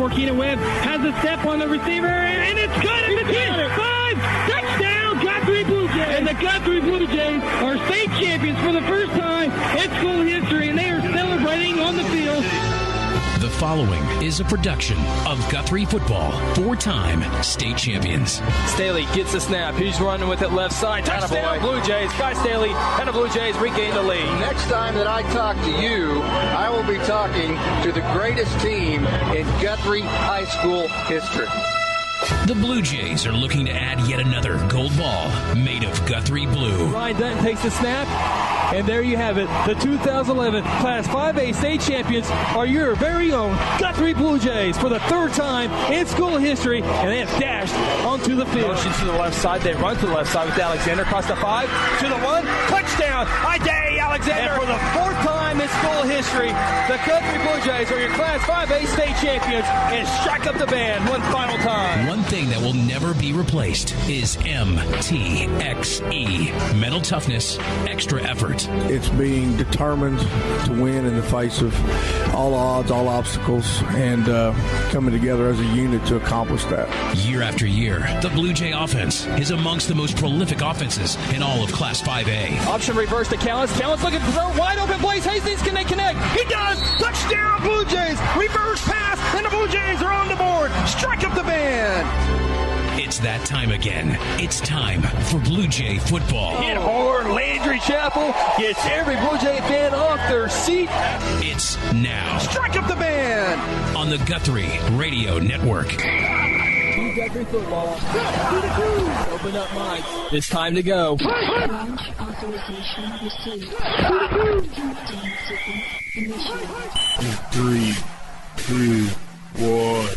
Corkina Webb has a step on the receiver, and it's good at the 10. 5, touchdown, Guthrie Bluejays. And the Guthrie Bluejays are state champions for the first time in school history, and they are celebrating on the field. The following is a production of Guthrie Football, 4-time state champions. Staley gets the snap. He's running with it left side. Touchdown, Blue Jays. Guy Staley and the Blue Jays regain the lead. Next time that I talk to you, I will be talking to the greatest team in Guthrie High School history. The Blue Jays are looking to add yet another gold ball made of Guthrie blue. Ryan Dutton takes the snap, and there you have it. The 2011 Class 5A state champions are your very own Guthrie Blue Jays for the third time in school history, and they have dashed onto the field. Motion to the left side. They run to the left side with Alexander across the 5 to the 1. Touchdown! Ida Alexander. And for the fourth time in school history, the Guthrie Blue Jays are your Class 5A state champions, and strike up the band one final time. One thing that will never be replaced is MTXE. Mental toughness, extra effort. It's being determined to win in the face of all odds, all obstacles, and coming together as a unit to accomplish that. Year after year, the Blue Jay offense is amongst the most prolific offenses in all of Class 5A. Option reverse to Callens. Callens looking for throw. Wide open. Blaze Hastings, can they connect? He does. Touchdown, Blue Jays. Reverse pass, and the Blue Jays are on the board. Strike up the band. It's that time again. It's time for Blue Jay football. Hit hard. Landry Chapel gets every Blue Jay fan off their seat. It's now. Strike up the band. On the Guthrie Radio Network. Guthrie football. Open up mics. It's time to go. Launch authorization received. 3, 2, 1.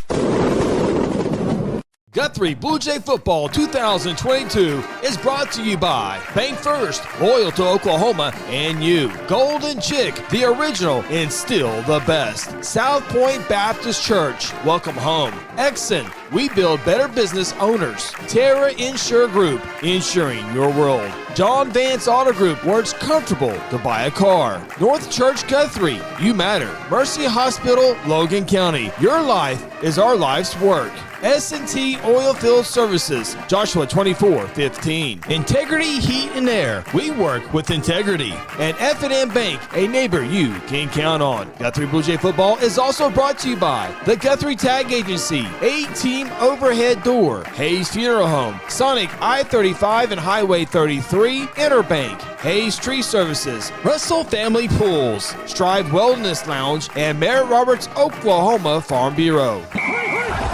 Guthrie Blue Jay Football 2022 is brought to you by Bank First, loyal to Oklahoma, and you. Golden Chick, the original and still the best. South Point Baptist Church, welcome home. Exxon, we build better business owners. Terra Insure Group, insuring your world. John Vance Auto Group, where it's comfortable to buy a car. North Church Guthrie, you matter. Mercy Hospital, Logan County, your life is our life's work. S&T Oilfield Services, Joshua 24:15. Integrity Heat and Air, we work with integrity. And F&M Bank, a neighbor you can count on. Guthrie Blue Jay Football is also brought to you by the Guthrie Tag Agency, 8-Team Overhead Door, Hayes Funeral Home, Sonic I-35 and Highway 33, Interbank, Hayes Tree Services, Russell Family Pools, Strive Wellness Lounge, and Merritt Roberts, Oklahoma Farm Bureau.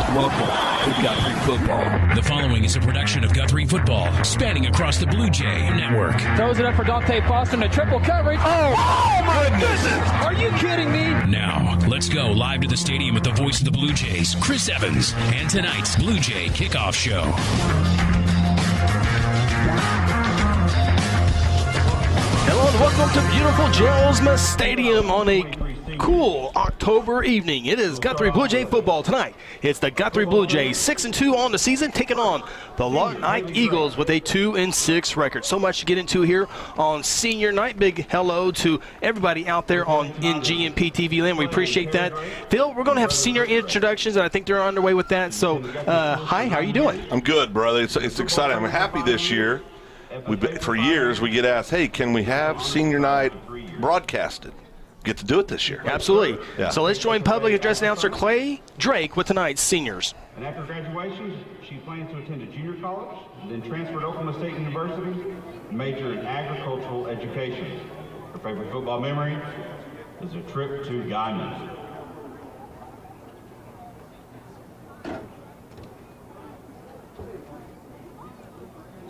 Welcome to Guthrie Football. The following is a production of Guthrie Football, spanning across the Blue Jay Network. Throws it up for Dante Foster in a triple coverage. Oh my goodness! Are you kidding me? Now, let's go live to the stadium with the voice of the Blue Jays, Chris Evans, and tonight's Blue Jay Kickoff Show. Hello and welcome to beautiful Jelsma Stadium on a cool October evening. It is Guthrie Blue Jay football tonight. It's the Guthrie Blue Jays 6-2 on the season, taking on the Lawton Eisenhower Eagles with a 2-6 record. So much to get into here on senior night. Big hello to everybody out there in GMP TV land. We appreciate that. Phil, we're going to have senior introductions, and I think they're underway with that. So, hi, how are you doing? I'm good, brother. It's exciting. I'm happy this year. For years, we get asked, hey, can we have senior night broadcasted? Get to do it this year. Absolutely. Yeah. So let's join public address announcer Clay Drake with tonight's seniors. And after graduation, she plans to attend a junior college, then transfer to Oklahoma State University, and major in agricultural education. Her favorite football memory is a trip to Guyman.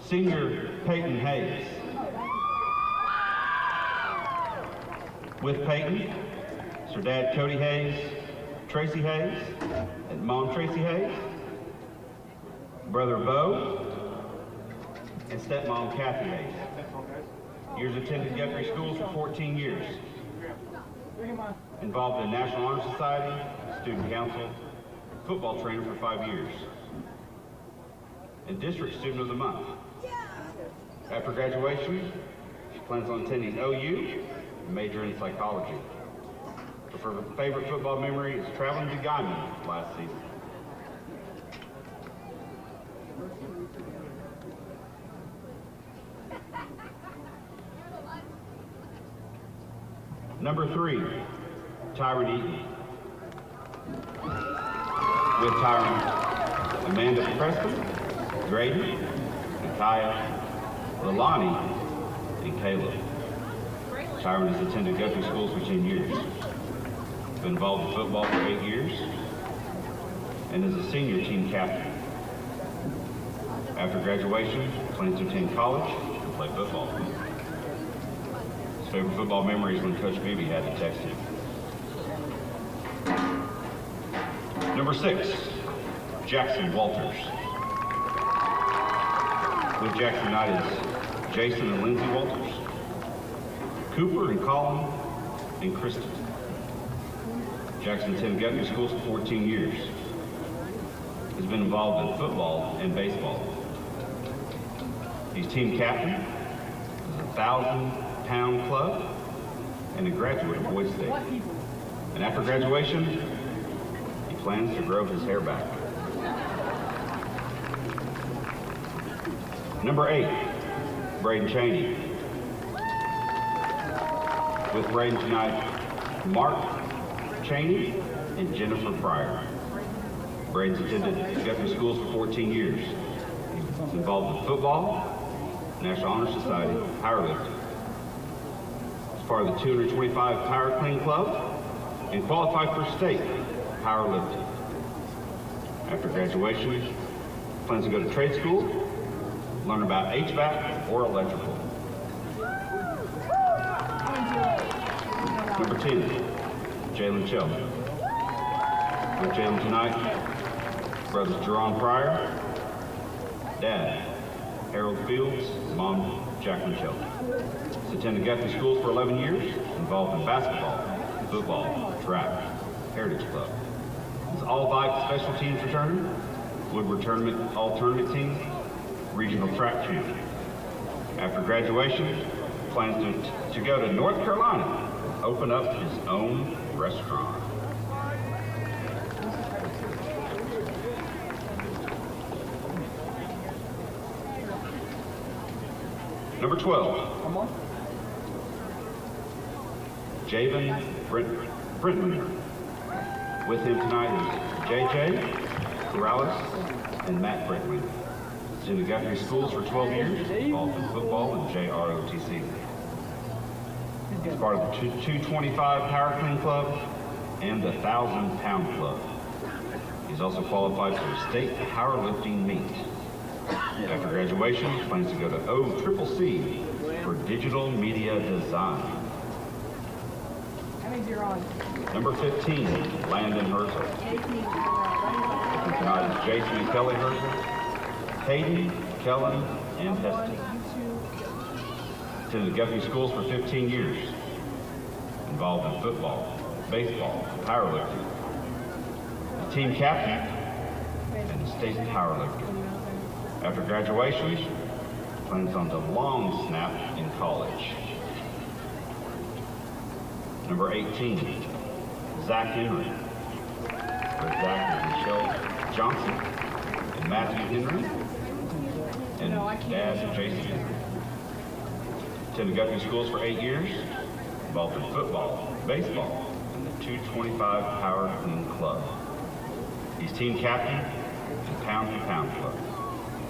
Senior Peyton Hayes. With Peyton, it's her dad Cody Hayes, Tracy Hayes, and mom Tracy Hayes, brother Bo, and stepmom Kathy Hayes. Years attended Guthrie schools for 14 years. Involved in National Honor Society, student council, football trainer for 5 years, and district student of the month. After graduation, she plans on attending OU, major in psychology. Her favorite football memory is traveling to Guyman last season. Number 3, Tyron Eaton. With Tyron, Amanda Preston, Grady, Micaiah, Lawton, and Caleb. Tyron has attended Guthrie schools for 10 years. Been involved in football for 8 years and is a senior team captain. After graduation, plans to attend college and play football. His favorite football memory is when Coach Beebe had to text him. Number 6, Jackson Walters. With Jackson United's Jason and Lindsay Walters, Cooper and Colin and Kristen. Jackson attended Guthrie schools for 14 years. Has been involved in football and baseball. He's team captain, is a 1,000-pound club, and a graduate of Boyd State. And after graduation, he plans to grow his hair back. Number 8, Braden Cheney. With Braden tonight, Mark Cheney and Jennifer Pryor. Braden's attended Guthrie schools for 14 years. He's involved in football, National Honor Society, powerlifting. He's part of the 225 Power Clean Club and qualified for state powerlifting. After graduation, he plans to go to trade school, learn about HVAC or electrical. Number 10, Jalen Shelton. With Jalen tonight, brothers Jerron Pryor, dad Harold Fields, mom Jacqueline Shelton. He's attended Guthrie schools for 11 years, involved in basketball, football, track, Heritage Club. He's all-Vike special teams returner, Woodward tournament, all-tournament team, regional track champion. After graduation, plans to go to North Carolina, open up his own restaurant. Number 12, Javen Brenton. With him tonight is JJ Corrales and Matt Brenton. He's in the Guthrie schools for 12 years, involved in football and JROTC. He's part of the 225 Power Clean Club and the 1,000-pound club. He's also qualified for a state powerlifting meet. After graduation, he plans to go to OCCC for digital media design. Number 15, Landon Herzl. Tonight is Jason and Kelly Herzl, Hayden, Kellen, and Heston. Attended Guthrie schools for 15 years. Involved in football, baseball, powerlifting. The team captain and the state powerlifter. After graduation, plans on the long snap in college. Number 18, Zach Henry. With Zach and Michelle Johnson and Matthew Henry and Dad Jason Henry. Attended Guthrie schools for 8 years, involved in football, baseball, and the 225 Power Clean Club. He's team captain and Pound for Pound Club.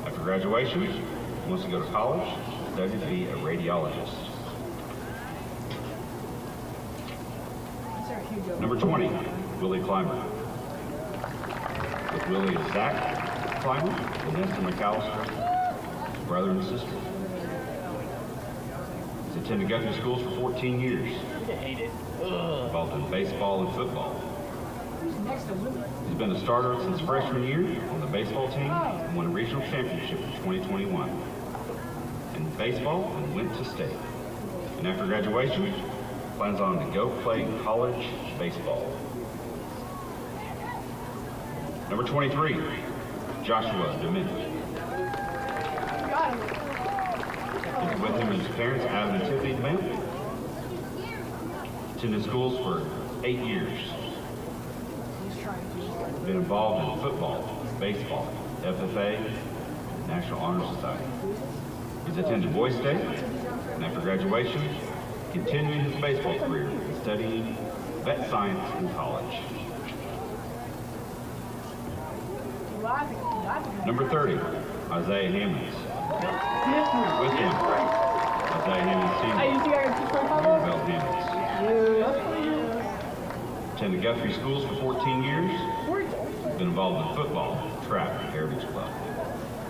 After graduation, he wants to go to college, study to be a radiologist. Number 20, Willie Clymer. With Willie is Zach Clymer and Esther McAllister, brother and sister. He's attended Guthrie schools for 14 years. Involved in baseball and football. He's been a starter since freshman year on the baseball team and won a regional championship in 2021 in baseball and went to state. And after graduation, plans on to go play college baseball. Number 23, Joshua Dominic. With him and his parents, Adam and Tiffany Dominic. Attended schools for 8 years. Been involved in football, baseball, FFA, National Honor Society. He's attended Boys State, and after graduation, continuing his baseball career and studying vet science in college. Number 30, Isaiah Hammonds. With him, Isaiah Hammonds Sr. Bell Hammonds. Attended Guthrie schools for 14 years. Been involved in football, track, and Heritage Club.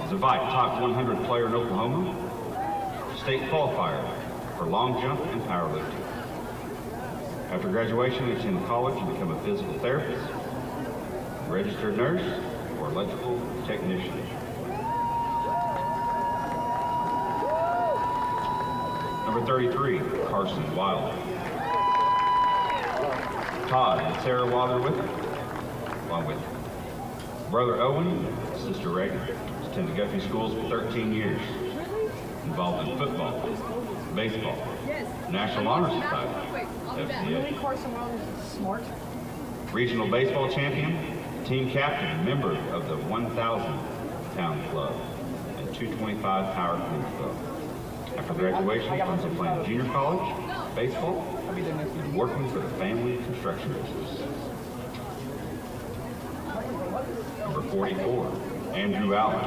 He's a VITE top 100 player in Oklahoma, state qualifier for long jump and powerlifting. After graduation, he attended college and became a physical therapist, registered nurse, or electrical technician. Number 33, Carson Wilder. Todd and Sarah Wilder with him, along with brother Owen, sister Reagan. Attended Guthrie schools for 13 years. Involved in football, baseball, National Honor Society, FCA. Regional baseball champion, team captain, member of the 1,000 Town Club and 225 Power Clean Club. After graduation, he plans on playing junior college, baseball, and working for the family construction business. Number 44, Andrew Allen.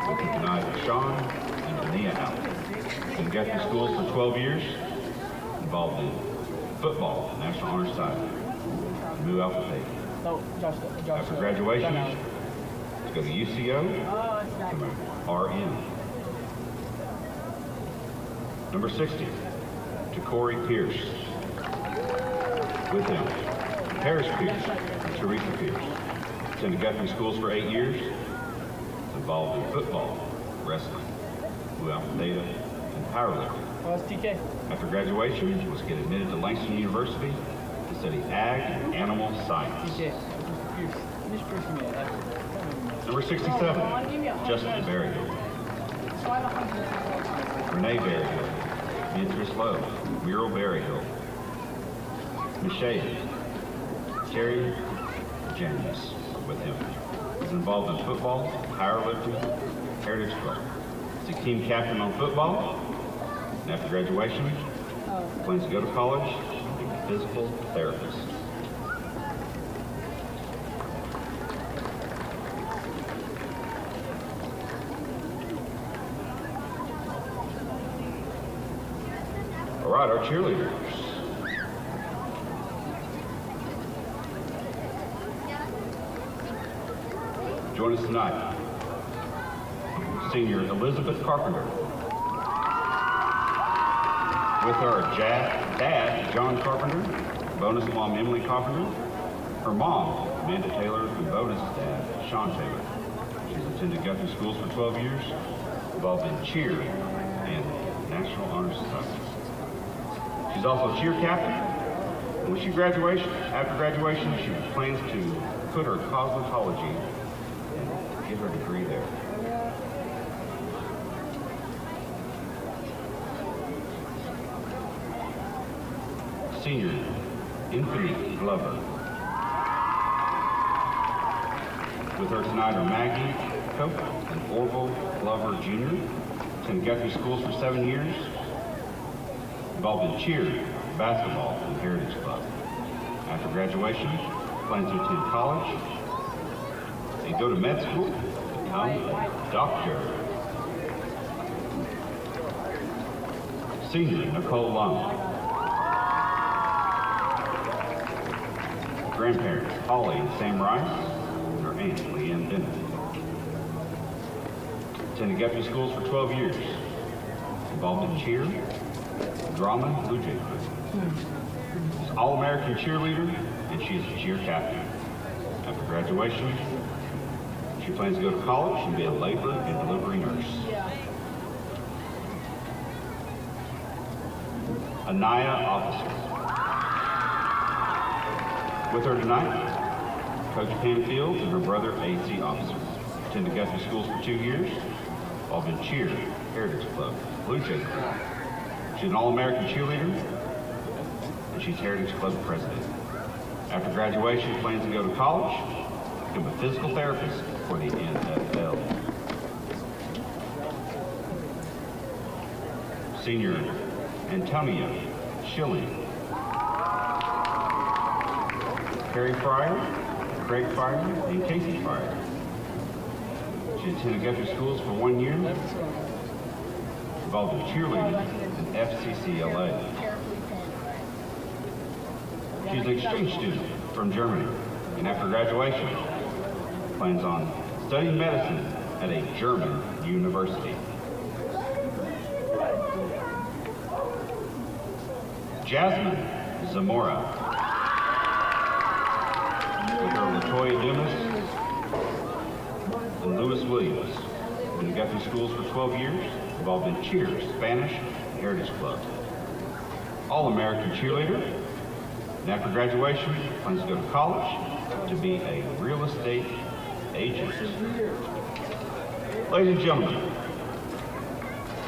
With Sean and Ania Allen. Been Guthrie schools for 12 years. Involved in football, National Honor Society, Mu Alpha Theta. After graduation, to go to UCO, RN. Number 60, Corey Pierce. With him, Harris Pierce and Teresa Pierce. Attended Guthrie schools for 8 years. Involved in football, wrestling, Mu Alpha Theta, and powerlifting. After graduation, he was get admitted to Langston University to study ag and animal science. Number 67, Justin Berryhill. Renee Berryhill, Beatrice Lowe, Muriel Berryhill, Michelle, Terry James with him. He's involved in football, powerlifting, Heritage Club. He's a team captain on football. And after graduation, plans to go to college and be a physical therapist. All right, our cheerleaders. Join us tonight, senior Elizabeth Carpenter, with her dad, John Carpenter, bonus mom, Emily Carpenter, her mom, Amanda Taylor, and bonus dad, Sean Taylor. She's attended Guthrie schools for 12 years, involved in cheer and National Honor Society. She's also a cheer captain. After graduation, she plans to put her cosmetology and get her degree there. Senior Infinite Glover. With her tonight are Maggie Cope and Orville Glover Jr. Attended Guthrie schools for 7 years. Involved in cheer, basketball, and Heritage Club. After graduation, plans to attend college and go to med school to become a doctor. Senior Nicole Lung. Grandparents, Holly and Sam Rice, and her aunt, Leanne Bennett. Attended Guthrie schools for 12 years. Involved in cheer, drama, and Blue Jay crew. She's an All-American cheerleader, and she is a cheer captain. After graduation, she plans to go to college and be a labor and delivery nurse. Anaya Officer. With her tonight, Coach Pam Fields and her brother, AC Officer. Attended Guthrie schools for 2 years, involved in cheer, Heritage Club, Blue Jay crew. She's an All-American cheerleader, and she's Heritage Club president. After graduation, plans to go to college, become a physical therapist for the NFL. Senior Antonia Schilling. Carrie Fryer, Craig Fryer, and Casey Fryer. She attended Guthrie schools for 1 year, involved in cheerleading and FCCLA. She's an exchange student from Germany, and after graduation, plans on studying medicine at a German university. Jasmine Zamora. With her Latoya Dumas and Lewis Williams. Been to Guthrie schools for 12 years, involved in cheers, Spanish, and Heritage Club. All-American cheerleader. And after graduation, plans to go to college to be a real estate agent. Ladies and gentlemen,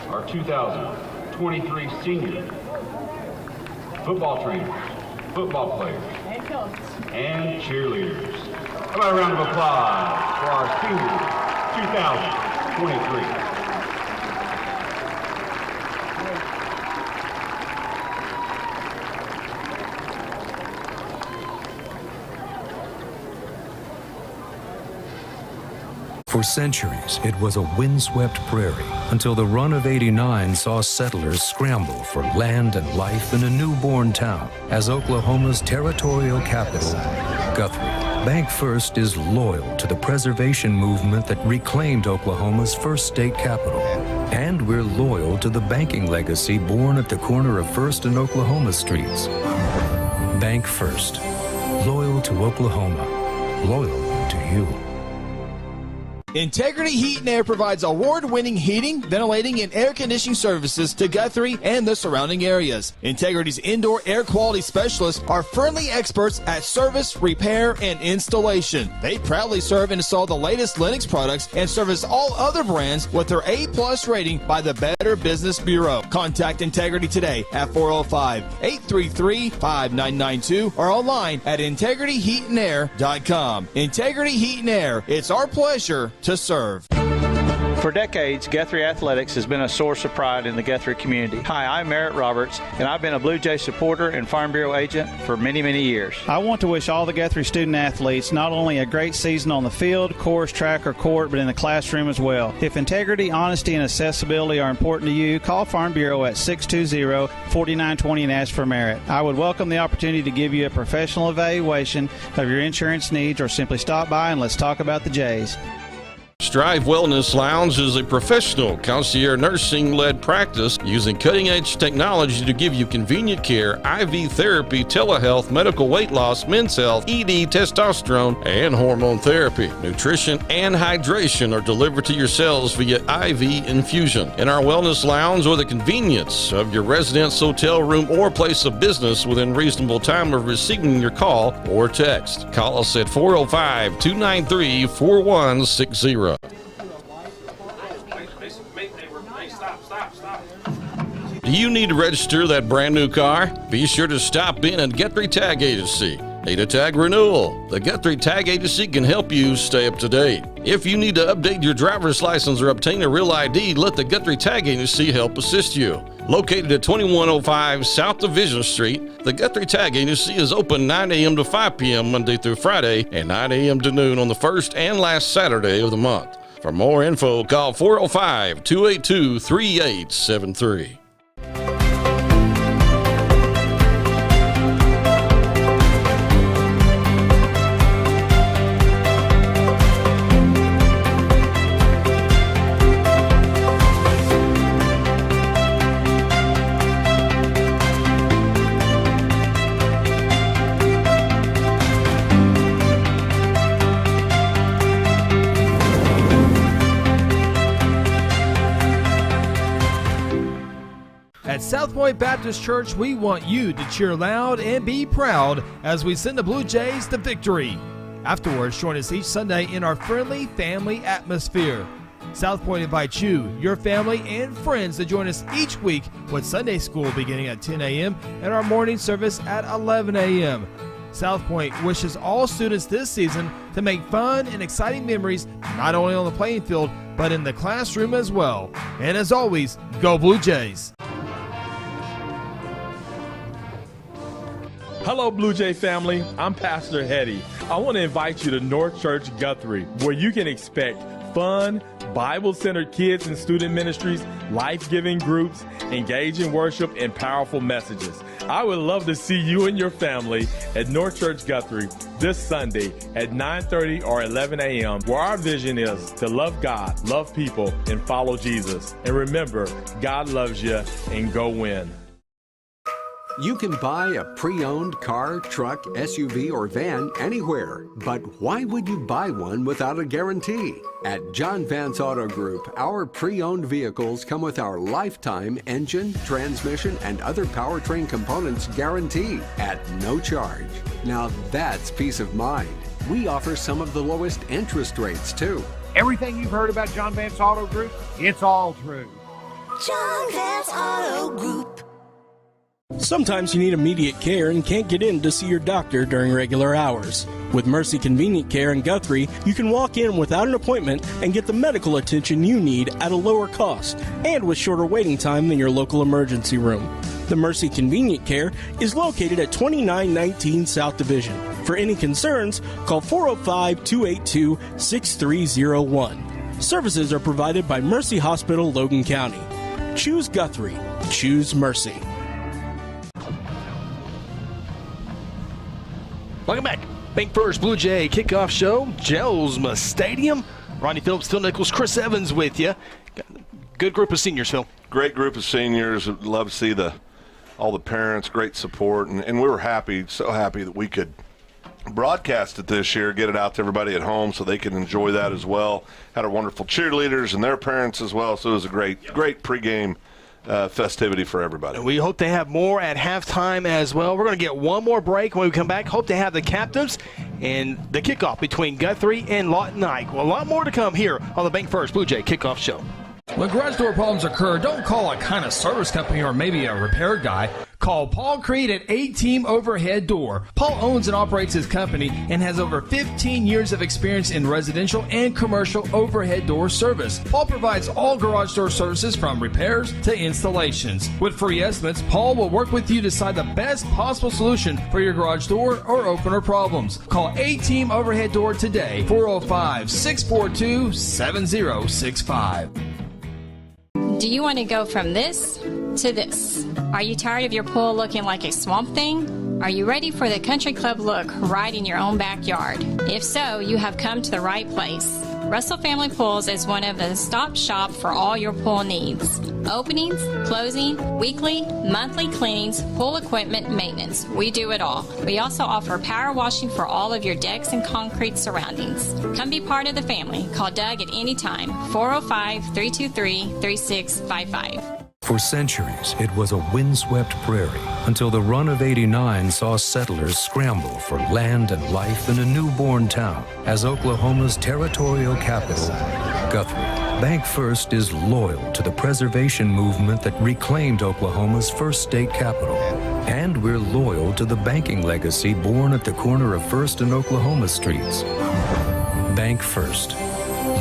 our 2023 senior football trainers, football players, and cheerleaders. How about a round of applause for our senior 2023. For centuries, it was a windswept prairie until the run of '89 saw settlers scramble for land and life in a newborn town as Oklahoma's territorial capital, Guthrie. Bank First is loyal to the preservation movement that reclaimed Oklahoma's first state capital. And we're loyal to the banking legacy born at the corner of First and Oklahoma streets. Bank First. Loyal to Oklahoma. Loyal to you. Integrity Heat and Air provides award-winning heating, ventilating, and air conditioning services to Guthrie and the surrounding areas. Integrity's indoor air quality specialists are friendly experts at service, repair, and installation. They proudly serve and install the latest Lennox products and service all other brands with their A+ rating by the Better Business Bureau. Contact Integrity today at 405-833-5992 or online at integrityheatandair.com. Integrity Heat and Air, it's our pleasure to serve. For decades, Guthrie Athletics has been a source of pride in the Guthrie community. Hi, I'm Merritt Roberts, and I've been a Blue Jay supporter and Farm Bureau agent for many, many years. I want to wish all the Guthrie student athletes not only a great season on the field, course, track, or court, but in the classroom as well. If integrity, honesty, and accessibility are important to you, call Farm Bureau at 620-4920 and ask for Merritt. I would welcome the opportunity to give you a professional evaluation of your insurance needs, or simply stop by and let's talk about the Jays. Strive Wellness Lounge is a professional concierge nursing-led practice using cutting-edge technology to give you convenient care, IV therapy, telehealth, medical weight loss, men's health, ED, testosterone, and hormone therapy. Nutrition and hydration are delivered to your cells via IV infusion. In our Wellness Lounge, or the convenience of your residence, hotel room, or place of business within reasonable time of receiving your call or text. Call us at 405-293-4160. Do you need to register that brand new car? Be sure to stop in at Guthrie Tag Agency. Need a tag renewal? The Guthrie Tag Agency can help you stay up to date. If you need to update your driver's license or obtain a real ID, let the Guthrie Tag Agency help assist you. Located at 2105 South Division Street, the Guthrie Tag Agency is open 9 a.m. to 5 p.m. Monday through Friday and 9 a.m. to noon on the first and last Saturday of the month. For more info, call 405-282-3873. At South Point Baptist Church, we want you to cheer loud and be proud as we send the Blue Jays to victory. Afterwards, join us each Sunday in our friendly family atmosphere. South Point invites you, your family, and friends to join us each week with Sunday school beginning at 10 a.m. and our morning service at 11 a.m. South Point wishes all students this season to make fun and exciting memories not only on the playing field, but in the classroom as well. And as always, go Blue Jays! Hello, Blue Jay family. I'm Pastor Hetty. I want to invite you to North Church Guthrie, where you can expect fun, Bible-centered kids and student ministries, life-giving groups, engaging worship, and powerful messages. I would love to see you and your family at North Church Guthrie this Sunday at 9:30 or 11 a.m., where our vision is to love God, love people, and follow Jesus. And remember, God loves you, and go win. You can buy a pre-owned car, truck, SUV, or van anywhere. But why would you buy one without a guarantee? At John Vance Auto Group, our pre-owned vehicles come with our lifetime engine, transmission, and other powertrain components guarantee at no charge. Now that's peace of mind. We offer some of the lowest interest rates, too. Everything you've heard about John Vance Auto Group, it's all true. John Vance Auto Group. Sometimes you need immediate care and can't get in to see your doctor during regular hours. With Mercy Convenient Care in Guthrie, you can walk in without an appointment and get the medical attention you need at a lower cost and with shorter waiting time than your local emergency room. The Mercy Convenient Care is located at 2919 South Division. For any concerns, call 405-282-6301. Services are provided by Mercy Hospital, Logan County. Choose Guthrie. Choose Mercy. Welcome back. Bank First Blue Jay kickoff show, Jelsma Stadium. Ronnie Phillips, Phil Nichols, Chris Evans with you. Good group of seniors, Phil. Great group of seniors. Love to see all the parents, great support. And we were happy, so happy that we could broadcast it this year, get it out to everybody at home so they can enjoy that as well. Had our wonderful cheerleaders and their parents as well, so it was a great pregame festivity for everybody. We hope to have more at halftime as well. We're going to get one more break. When we come back, hope to have the captives and the kickoff between Guthrie and Lawton Eisenhower. Well, a lot more to come here on the Bank First Blue Jay kickoff show. When garage door problems occur, don't call a kind of service company or maybe a repair guy. Call Paul Creed at A-Team Overhead Door. Paul owns and operates his company and has over 15 years of experience in residential and commercial overhead door service. Paul provides all garage door services from repairs to installations. With free estimates, Paul will work with you to decide the best possible solution for your garage door or opener problems. Call A-Team Overhead Door today, 405-642-7065. Do you want to go from this to this? Are you tired of your pool looking like a swamp thing? Are you ready for the country club look right in your own backyard? If so, you have come to the right place. Russell Family Pools is one of the stop shop for all your pool needs. Openings, closing, weekly, monthly cleanings, pool equipment, maintenance. We do it all. We also offer power washing for all of your decks and concrete surroundings. Come be part of the family. Call Doug at any time, 405-323-3655. For centuries, it was a windswept prairie until the run of '89 saw settlers scramble for land and life in a newborn town as Oklahoma's territorial capital, Guthrie. Bank First is loyal to the preservation movement that reclaimed Oklahoma's first state capital. And we're loyal to the banking legacy born at the corner of First and Oklahoma Streets. Bank First.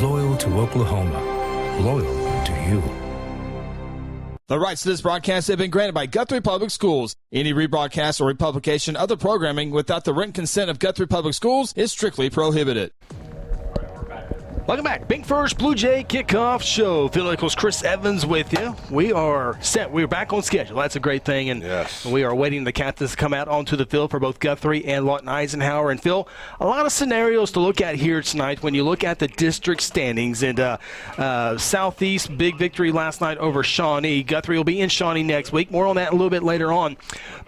Loyal to Oklahoma. Loyal to you. The rights to this broadcast have been granted by Guthrie Public Schools. Any rebroadcast or republication of the programming without the written consent of Guthrie Public Schools is strictly prohibited. Welcome back. Bank First Blue Jay kickoff show. Phil Nichols, Chris Evans with you. We are set. We're back on schedule. That's a great thing. And yes, we are waiting the captains to come out onto the field for both Guthrie and Lawton Eisenhower. And Phil, a lot of scenarios to look at here tonight when you look at the district standings. And Southeast, big victory last night over Shawnee. Guthrie will be in Shawnee next week. More on that a little bit later on.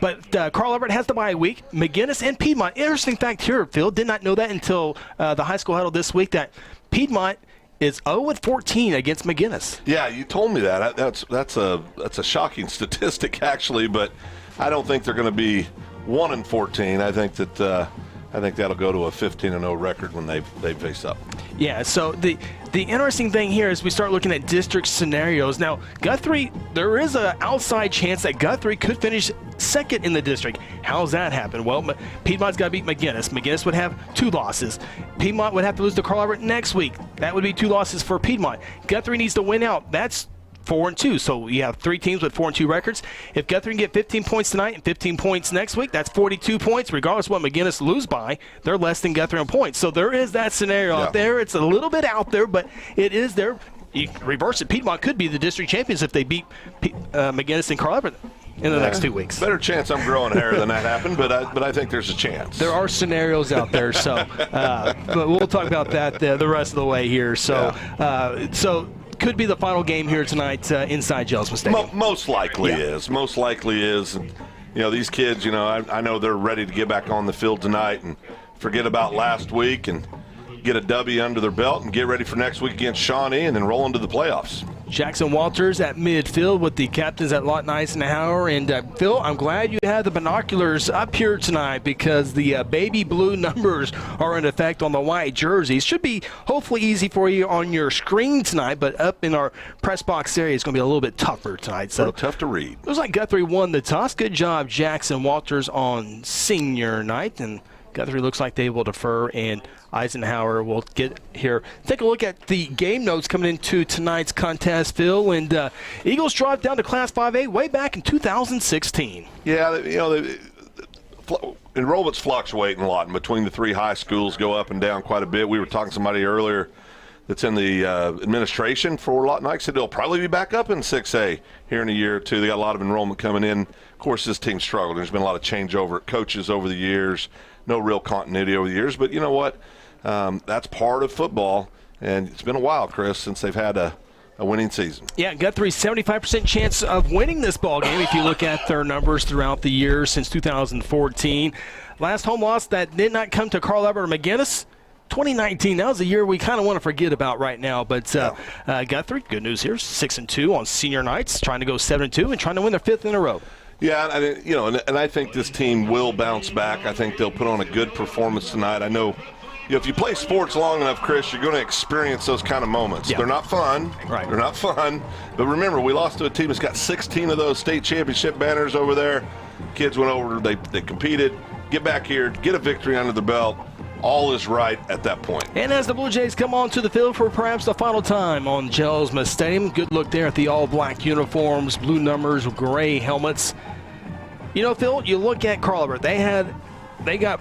But Carl Everett has the bye week. McGinnis and Piedmont. Interesting fact here, Phil. Did not know that until the high school huddle this week, that Piedmont is 0-14 against McGinnis. Yeah, you told me that. That's a shocking statistic, actually, but I don't think they're going to be 1-14. I think that I think that'll go to a 15-0 record when they face up. Yeah, so the interesting thing here is we start looking at district scenarios. Now, Guthrie, there is an outside chance that Guthrie could finish second in the district. How's that happen? Well, Piedmont's got to beat McGinnis. McGinnis would have 2 losses. Piedmont would have to lose to Carl Albert next week. That would be 2 losses for Piedmont. Guthrie needs to win out. That's 4-2. So you have 3 teams with 4-2 records. If Guthrie can get 15 points tonight and 15 points next week, that's 42 points. Regardless of what McGinnis lose by, they're less than Guthrie on points. So there is that scenario out there. It's a little bit out there, but it is there. You reverse it. Piedmont could be the district champions if they beat McGinnis and Carl Albert in the next 2 weeks. Better chance I'm growing hair than that happened, but I think there's a chance. There are scenarios out there, so but we'll talk about that the rest of the way here. So so could be the final game here tonight inside Jellsma Stadium. Most likely is. Most likely is. And, these kids, I know they're ready to get back on the field tonight and forget about last week and get a W under their belt and get ready for next week against Shawnee and then roll into the playoffs. Jackson Walters at midfield with the captains at Lawton Eisenhower. And Phil, I'm glad you have the binoculars up here tonight because the baby blue numbers are in effect on the white jerseys. Should be hopefully easy for you on your screen tonight, but up in our press box area, it's going to be a little bit tougher tonight. So tough to read. It was like Guthrie won the toss. Good job, Jackson Walters, on senior night. And Guthrie looks like they will defer, and Eisenhower will get here. Take a look at the game notes coming into tonight's contest, Phil. And Eagles dropped down to Class 5A way back in 2016. Yeah, enrollments fluctuate a lot, and between the 3 high schools go up and down quite a bit. We were talking to somebody earlier that's in the administration for Lawton Eisenhower. Said they'll probably be back up in 6A here in a year or 2. They got a lot of enrollment coming in. Of course, this team struggled. There's been a lot of changeover at coaches over the years. No real continuity over the years, but you know what? That's part of football, and it's been a while, Chris, since they've had a winning season. Yeah, Guthrie's 75% chance of winning this ball game if you look at their numbers throughout the years since 2014. Last home loss that did not come to Carl Albert or McGinnis, 2019. That was a year we kind of want to forget about right now. But Guthrie, good news here, 6-2 on senior nights, trying to go 7-2 and trying to win their 5th in a row. Yeah, and I think this team will bounce back. I think they'll put on a good performance tonight. I know, if you play sports long enough, Chris, you're going to experience those kind of moments. Yeah. They're not fun. Right. They're not fun. But remember, we lost to a team that's got 16 of those state championship banners over there. Kids went over, they competed, get back here, get a victory under the belt. All is right at that point. And as the Blue Jays come onto the field for perhaps the final time on Jellsma Stadium, good look there at the all-black uniforms, blue numbers, gray helmets. Phil, you look at Carl Albert. They got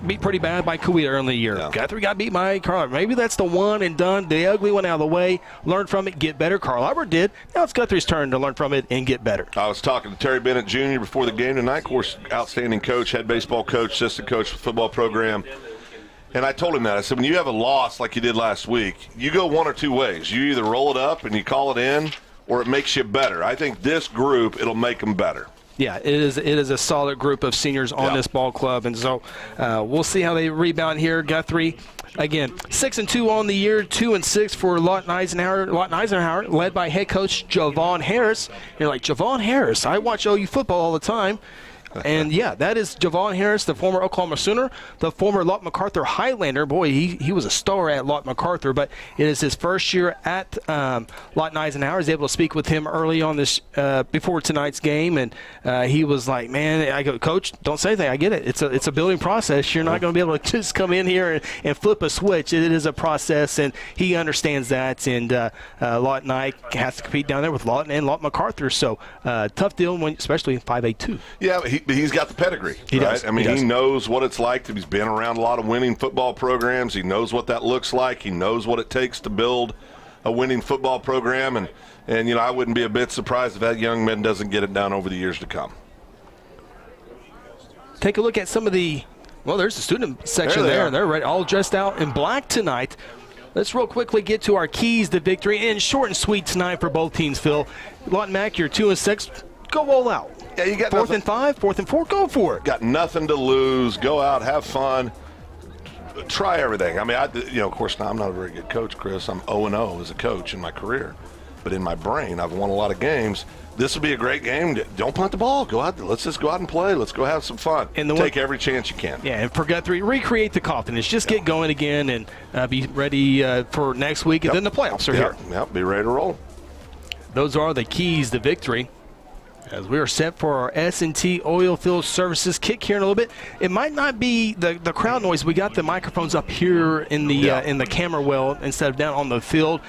beat pretty bad by Coweta early in the year. Yeah. Guthrie got beat by Carl Albert. Maybe that's the one and done, the ugly one out of the way. Learn from it, get better. Carl Albert did. Now it's Guthrie's turn to learn from it and get better. I was talking to Terry Bennett Jr. before the game tonight. Of course, outstanding coach, head baseball coach, assistant coach for the football program. And I told him that. I said, when you have a loss like you did last week, you go one or two ways. You either roll it up and you call it in, or it makes you better. I think this group, it'll make them better. Yeah, it is a solid group of seniors on this ball club, and so we'll see how they rebound here. Guthrie, again, 6-2 on the year, 2-6 for Lawton Eisenhower. Lawton Eisenhower, led by head coach Javon Harris. You're like, Javon Harris? I watch OU football all the time. And, yeah, that is Javon Harris, the former Oklahoma Sooner, the former Lawton MacArthur Highlander. Boy, he was a star at Lawton MacArthur, but it is his first year at Lawton Eisenhower. I was able to speak with him early on this before tonight's game, and he was like, man, I go, Coach, don't say anything. I get it. It's a building process. You're not going to be able to just come in here and flip a switch. It is a process, and he understands that, and Lawton has to compete down there with Lawton and Lawton MacArthur, so tough deal, especially in 5A2. Yeah, he's got the pedigree. He does. I mean, he knows what it's like. He's been around a lot of winning football programs. He knows what that looks like. He knows what it takes to build a winning football program. And I wouldn't be a bit surprised if that young man doesn't get it done over the years to come. Take a look at some of there's the student section there, and they're ready, all dressed out in black tonight. Let's real quickly get to our keys to victory, and short and sweet tonight for both teams, Phil. Lawton Mac, you're 2-6. Go all out. Yeah, you got 4th and 5, 4th and 4. Go for it. Got nothing to lose. Go out, have fun, try everything. I mean, of course, now I'm not a very good coach, Chris. I'm 0-0 as a coach in my career. but in my brain, I've won a lot of games. This would be a great game. Don't punt the ball. Go out. Let's just go out and play. Let's go have some fun. And take every chance you can. Yeah, and for Guthrie, recreate the confidence. Just get going again and be ready for next week, and then the playoffs are here. Yep, be ready to roll. Those are the keys to victory. As we are set for our S&T Oil Field Services kick here in a little bit. It might not be the crowd noise. We got the microphones up here in the camera well instead of down on the field.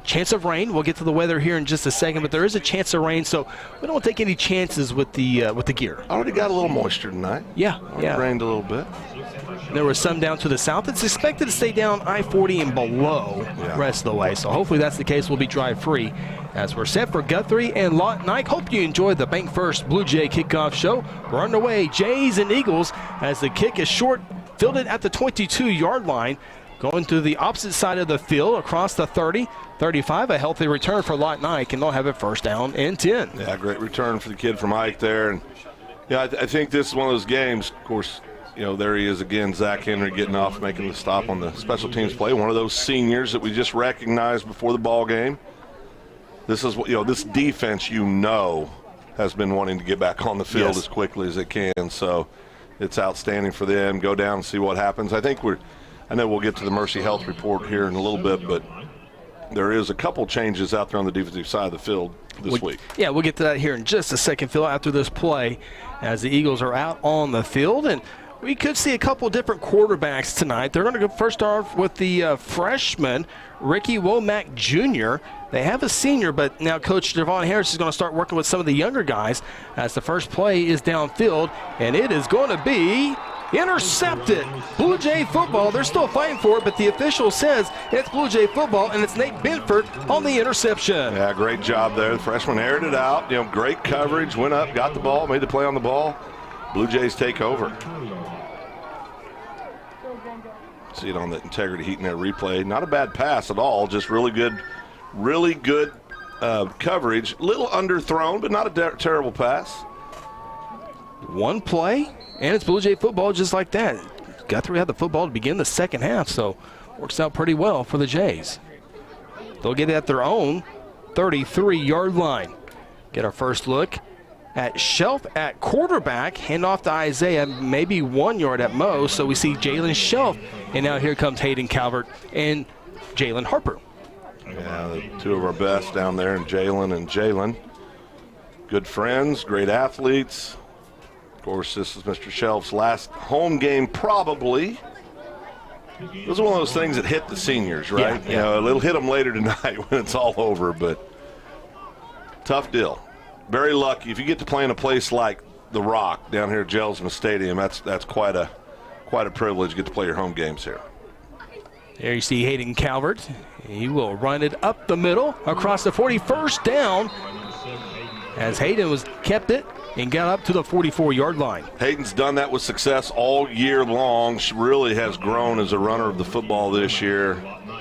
Chance of rain. We'll get to the weather here in just a second, but there is a chance of rain, so we don't take any chances with the gear. Already got a little moisture tonight. Yeah. It rained a little bit. There was some down to the south. It's expected to stay down I-40 and below the rest of the way, so hopefully that's the case. We'll be drive-free as we're set for Guthrie and Lawton. I hope you enjoyed the Bank First Blue Jay kickoff show. We're underway, Jays and Eagles, as the kick is short, fielded at the 22-yard line. Going to the opposite side of the field, across the 30, 35, a healthy return for Lawton Ike, and they'll have it first down and 10. Yeah, great return for the kid from Ike there. And yeah, I think this is one of those games, of course, there he is again, Zach Henry getting off, making the stop on the special teams play. One of those seniors that we just recognized before the ball game. This is what, this defense, has been wanting to get back on the field as quickly as it can. So it's outstanding for them. Go down and see what happens. I know we'll get to the Mercy Health report here in a little bit, but there is a couple changes out there on the defensive side of the field this week. Yeah, we'll get to that here in just a second, Phil, after this play, as the Eagles are out on the field. And we could see a couple different quarterbacks tonight. They're going to go first off with the freshman, Ricky Womack Jr. They have a senior, but now Coach Javon Harris is going to start working with some of the younger guys, as the first play is downfield, and it is going to be intercepted. Blue Jay football. They're still fighting for it, but the official says it's Blue Jay football, and it's Nate Benford on the interception. Yeah, great job there. The freshman aired it out. Great coverage. Went up, got the ball, made the play on the ball. Blue Jays take over. See it on the integrity heat in their replay. Not a bad pass at all. Just really good coverage. Little underthrown, but not a terrible pass. One play, and it's Blue Jay football just like that. Guthrie had the football to begin the second half, so works out pretty well for the Jays. They'll get it at their own 33-yard line. Get our first look at Shelf at quarterback. Hand off to Isaiah, maybe 1 yard at most. So we see Jalen Shelf, and now here comes Hayden Calvert and Jalen Harper. Yeah, the two of our best down there, and Jalen. Good friends, great athletes. Of course, this is Mr. Shelf's last home game, probably. Those are one of those things that hit the seniors, right? Yeah. It'll hit them later tonight when it's all over, but tough deal. Very lucky. If you get to play in a place like The Rock down here at Jelsma Stadium, that's quite a privilege to get to play your home games here. There you see Hayden Calvert. He will run it up the middle across the 41st down, as Hayden kept it and got up to the 44-yard line. Hayden's done that with success all year long. She really has grown as a runner of the football this year.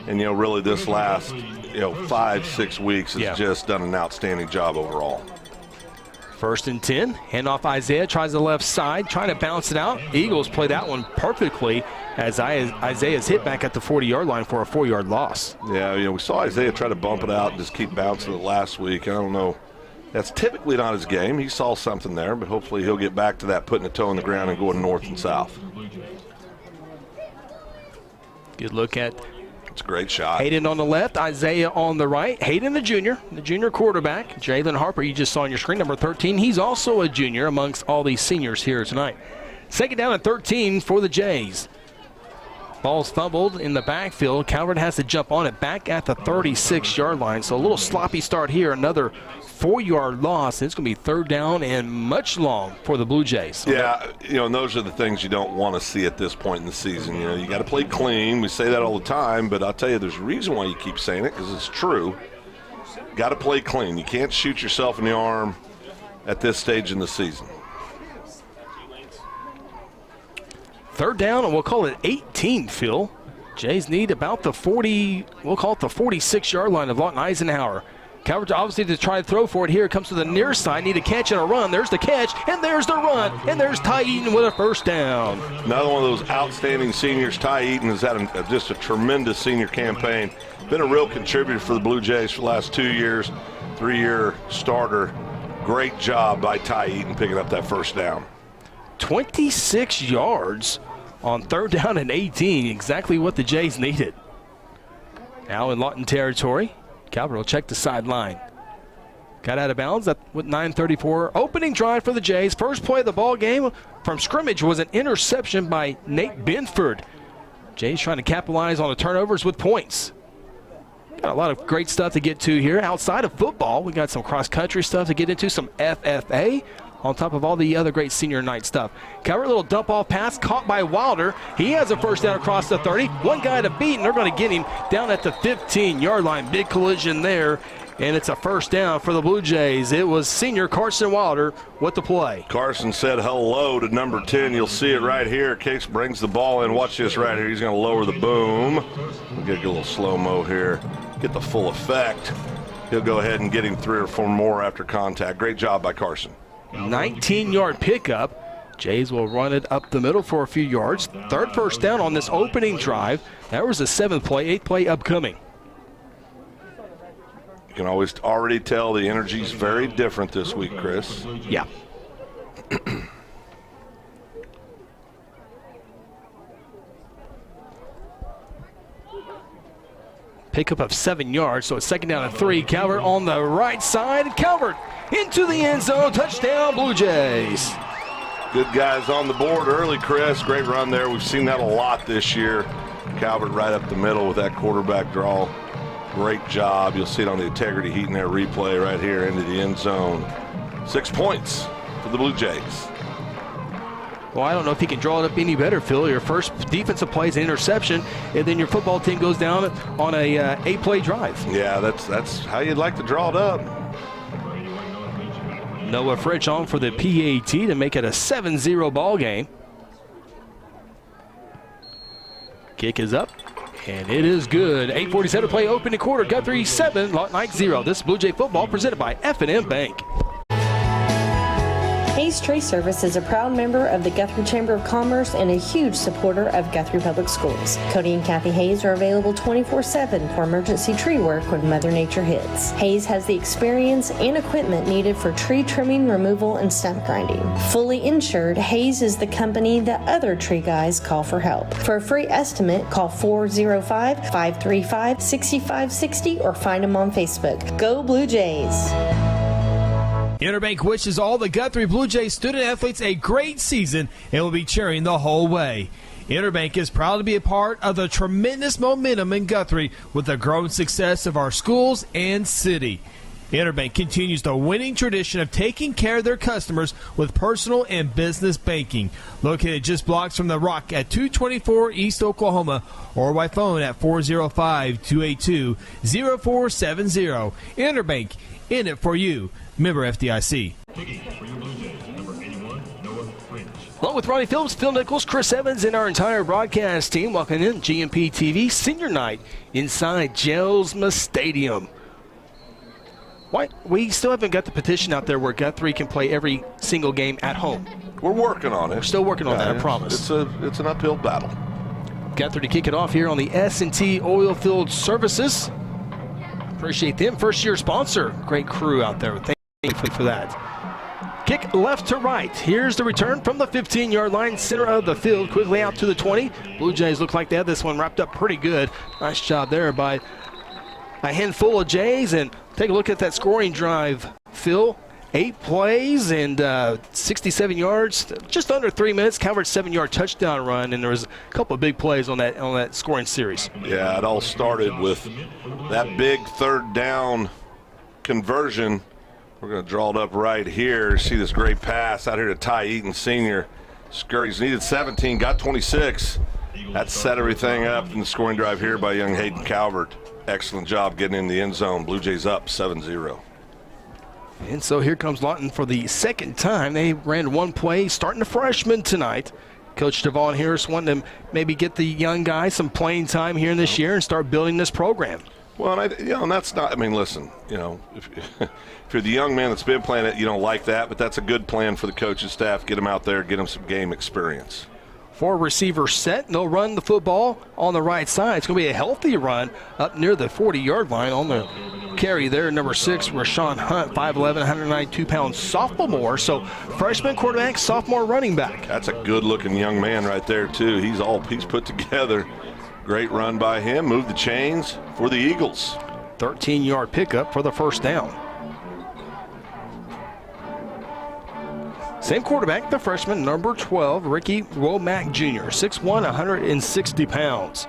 And, really this last, 5-6 weeks has just done an outstanding job overall. First and 10, handoff Isaiah, tries the left side, trying to bounce it out. Eagles play that one perfectly, as Isaiah's hit back at the 40-yard line for a 4-yard loss. Yeah, we saw Isaiah try to bump it out and just keep bouncing it last week. I don't know. That's typically not his game. He saw something there, but hopefully he'll get back to that, putting a toe in the ground and going north and south. Good look at it's a great shot. Hayden on the left, Isaiah on the right. Hayden, the junior quarterback. Jalen Harper, you just saw on your screen, number 13. He's also a junior amongst all these seniors here tonight. Second down and 13 for the Jays. Ball's fumbled in the backfield. Calvert has to jump on it back at the 36-yard line. So a little sloppy start here. Another 4-yard loss. It's going to be third down and much long for the Blue Jays. Yeah, and those are the things you don't want to see at this point in the season. You got to play clean. We say that all the time, but I'll tell you, there's a reason why you keep saying it, because it's true. Got to play clean. You can't shoot yourself in the arm at this stage in the season. Third down, and we'll call it 18, Phil. Jays need about the 40, we'll call it the 46-yard line of Lawton Eisenhower. Calvert obviously to try to throw for it here. It comes to the near side. Need a catch and a run. There's the catch, and there's the run, and there's Ty Eaton with a first down. Another one of those outstanding seniors. Ty Eaton has had just a tremendous senior campaign. Been a real contributor for the Blue Jays for the last 2 years. 3-year starter. Great job by Ty Eaton picking up that first down. 26 yards on 3rd down and 18. Exactly what the Jays needed. Now in Lawton territory. Calvert will check the sideline. Got out of bounds with 9:34. Opening drive for the Jays. First play of the ball game from scrimmage was an interception by Nate Benford. Jays trying to capitalize on the turnovers with points. Got a lot of great stuff to get to here. Outside of football, we got some cross-country stuff to get into, some FFA, on top of all the other great senior night stuff. Calvert, little dump-off pass caught by Wilder. He has a first down across the 30. One guy to beat, and they're going to get him down at the 15-yard line. Big collision there, and it's a first down for the Blue Jays. It was senior Carson Wilder with the play. Carson said hello to number 10. You'll see it right here. Case brings the ball in. Watch this right here. He's going to lower the boom. We'll get a little slow-mo here. Get the full effect. He'll go ahead and get him 3 or 4 more after contact. Great job by Carson. 19-yard pickup. Jays will run it up the middle for a few yards. 3rd first down on this opening drive. That was a 7th play, 8th play upcoming. You can always already tell the energy's very different this week, Chris. Yeah. Pickup of 7 yards, so it's 2nd down and 3. Calvert on the right side. Calvert into the end zone. Touchdown, Blue Jays. Good guys on the board early, Chris. Great run there. We've seen that a lot this year. Calvert right up the middle with that quarterback draw. Great job. You'll see it on the Integrity Heat in their replay right here into the end zone. 6 points for the Blue Jays. Well, I don't know if he can draw it up any better, Phil. Your first defensive play is an interception, and then your football team goes down on a 8-play drive. Yeah, that's how you'd like to draw it up. Noah Fritch on for the PAT to make it a 7-0 ball game. Kick is up, and it is good. 8:47 to play, opening quarter. Guthrie 7, Lawton Eisenhower 0. This is Blue Jay football presented by F&M Bank. Hayes Tree Service is a proud member of the Guthrie Chamber of Commerce and a huge supporter of Guthrie Public Schools. Cody and Kathy Hayes are available 24/7 for emergency tree work when Mother Nature hits. Hayes has the experience and equipment needed for tree trimming, removal, and stump grinding. Fully insured, Hayes is the company that other tree guys call for help. For a free estimate, call 405-535-6560 or find them on Facebook. Go Blue Jays! Interbank wishes all the Guthrie Blue Jays student athletes a great season and will be cheering the whole way. Interbank is proud to be a part of the tremendous momentum in Guthrie with the growing success of our schools and city. Interbank continues the winning tradition of taking care of their customers with personal and business banking. Located just blocks from the Rock at 224 East Oklahoma or by phone at 405-282-0470. Interbank, in it for you. Member FDIC. Along with Ronnie Phillips, Phil Nichols, Chris Evans, and our entire broadcast team, welcome in GMP TV Senior Night inside Jelsma Stadium. Why? We still haven't got the petition out there where Guthrie can play every single game at home. We're working on it. We're still working on that, I promise. It's an uphill battle. Guthrie to kick it off here on the S&T Oilfield Services. Appreciate them. First-year sponsor. Great crew out there. Thank you for that. Kick left to right. Here's the return from the 15-yard line, center of the field, quickly out to the 20. Blue Jays look like they had this one wrapped up pretty good. Nice job there by a handful of Jays. And take a look at that scoring drive, Phil. 8 plays and 67 yards, just under 3 minutes. Calvert's 7-yard touchdown run, and there was a couple of big plays on that scoring series. Yeah, it all started with that big 3rd down conversion. We're going to draw it up right here. See this great pass out here to Ty Eaton Sr. Scurries needed 17, got 26. That set everything up in the scoring drive here by young Hayden Calvert. Excellent job getting in the end zone. Blue Jays up 7-0. And so here comes Lawton for the second time. They ran one play starting a freshman tonight. Coach Devon Harris wanted to maybe get the young guys some playing time here in this year and start building this program. Well, and that's not. I mean, listen. If you're the young man that's been playing it, you don't like that, but that's a good plan for the coaching staff. Get them out there, get them some game experience. 4 receivers set. They'll run the football on the right side. It's going to be a healthy run up near the 40-yard line on the carry there. Number 6, Rashawn Hunt, 5'11", 192-pound sophomore. So freshman quarterback, sophomore running back. That's a good-looking young man right there, too. He's put together. Great run by him. Move the chains for the Eagles. 13-yard pickup for the first down. Same quarterback, the freshman, number 12, Ricky Womack Jr., 6'1", 160 pounds.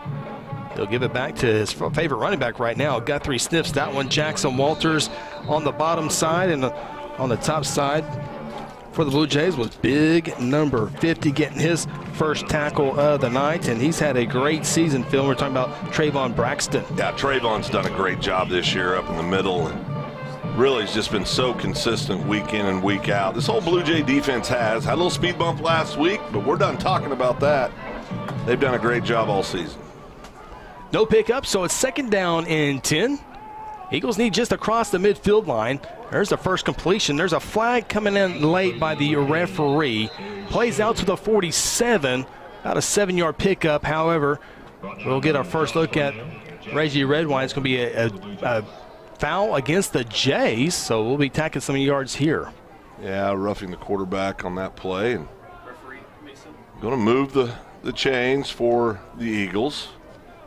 He'll give it back to his favorite running back right now. Guthrie sniffs that one. Jackson Walters on the bottom side, and on the top side for the Blue Jays was big number 50, getting his first tackle of the night, and he's had a great season, Phil. We're talking about Trayvon Braxton. Yeah, Trayvon's done a great job this year up in the middle, and really has just been so consistent week in and week out. This whole Blue Jay defense has had a little speed bump last week, but we're done talking about that. They've done a great job all season. No pickup, so it's second down and 10. Eagles need just across the midfield line. There's the first completion. There's a flag coming in late by the referee. Plays out to the 47, about a 7-yard pickup. However, we'll get our first look at Reggie Redwine. It's going to be a foul against the Jays, so we'll be tacking some yards here. Yeah, roughing the quarterback on that play. And going to move the chains for the Eagles.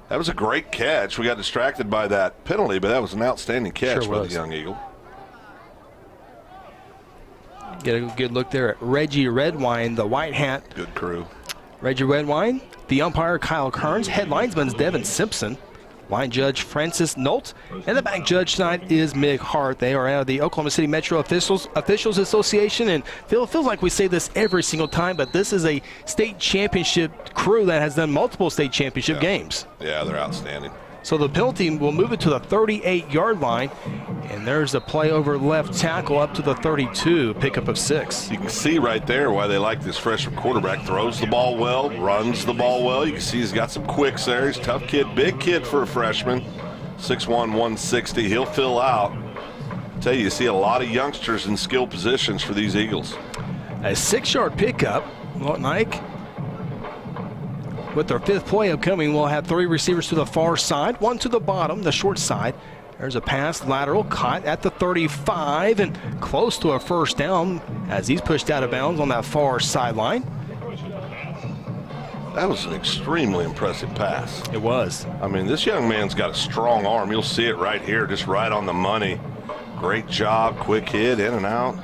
That was a great catch. We got distracted by that penalty, but that was an outstanding catch by the young Eagle. Get a good look there at Reggie Redwine, the white hat. Good crew. Reggie Redwine, the umpire Kyle Kearns, head linesman's Devin Simpson, line judge Francis Nolt, and the back judge tonight is Mig Hart. They are out of the Oklahoma City Metro Officials Association, and Phil, it feels like we say this every single time, but this is a state championship crew that has done multiple state championship games. Yeah, they're outstanding. So the penalty will move it to the 38-yard line, and there's a play over left tackle up to the 32, pickup of 6. You can see right there why they like this freshman quarterback. Throws the ball well, runs the ball well. You can see he's got some quicks there. He's a tough kid, big kid for a freshman. 6'1", 160. He'll fill out. I tell you see a lot of youngsters in skill positions for these Eagles. A 6-yard pickup. Lawton Ike. With their 5th play upcoming, we'll have 3 receivers to the far side, 1 to the bottom, the short side. There's a pass lateral caught at the 35 and close to a first down as he's pushed out of bounds on that far sideline. That was an extremely impressive pass. It was. I mean, this young man's got a strong arm. You'll see it right here, just right on the money. Great job, quick hit, in and out.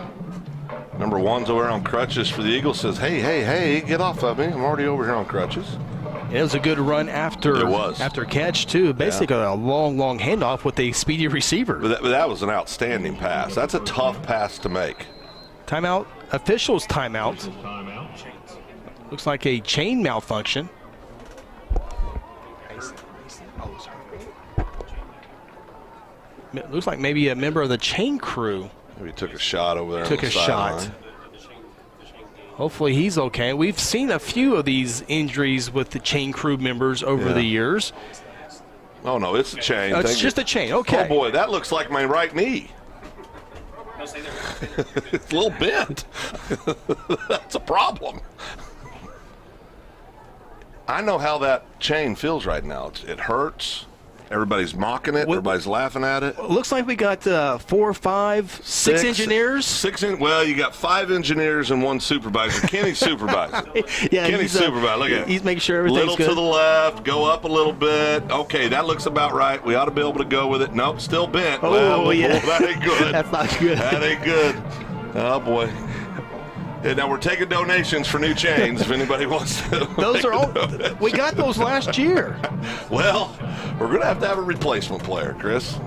Number 1's over on crutches for the Eagles. Says, hey, get off of me. I'm already over here on crutches. It was a good run after catch, too. Basically a long handoff with a speedy receiver. But that was an outstanding pass. That's a tough pass to make. Timeout. Officials timeout. Looks like a chain malfunction. It looks like maybe a member of the chain crew. Maybe took a shot over there. Took a shot. Hopefully he's okay. We've seen a few of these injuries with the chain crew members over the years. Oh, no, it's a chain. It's just a chain. Okay. Oh, boy, that looks like my right knee. It's a little bent. That's a problem. I know how that chain feels right now. It hurts. Everybody's mocking it. Everybody's laughing at it. Looks like we got 4, 5, 6 engineers. Well, you got 5 engineers and 1 supervisor. Kenny's supervising. Kenny's supervising. Look at it. He's making sure everything's good. Little to the left, go up a little bit. Okay, that looks about right. We ought to be able to go with it. Nope, still bent. Oh, yeah. That ain't good. That's not good. That ain't good. Oh, boy. And now we're taking donations for new chains if anybody wants to. Those are all. We got those last year. Well, we're going to have a replacement player, Chris.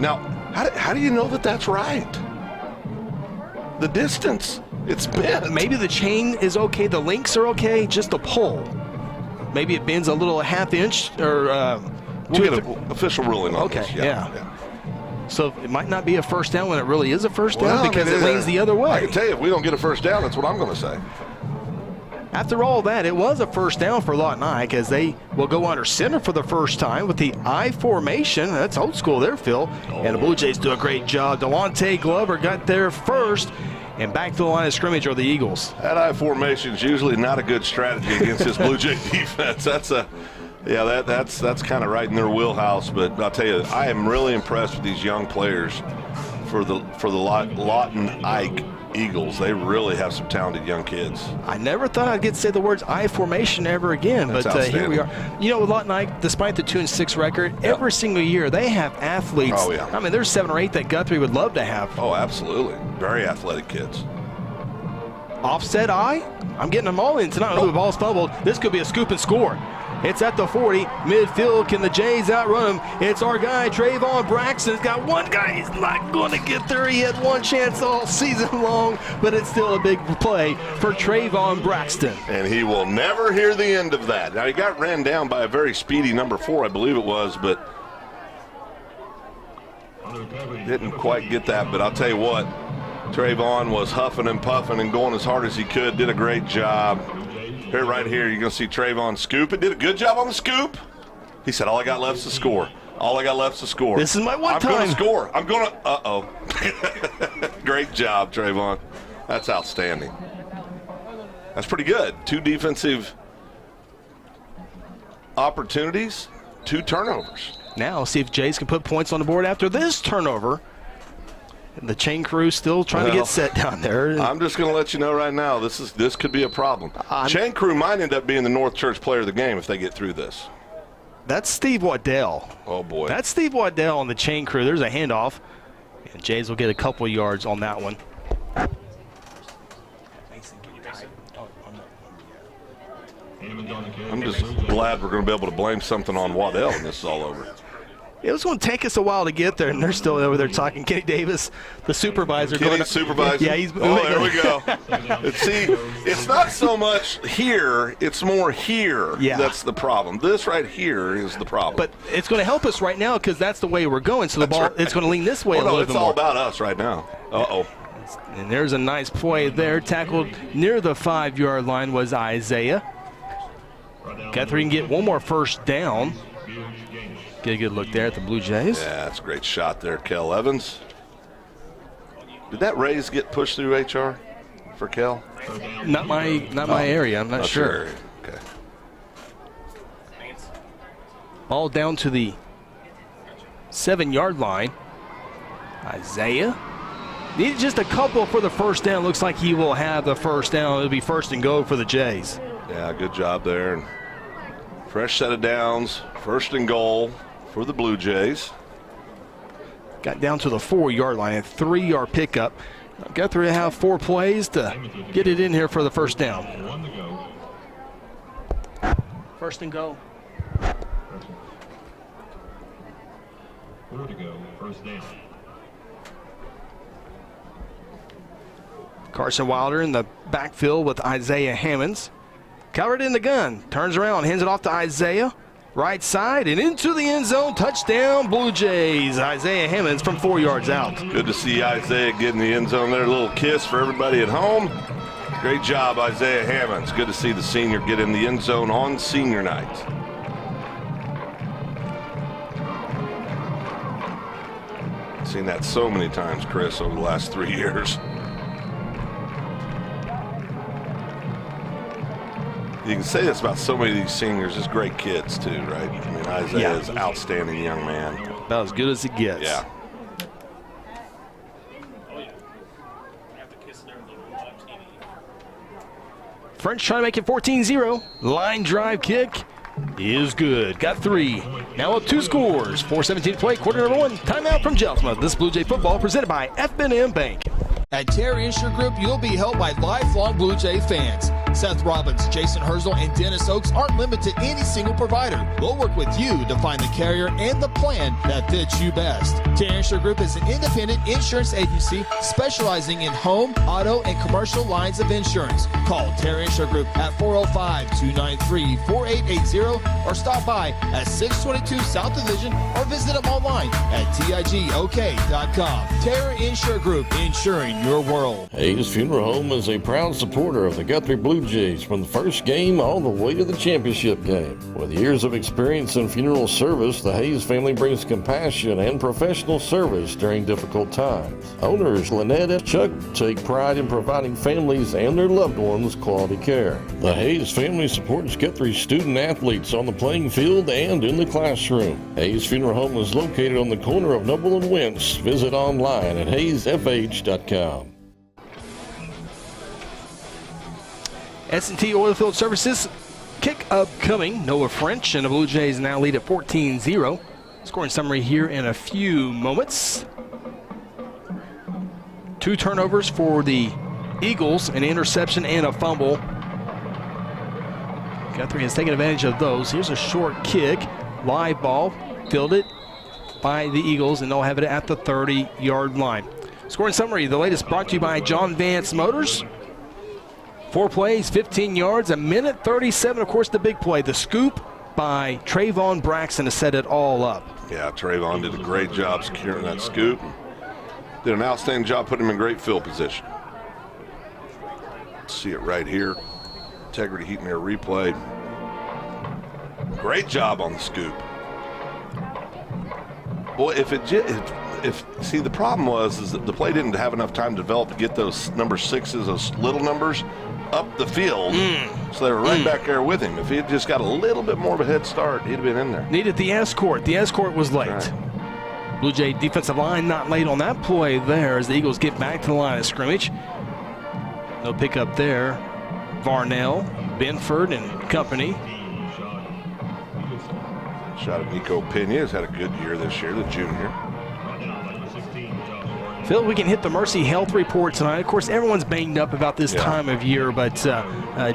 Now, how do you know that that's right? The distance. It's bent. Maybe the chain is okay. The links are okay. Just the pull. Maybe it bends a little ½ inch or. We'll get an official ruling on this. Yeah. So it might not be a first down when it really is a first down because it leans the other way. I can tell you, if we don't get a first down, that's what I'm going to say. After all that, it was a first down for Lawton Ike as they will go under center for the first time with the I formation. That's old school there, Phil. And the Blue Jays do a great job. Delonte Glover got there first. And back to the line of scrimmage are the Eagles. That I formation is usually not a good strategy against this Blue Jay defense. That's kind of right in their wheelhouse. But I'll tell you, I am really impressed with these young players for the Lawton Ike Eagles. They really have some talented young kids. I never thought I'd get to say the words I formation ever again, but here we are. You know, with Lawton Ike, despite the 2-6 record, every single year they have athletes. Oh, yeah. I mean, there's 7 or 8 that Guthrie would love to have. Oh, absolutely. Very athletic kids. Offset I. I'm getting them all in tonight. Oh. The ball's fumbled. This could be a scoop and score. It's at the 40. Midfield, can the Jays outrun him? It's our guy, Trayvon Braxton's got one guy. He's not going to get there. He had one chance all season long, but it's still a big play for Trayvon Braxton. And he will never hear the end of that. Now, he got ran down by a very speedy number 4, I believe it was, but didn't quite get that. But I'll tell you what, Trayvon was huffing and puffing and going as hard as he could. Did a great job. Here, right here, you're going to see Trayvon scoop. It did a good job on the scoop. He said, all I got left is to score. All I got left is to score. This is my one time. I'm going to score. I'm going to, uh-oh. Great job, Trayvon. That's outstanding. That's pretty good. 2 defensive opportunities, 2 turnovers. Now, see if Jays can put points on the board after this turnover. And the chain crew still trying to get set down there. I'm just going to let you know right now, this could be a problem. Chain crew might end up being the North Church player of the game if they get through this. That's Steve Waddell. Oh, boy. That's Steve Waddell on the chain crew. There's a handoff. And Jays will get a couple yards on that one. I'm just glad we're going to be able to blame something on Waddell when this is all over. It was going to take us a while to get there, and they're still over there talking. Kenny Davis, the supervisor. Kenny's supervisor? Yeah, he's. Oh, there we go. See, it's not so much here, it's more here. Yeah. That's the problem. This right here is the problem. But it's going to help us right now because that's the way we're going. So the ball, it's going to lean this way a little bit more. It's all about us right now. Uh-oh. And there's a nice play there. Tackled near the 5-yard line was Isaiah. Guthrie can get one more first down. Get a good look there at the Blue Jays. Yeah, that's a great shot there, Kel Evans. Did that raise get pushed through HR for Kel? Not my area. I'm not sure. Okay. Ball down to the 7-yard line. Isaiah needed just a couple for the first down. Looks like he will have the first down. It'll be first and goal for the Jays. Yeah, good job there. And fresh set of downs, first and goal for the Blue Jays. Got down to the 4-yard line, a 3-yard pickup. Guthrie have 4 plays to get it in here for the first down. First and goal. 4 to go, first down. Carson Wilder in the backfield with Isaiah Hammonds. Covered in the gun, turns around, hands it off to Isaiah. Right side and into the end zone. Touchdown, Blue Jays. Isaiah Hammonds from 4 yards out. Good to see Isaiah get in the end zone there. A little kiss for everybody at home. Great job, Isaiah Hammonds. Good to see the senior get in the end zone on senior night. Seen that so many times, Chris, over the last 3 years. You can say this about so many of these seniors. Just great kids, too, right? I mean, Isaiah is an outstanding young man. About as good as it gets. Yeah. French trying to make it 14-0. Line drive kick is good. Got 3. Now up 2 scores. 4:17 to play. Quarter number 1. Timeout from Jelsma. This Blue Jay football presented by F&M Bank. At Terry Insure Group, you'll be helped by lifelong Blue Jay fans. Seth Robbins, Jason Herzl, and Dennis Oakes aren't limited to any single provider. We'll work with you to find the carrier and the plan that fits you best. Terry Insure Group is an independent insurance agency specializing in home, auto, and commercial lines of insurance. Call Terry Insure Group at 405-293-4880 or stop by at 622 South Division or visit them online at tigok.com. Terry Insure Group, insuring your world. Hayes Funeral Home is a proud supporter of the Guthrie Blue Jays from the first game all the way to the championship game. With years of experience in funeral service, the Hayes family brings compassion and professional service during difficult times. Owners Lynette and Chuck take pride in providing families and their loved ones quality care. The Hayes family supports Guthrie student athletes on the playing field and in the classroom. Hayes Funeral Home is located on the corner of Noble and Wentz. Visit online at hayesfh.com. S&T Oilfield Services kick upcoming. Noah French and the Blue Jays now lead at 14-0. Scoring summary here in a few moments. 2 turnovers for the Eagles, an interception and a fumble. Guthrie has taken advantage of those. Here's a short kick. Live ball, fielded by the Eagles, and they'll have it at the 30-yard line. Scoring summary, the latest brought to you by John Vance Motors. 4 plays, 15 yards, a minute 37. Of course, the big play, the scoop by Trayvon Braxton to set it all up. Yeah, Trayvon did a great job securing that scoop. Did an outstanding job putting him in great field position. See it right here. Integrity Heat and Air replay. Great job on the scoop. Boy, see, the problem is that the play didn't have enough time to develop to get those number 6s, those little numbers, up the field. So they were right back there with him. If he had just got a little bit more of a head start, he'd have been in there. Needed the escort. The escort was late. Right. Blue Jay defensive line not late on that play there as the Eagles get back to the line of scrimmage. No pickup there. Varnell, Benford, and company. Shot at Nico Pena. Has had a good year this year, the junior. Phil, we can hit the Mercy Health Report tonight. Of course, everyone's banged up about this time of year, but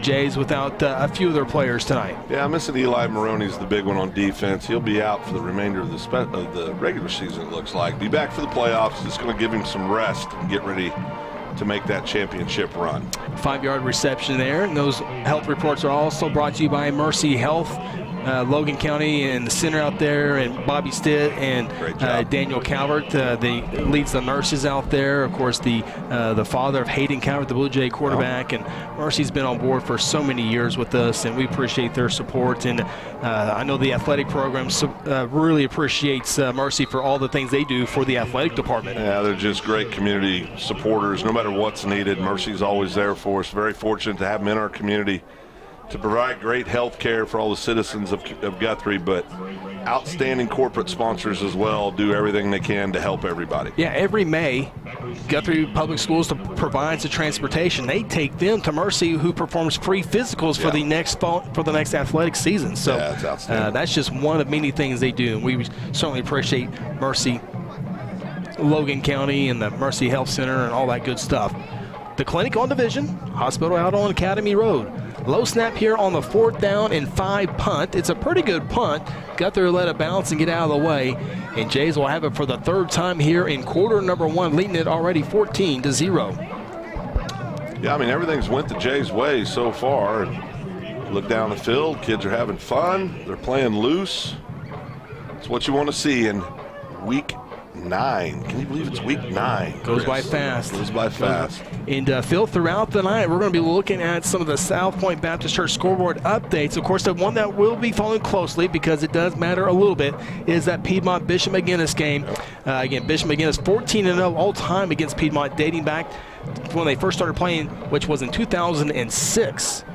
Jays without a few of their players tonight. Yeah, missing Eli Maroney's the big one on defense. He'll be out for the remainder of the regular season, it looks like. Be back for the playoffs. It's going to give him some rest and get ready to make that championship run. 5-yard reception there. And those health reports are also brought to you by Mercy Health. Logan County and the center out there, and Bobby Stitt and Daniel Calvert leads the nurses out there. Of course, the father of Hayden Calvert, the Blue Jay quarterback, and Mercy's been on board for so many years with us, and we appreciate their support. And I know the athletic program really appreciates Mercy for all the things they do for the athletic department. Yeah, they're just great community supporters. No matter what's needed, Mercy's always there for us. Very fortunate to have them in our community to provide great health care for all the citizens of Guthrie, but outstanding corporate sponsors as well do everything they can to help everybody. Yeah, every May, Guthrie Public Schools provides the transportation. They take them to Mercy, who performs free physicals for the next athletic season. So that's outstanding. That's just one of many things they do, and we certainly appreciate Mercy, Logan County, and the Mercy Health Center, and all that good stuff. The clinic on Division, hospital out on Academy Road. Low snap here on the 4th down and 5 punt. It's a pretty good punt. Guthrie let it bounce and get out of the way. And Jays will have it for the 3rd time here in quarter number 1, leading it already 14-0. Yeah, I mean, everything's went the Jays' way so far. Look down the field, kids are having fun. They're playing loose. It's what you want to see in week 9. Can you believe it's week 9? Goes by fast. Goes by fast. And Phil, throughout the night, we're going to be looking at some of the South Point Baptist Church scoreboard updates. Of course, the one that we'll be following closely, because it does matter a little bit, is that Piedmont Bishop McGinnis game. Again, Bishop McGinnis 14-0 all time against Piedmont, dating back when they first started playing, which was in 2006.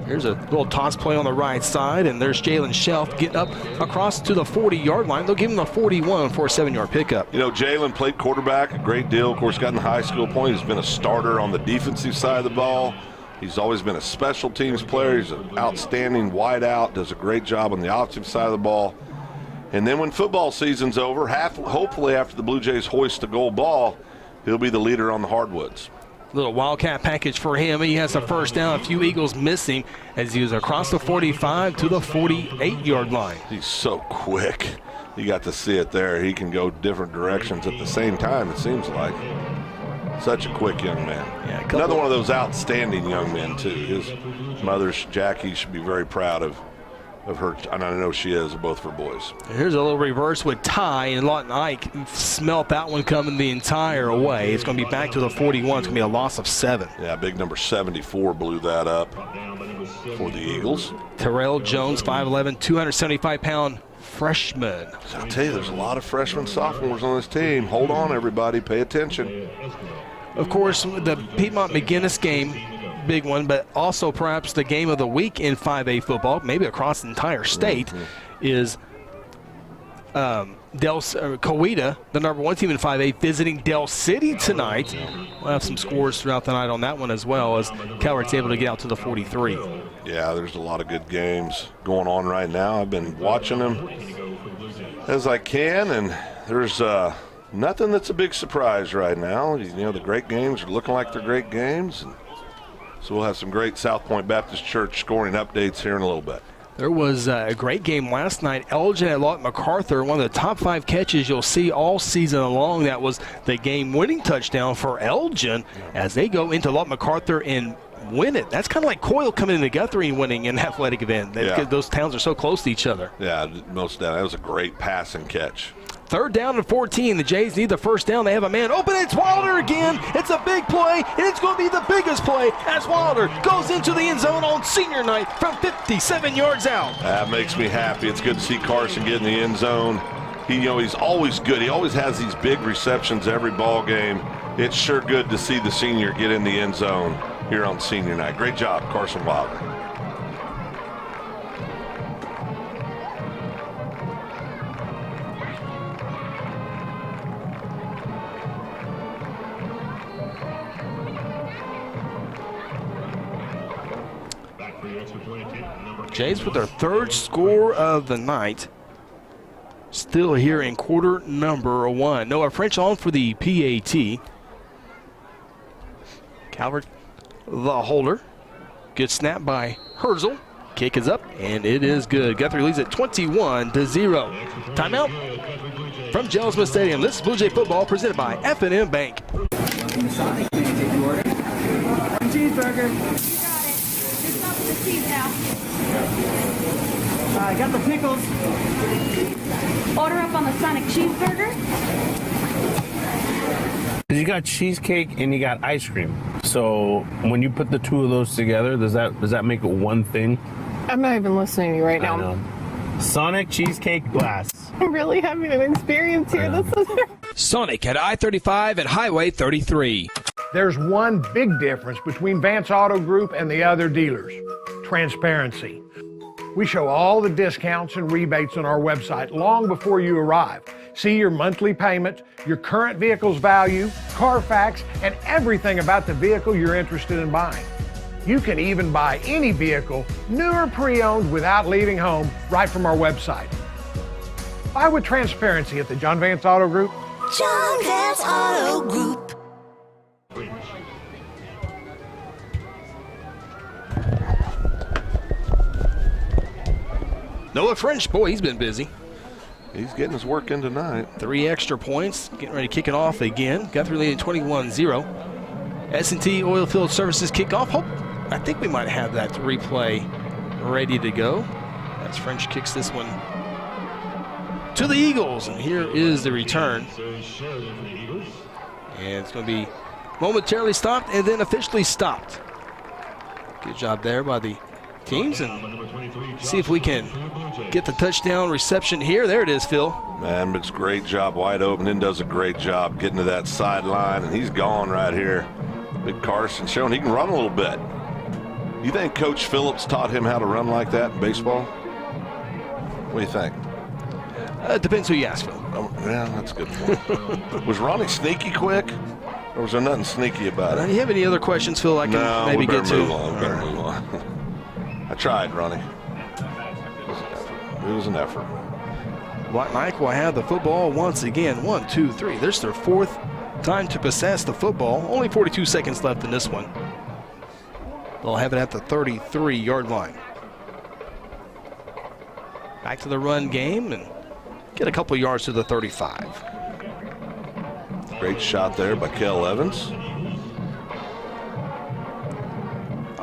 Here's a little toss play on the right side, and there's Jalen Shelf getting up across to the 40-yard line. They'll give him a 41 for a 7-yard pickup. You know, Jalen played quarterback a great deal. Of course, got in the high school point. He's been a starter on the defensive side of the ball. He's always been a special teams player. He's an outstanding wideout, does a great job on the offensive side of the ball. And then when football season's over, hopefully after the Blue Jays hoist a gold ball, he'll be the leader on the hardwoods. Little Wildcat package for him. He has a first down. A few Eagles missing as he was across the 45 to the 48-yard line. He's so quick. You got to see it there. He can go different directions at the same time, it seems like. Such a quick young man. Yeah, another one of those outstanding young men, too. His mother, Jackie, should be very proud of of her, and I know she is, of both of her boys. Here's a little reverse with Ty, and Lawton Ike smelt that one coming the entire way. It's going to be back to the 41. It's going to be a loss of 7. Yeah, big number 74 blew that up for the Eagles. Terrell Jones, 5'11", 275-pound freshman. I'll tell you, there's a lot of freshmen, sophomores on this team. Hold on, everybody. Pay attention. Of course, the Piedmont-McGinnis game, big one, but also perhaps the game of the week in 5A football, maybe across the entire state, is Coweta, the number 1 team in 5A, visiting Del City tonight. We'll have some scores throughout the night on that one as well, as Calvert's able to get out to the 43. Yeah, there's a lot of good games going on right now. I've been watching them as I can, and there's nothing that's a big surprise right now. You know, the great games are looking like they're great games, and so we'll have some great South Point Baptist Church scoring updates here in a little bit. There was a great game last night. Elgin at Lawton MacArthur, one of the top 5 catches you'll see all season long. That was the game-winning touchdown for Elgin as they go into Lawton MacArthur and win it. That's kind of like Coyle coming into Guthrie and winning an athletic event. Those towns are so close to each other. Yeah, most of that. That was a great pass and catch. 3rd down and 14. The Jays need the first down. They have a man open. It's Wilder again. It's a big play, and it's going to be the biggest play as Wilder goes into the end zone on senior night from 57 yards out. That makes me happy. It's good to see Carson get in the end zone. He's always good. He always has these big receptions every ball game. It's sure good to see the senior get in the end zone here on senior night. Great job, Carson Wilder. Jays with their 3rd score of the night. Still here in quarter number 1. Noah French on for the PAT. Calvert, the holder. Good snap by Herzl. Kick is up, and it is good. Guthrie leads at 21-0. Timeout from Gelsma Stadium. This is Blue Jay football presented by F&M Bank. Cheeseburger. I got the pickles. Order up on the Sonic cheeseburger. You got cheesecake and you got ice cream. So when you put the 2 of those together, does that make it one thing? I'm not even listening to you right now. I know. Sonic cheesecake glass. I'm really having an experience here. This is Sonic at I-35 and Highway 33. There's one big difference between Vance Auto Group and the other dealers: transparency. We show all the discounts and rebates on our website long before you arrive. See your monthly payment, your current vehicle's value, Carfax, and everything about the vehicle you're interested in buying. You can even buy any vehicle, new or pre-owned, without leaving home, right from our website. Buy with transparency at the John Vance Auto Group. John Vance Auto Group. Noah French, boy, he's been busy. He's getting his work in tonight. 3 extra points, getting ready to kick it off again. Guthrie leading 21-0. S&T Oilfield Services kickoff. I think we might have that replay ready to go as French kicks this one to the Eagles. And here is the return. And it's going to be momentarily stopped and then officially stopped. Good job there by the teams, and see if we can get the touchdown reception here. There it is, Phil. Man, it's a great job, wide open, and does a great job getting to that sideline, and he's gone right here. Big Carson showing he can run a little bit. You think Coach Phillips taught him how to run like that in baseball? What do you think? It depends who you ask, Phil. Oh, yeah, that's a good point. Was Ronnie sneaky quick, or was there nothing sneaky about it? Do you have any other questions, Phil, I can maybe get to? Move on. I tried, Ronnie. It was an effort. Black Knight will have the football once again. 1, 2, 3. There's their 4th time to possess the football. Only 42 seconds left in this one. They'll have it at the 33-yard line. Back to the run game and get a couple yards to the 35. Great shot there by Kel Evans.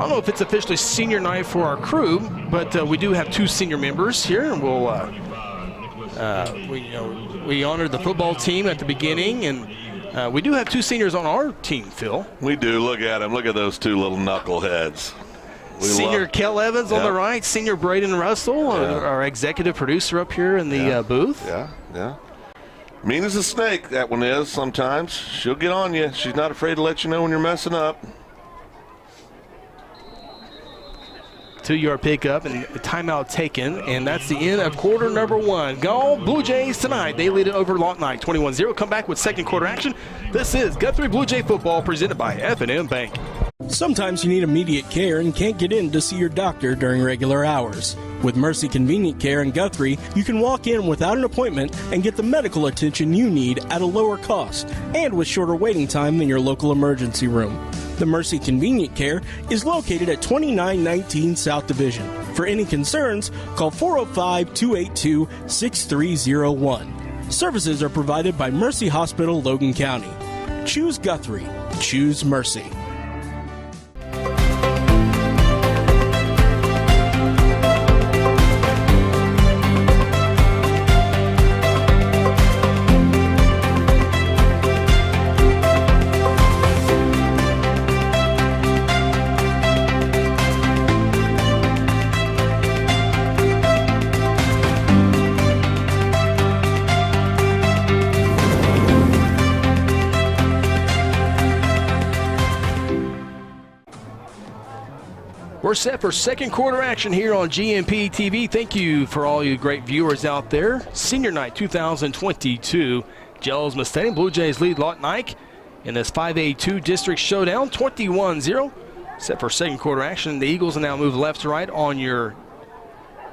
I don't know if it's officially senior night for our crew, but we do have 2 senior members here, and we'll we honored the football team at the beginning, and we do have 2 seniors on our team, Phil. We do. Look at them. Look at those 2 little knuckleheads. Senior Kel Evans on the right, senior Braden Russell, our executive producer up here in the booth. Yeah. Mean as a snake, that one is sometimes. She'll get on you. She's not afraid to let you know when you're messing up. 2-yard pickup and a timeout taken, and that's the end of quarter number 1. Go Blue Jays tonight. They lead it over Lawton 21-0. Come back with second quarter action. This is Guthrie Blue Jay football presented by F&M Bank. Sometimes you need immediate care and can't get in to see your doctor during regular hours. With Mercy Convenient Care in Guthrie, you can walk in without an appointment and get the medical attention you need at a lower cost and with shorter waiting time than your local emergency room. The Mercy Convenient Care is located at 2919 South Division. For any concerns, call 405-282-6301. Services are provided by Mercy Hospital, Logan County. Choose Guthrie. Choose Mercy. We're set for second quarter action here on GMP TV. Thank you for all you great viewers out there. Senior Night 2022. Gelsma Stadium. Blue Jays lead Lawton Ike in this 5A2 district showdown, 21-0. Set for second quarter action. The Eagles will now move left to right on your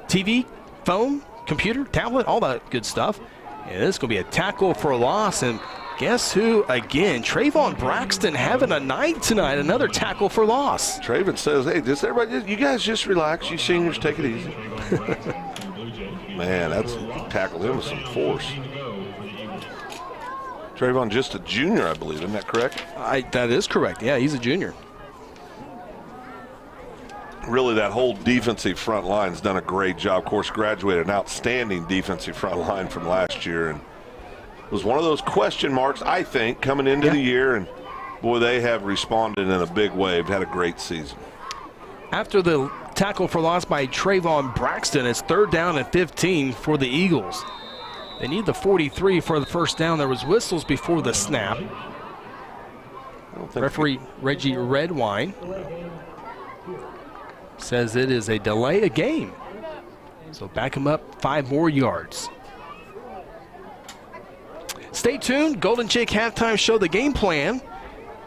TV, phone, computer, tablet, all that good stuff. And this is going to be a tackle for a loss. And guess who again? Trayvon Braxton having a night tonight. Another tackle for loss. Trayvon says, hey, just everybody, you guys just relax. You seniors, take it easy. Man, that's tackled him with some force. Trayvon just a junior, I believe. Isn't that correct? That is correct. Yeah, he's a junior. Really, that whole defensive front line has done a great job. Of course, graduated an outstanding defensive front line from last year. And it was one of those question marks, I think, coming into the year. And, boy, they have responded in a big way. They've had a great season. After the tackle for loss by Trayvon Braxton, it's 3rd down and 15 for the Eagles. They need the 43 for the first down. There was whistles before the snap. Referee Reggie Redwine says it is a delay of game. So back him up 5 more yards. Stay tuned. Golden Chick halftime show. The game plan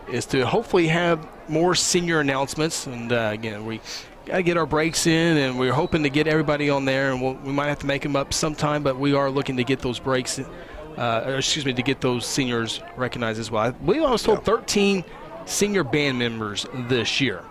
is to hopefully have more senior announcements. And again, we got to get our breaks in, and we're hoping to get everybody on there. And we might have to make them up sometime, but we are looking to get those breaks, to get those seniors recognized as well. I believe I was told 13 senior band members this year.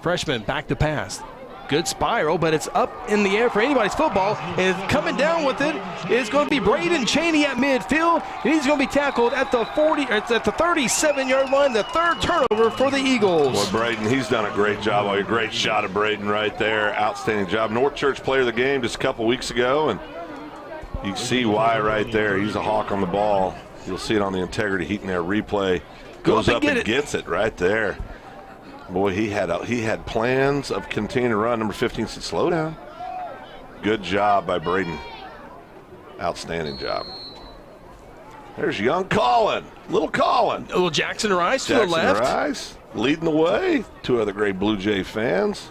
Freshman back to pass. Good spiral, but it's up in the air for anybody's football. And coming down with it is going to be Braden Cheney at midfield. And he's going to be tackled at the 37-yard line. The 3rd turnover for the Eagles. Boy, Braden, he's done a great job. A great shot of Braden right there. Outstanding job. North Church player of the game just a couple weeks ago. And you can see why right there. He's a hawk on the ball. You'll see it on the integrity heat in their replay. Goes up and gets it right there. Boy, he had plans of continuing to run. Number 15 said, slow down. Good job by Braden. Outstanding job. There's young Colin. Little Colin. Little Jackson Rice to the left. Jackson Rice leading the way. 2 other great Blue Jay fans.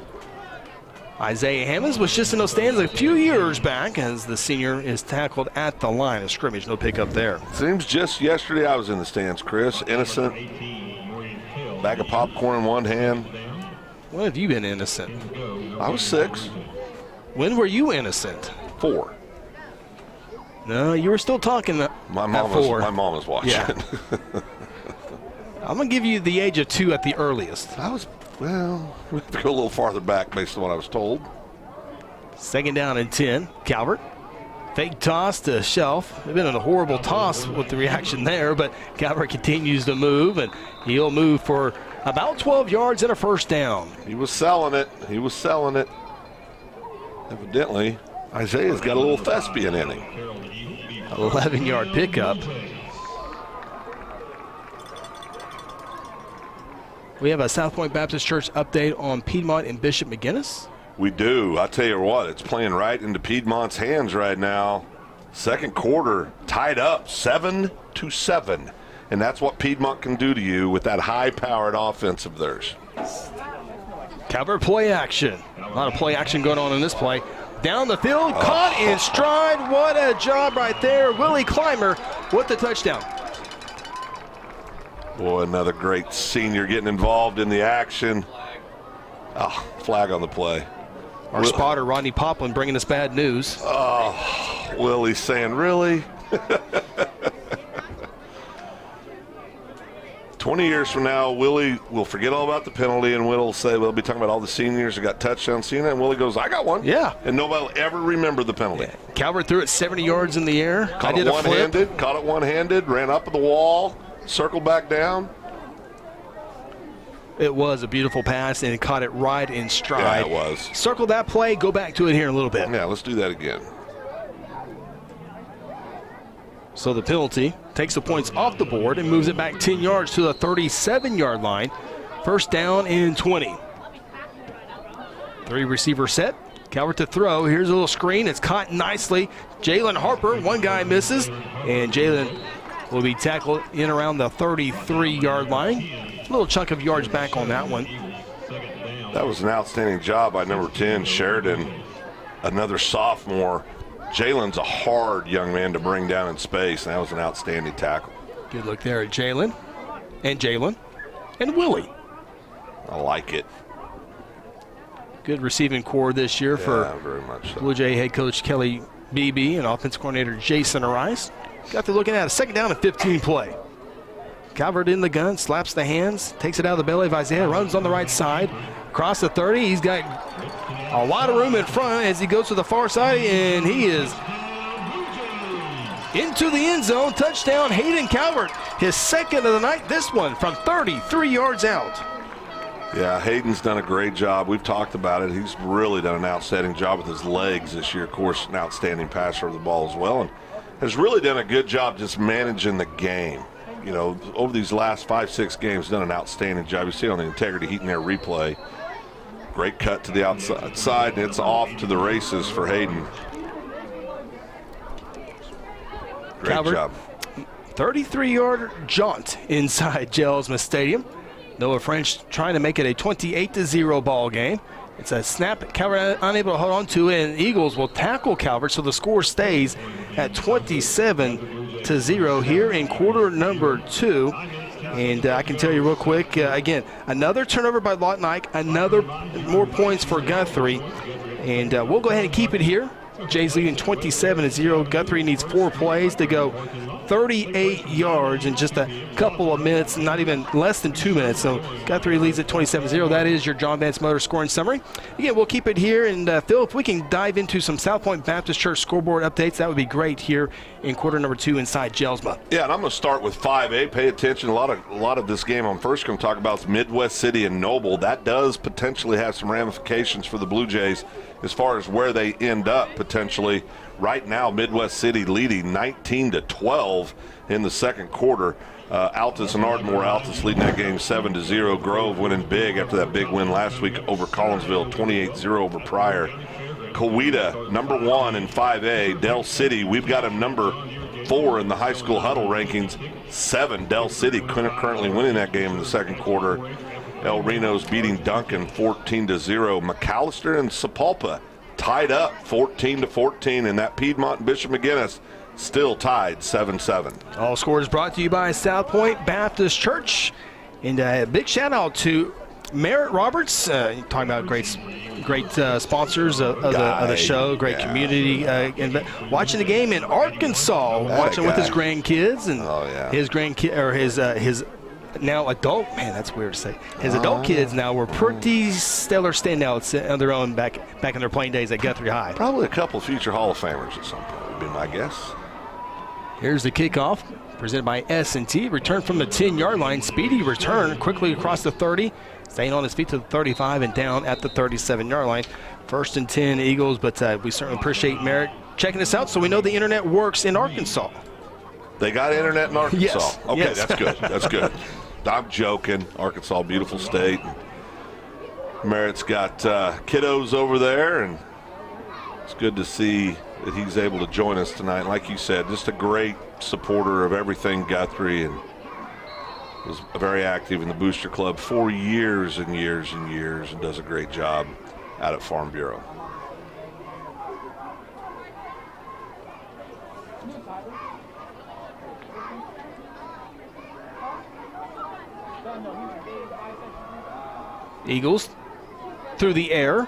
Isaiah Hammonds was just in those stands a few years back as the senior is tackled at the line of scrimmage. No pickup there. Seems just yesterday I was in the stands, Chris. Innocent. Bag of popcorn in one hand. When have you been innocent? I was 6. When were you innocent? 4. No, you were still talking at 4. My mom was watching. Yeah. I'm going to give you the age of 2 at the earliest. We have to go a little farther back based on what I was told. 2nd down and 10. Calvert. Fake toss to Shelf. They've been in a horrible toss with the reaction there, but Calvert continues to move, and he'll move for About 12 yards and a first down. He was selling it. Evidently, Isaiah's got a little thespian in him. 11-yard pickup. We have a South Point Baptist Church update on Piedmont and Bishop McGuinness. We do. I tell you what, it's playing right into Piedmont's hands right now. Second quarter tied up 7-7. And that's what Piedmont can do to you with that high-powered offense of theirs. Calvert play action. A lot of play action going on in this play. Down the field, caught in stride. What a job right there. Willie Clymer with the touchdown. Boy, another great senior getting involved in the action. Flag on the play. Our spotter, Ronnie Poplin, bringing us bad news. Willie's saying, really? 20 years from now, Willie will forget all about the penalty, and we'll say, we'll be talking about all the seniors who got touchdowns, seen it, and Willie goes, I got one. Yeah. And nobody will ever remember the penalty. Yeah. Calvert threw it 70 yards in the air. Caught it one-handed, ran up the wall, circled back down. It was a beautiful pass, and caught it right in stride. Yeah, it was. Circle that play, go back to it here in a little bit. Yeah, let's do that again. So the penalty takes the points off the board and moves it back 10 yards to the 37-yard line. First down and 20. 3-receiver set. Calvert to throw. Here's a little screen. It's caught nicely. Jalen Harper, one guy misses, and Jalen will be tackled in around the 33-yard line. A little chunk of yards back on that one. That was an outstanding job by number 10, Sheridan, another sophomore. Jalen's a hard young man to bring down in space, and that was an outstanding tackle. Good look there at Jalen, and Willie. I like it. Good receiving core this year for very much so. Blue Jay head coach Kelly Beebe and offensive coordinator Jason Rice. Got to looking at a second down and 15 play. Calvert in the gun, slaps the hands, takes it out of the belly of Isaiah, runs on the right side, across the 30. He's got a lot of room in front as he goes to the far side, and he is into the end zone. Touchdown, Hayden Calvert, his second of the night. This one from 33 yards out. Yeah, Hayden's done a great job. We've talked about it. He's really done an outstanding job with his legs this year. Of course, an outstanding passer of the ball as well, and has really done a good job just managing the game. You know, over these last 5-6 games, done an outstanding job. You see on the integrity heat and air replay. Great cut to the outside, and it's off to the races for Hayden. Great Calvert, job. 33-yard jaunt inside Jelsma Stadium. Noah French trying to make it a 28-0 ball game. It's a snap. Calvert unable to hold on to it, and Eagles will tackle Calvert, so the score stays at 27-0 here in quarter number 2. And I can tell you real quick, again, another turnover by Lawton Ike, another more points for Guthrie. And we'll go ahead and keep it here. Jay's leading 27-0. Guthrie needs 4 plays to go 38 yards in just a couple of minutes, not even less than 2 minutes. So Guthrie leads at 27-0. That is your John Vance Motor scoring summary. Again, we'll keep it here. And Phil, if we can dive into some South Point Baptist Church scoreboard updates, that would be great here in quarter number 2 inside Jelsma. Yeah, and I'm going to start with 5A. Pay attention. A lot of this game I'm first going to talk about is Midwest City and Noble. That does potentially have some ramifications for the Blue Jays as far as where they end up potentially. Right now, Midwest City leading 19-12 in the second quarter. Altus and Ardmore. Altus leading that game 7-0. Grove winning big after that big win last week over Collinsville, 28-0 over Pryor. Coweta, number 1 in 5A. Del City, we've got him number 4 in the high school huddle rankings. 7, Del City currently winning that game in the second quarter. El Reno's beating Duncan 14-0. McAllister and Sapulpa tied up 14-14, and that Piedmont and Bishop McGuinness still tied 7-7. All scores brought to you by South Point Baptist Church. And a big shout out to Merritt Roberts, talking about great sponsors of the show, great community, and watching the game in Arkansas, watching with his grandkids and his grandkid or his now adult, man, that's weird to say. His adult kids now were pretty stellar standouts on their own back in their playing days at Guthrie High. Probably a couple of future Hall of Famers at some point would be my guess. Here's the kickoff. presented by S&T. Return from the 10-yard line. Speedy return quickly across the 30, staying on his feet to the 35 and down at the 37-yard line. 1st and 10 Eagles, but we certainly appreciate Merritt checking us out so we know the internet works in Arkansas. They got internet in Arkansas. Yes. Okay, Yes. That's good. That's good. I'm joking. Arkansas, beautiful state. Merritt's got kiddos over there, and it's good to see that he's able to join us tonight. Like you said, just a great supporter of everything Guthrie, and was very active in the Booster Club for years and years and years, and does a great job out at Farm Bureau. Eagles through the air.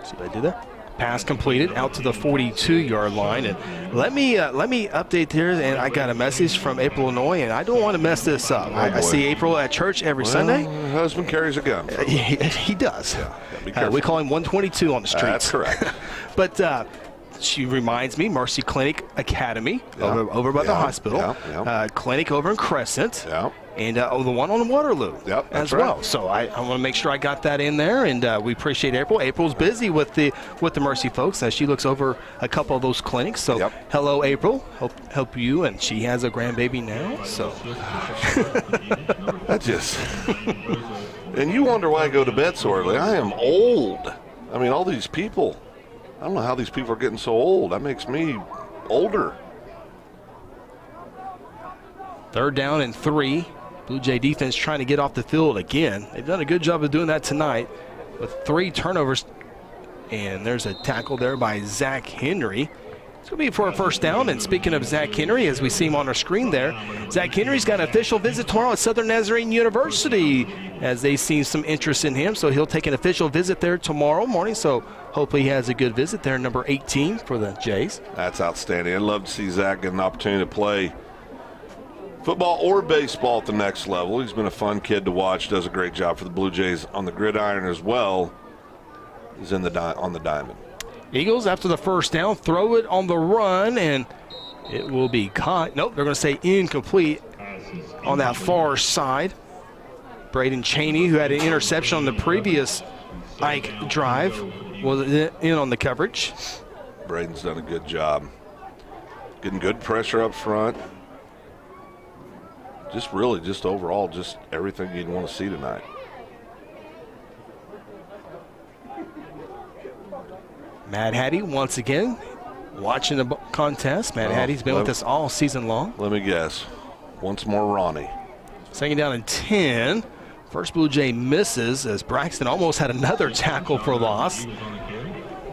See what I did there? Pass completed out to the 42-yard line. And let me update here. And I got a message from April, Illinois, and I don't want to mess this up. I see April at church every Sunday. Her husband carries a gun. He does. Yeah, be careful. We call him 122 on the streets. That's correct. But she reminds me, Mercy Clinic Academy over by the hospital. Clinic over in Crescent. And the one on Waterloo as well. So I want to make sure I got that in there, and we appreciate April. April's busy with the Mercy folks as she looks over a couple of those clinics. So hello, April. Help you, and she has a grandbaby now. So that just and you wonder why I go to bed so early. I am old. I mean, all these people. I don't know how these people are getting so old. That makes me older. 3rd down and 3. Blue Jay defense trying to get off the field again. They've done a good job of doing that tonight with 3 turnovers. And there's a tackle there by Zach Henry. It's going to be for a 1st down. And speaking of Zach Henry, as we see him on our screen there, Zach Henry's got an official visit tomorrow at Southern Nazarene University as they see some interest in him. So he'll take an official visit there tomorrow morning. So hopefully he has a good visit there, number 18 for the Jays. That's outstanding. I'd love to see Zach get an opportunity to play football or baseball at the next level. He's been a fun kid to watch, does a great job for the Blue Jays on the gridiron as well as on the diamond. Eagles, after the 1st down, throw it on the run, and it will be caught. Nope, they're going to say incomplete on that far side. Braden Cheney, who had an interception on the previous Ike drive, was in on the coverage. Braden's done a good job. Getting good pressure up front. Just overall, just everything you'd want to see tonight. Matt Hattie, once again, watching the contest. Matt Hattie's been with us all season long. Let me guess. Once more, Ronnie. 2nd down and 10. First Blue Jay misses as Braxton almost had another tackle for loss.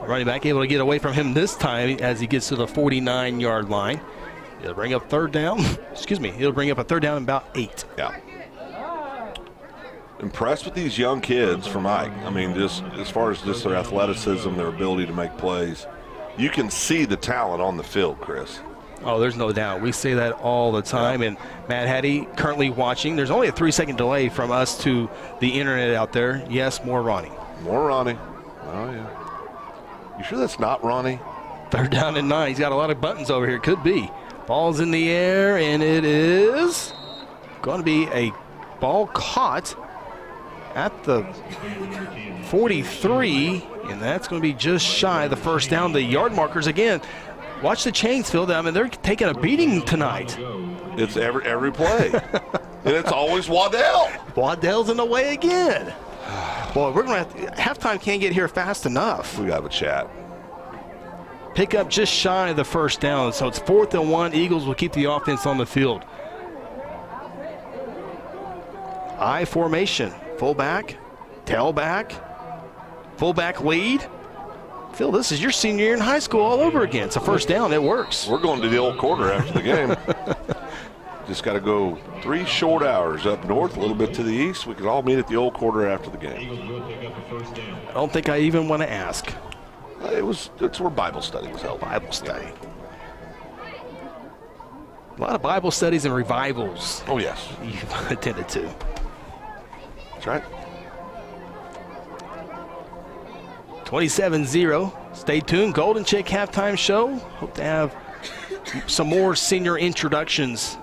Running back able to get away from him this time as he gets to the 49-yard line. It'll bring up 3rd down. Excuse me. It'll bring up a 3rd down and about 8. Yeah. Impressed with these young kids from Ike. I mean, just as far as just their athleticism, their ability to make plays. You can see the talent on the field, Chris. Oh, there's no doubt. We say that all the time. And Matt Hattie currently watching. There's only a 3-second delay from us to the internet out there. Yes, more Ronnie. More Ronnie. Oh, yeah. You sure that's not Ronnie? 3rd down and 9. He's got a lot of buttons over here. Could be. Ball's in the air, and it is going to be a ball caught at the 43, and that's going to be just shy of the 1st down. The yard markers again. Watch the chains, Phil. I mean, they're taking a beating tonight. It's every play, and it's always Waddell. Waddell's in the way again. Boy, we're going to halftime can't get here fast enough. We got to have a chat. Pick up just shy of the 1st down, so it's 4th and 1. Eagles will keep the offense on the field. I formation, fullback, tailback, fullback lead. Phil, this is your senior year in high school all over again. It's a 1st down. It works. We're going to the old quarter after the game. Just got to go 3 short hours up north, a little bit to the east. We could all meet at the old quarter after the game. I don't think I even want to ask. It's where Bible study was held. Bible study. A lot of Bible studies and revivals. Oh, yes. You've attended to. That's right. 27-0. Stay tuned. Golden Chick halftime show. Hope to have some more senior introductions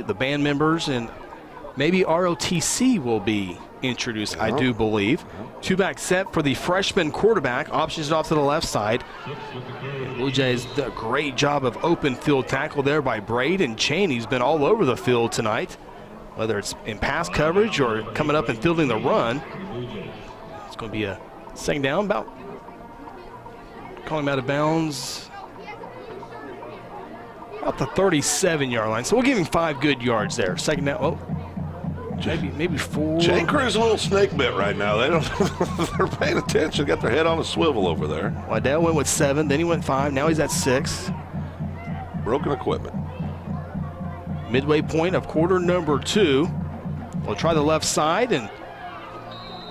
believe the band members and maybe ROTC will be introduced, I do believe. Two-back set for the freshman quarterback. Options it off to the left side. Blue Jays did a great job of open field tackle there by Braid, and Cheney's been all over the field tonight, whether it's in pass coverage or coming up and fielding the run. It's going to be a second down, about calling him out of bounds about the 37-yard line. So we'll give him 5 good yards there. Second down. Oh. Maybe 4. J. Crew's a little snake bit right now. They don't. They're paying attention. Got their head on a swivel over there. Waddell went with 7, then he went 5. Now he's at 6. Broken equipment. Midway point of quarter number 2. We'll try the left side, and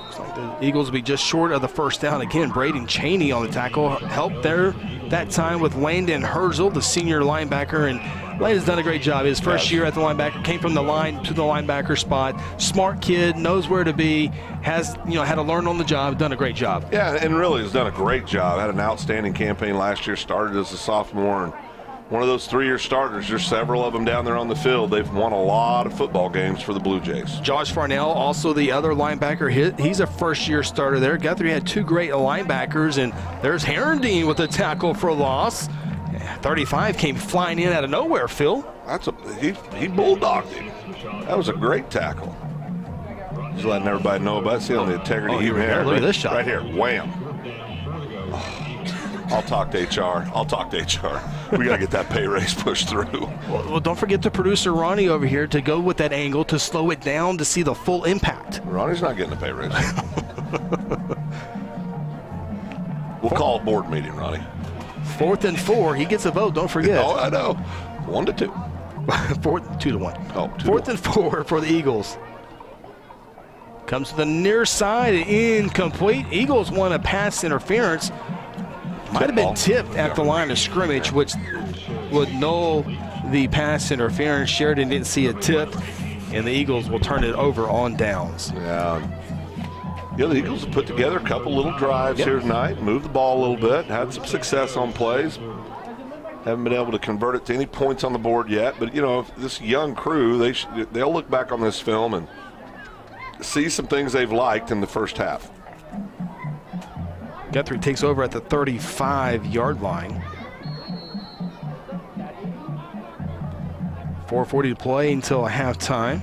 looks like the Eagles will be just short of the first down again. Braden Cheney on the tackle, helped there that time with Landon Herzl, the senior linebacker, and Landon's done a great job. His first year at the linebacker, came from the line to the linebacker spot. Smart kid, knows where to be, has had to learn on the job, done a great job. Yeah, and really has done a great job. Had an outstanding campaign last year, started as a sophomore, and one of those 3-year starters. There's several of them down there on the field. They've won a lot of football games for the Blue Jays. Josh Farnell, also the other linebacker, he's a first-year starter there. Guthrie had 2 great linebackers, and there's Herendeen with a tackle for loss. 35 came flying in out of nowhere, Phil. He bulldogged him. That was a great tackle. Just letting everybody know about it. See on the integrity he had. Look at this shot. Right here, wham. I'll talk to HR. We got to get that pay raise pushed through. Well, don't forget the producer, Ronnie, over here to go with that angle to slow it down to see the full impact. Ronnie's not getting a pay raise. We'll call a board meeting, Ronnie. 4th and 4. He gets a vote, don't forget. Oh, I know. 1-2. 2-1. Oh, 4th and 4 for the Eagles. Comes to the near side, incomplete. Eagles won a pass interference. Might have been tipped at the line of scrimmage, which would null the pass interference. Sheridan didn't see a tip, and the Eagles will turn it over on downs. Yeah, the Eagles have put together a couple little drives here tonight, moved the ball a little bit, had some success on plays. Haven't been able to convert it to any points on the board yet, but this young crew, they'll look back on this film and see some things they've liked in the first half. Guthrie takes over at the 35-yard line. 4:40 to play until halftime.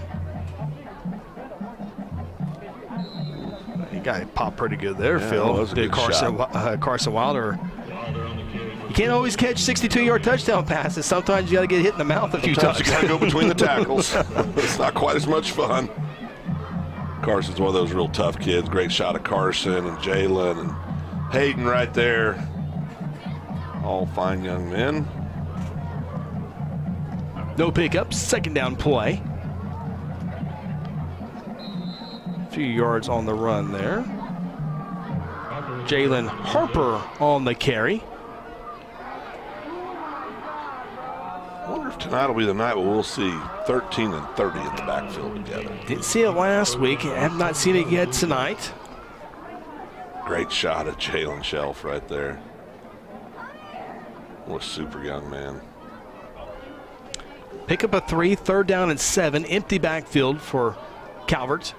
He got it popped pretty good there, Phil. That was a good Carson Wilder. You can't always catch 62-yard touchdown passes. Sometimes you got to get hit in the mouth a few times. You got to go between the tackles. It's not quite as much fun. Carson's one of those real tough kids. Great shot of Carson and Jalen and Hayden right there. All fine young men. No pickups, second down play. A few yards on the run there. Jalen Harper on the carry. I wonder if tonight will be the night where we'll see 13 and 30 in the backfield together. Didn't see it last week. Have not seen it yet tonight. Great shot of Jalen Shelf right there. What a super young man. Pick up a 3, 3rd down and 7. Empty backfield for Calvert.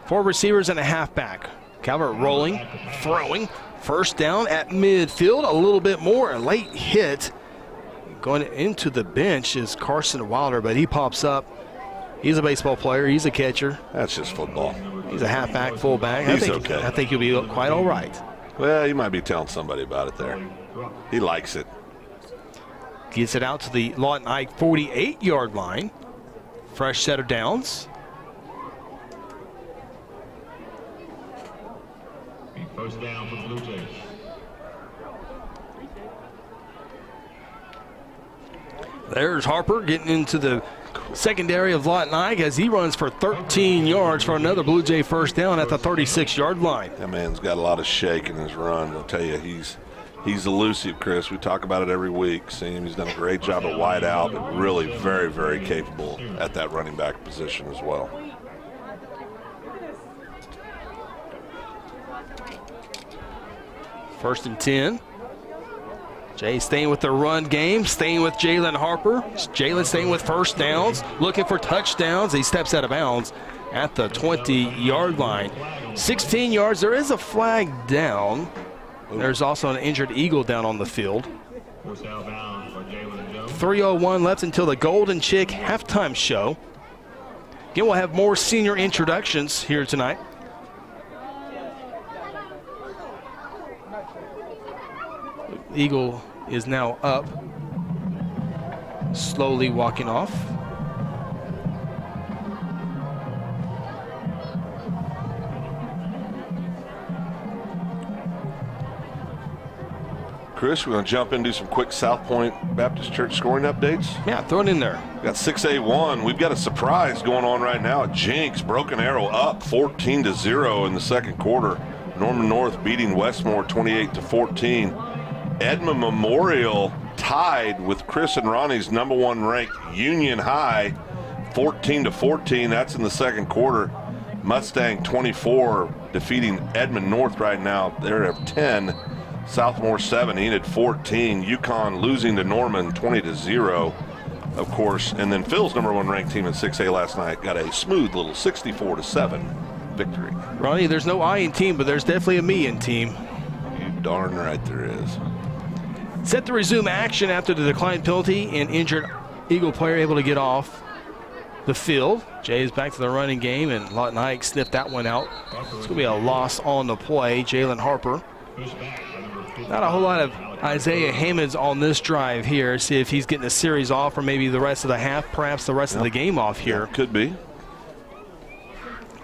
4 receivers and a halfback. Calvert rolling, throwing. First down at midfield. A little bit more. A late hit. Going into the bench is Carson Wilder, but he pops up. He's a baseball player. He's a catcher. That's just football. He's a halfback, fullback. He's okay. I think he'll be quite all right. Well, he might be telling somebody about it there. He likes it. Gets it out to the Lawton Ike 48-yard line. Fresh set of downs. First down for Blue Jays. There's Harper getting into the secondary of Lawton Ike as he runs for 13 yards for another Blue Jay first down at the 36-yard line. That man's got a lot of shake in his run. I'll tell you, he's elusive, Chris. We talk about it every week. See him. He's done a great job at wide out, but really very, very capable at that running back position as well. First and 10. Jay staying with the run game, staying with Jalen Harper. Jalen staying with first downs, looking for touchdowns. He steps out of bounds at the 20-yard line. 16 yards. There is a flag down. There's also an injured Eagle down on the field. 3:01 left until the Golden Chick halftime show. Again, we'll have more senior introductions here tonight. Eagle is now up, slowly walking off. Chris, we're going to jump into some quick South Point Baptist Church scoring updates. Yeah, throw it in there. We got 6A1. We've got a surprise going on right now at Jinx. Broken Arrow up 14-0 in the second quarter. Norman North beating Westmore 28-14. Edmond Memorial tied with Chris and Ronnie's number 1 ranked Union High 14-14. That's in the second quarter. Mustang 24 defeating Edmond North right now. They're at 10. Southmore 7, Enid 14. UConn losing to Norman 20-0, of course. And then Phil's number 1 ranked team in 6A last night got a smooth little 64-7 victory. Ronnie, there's no I in team, but there's definitely a me in team. You darn right there is. Set to resume action after the declined penalty and injured Eagle player able to get off the field. Jay is back to the running game, and Lawton Ike sniffed that one out. It's going to be a loss on the play. Jalen Harper. Not a whole lot of Isaiah Hammonds on this drive here. See if he's getting a series off, or maybe the rest of the half, perhaps the rest of the game off here. Yeah, could be.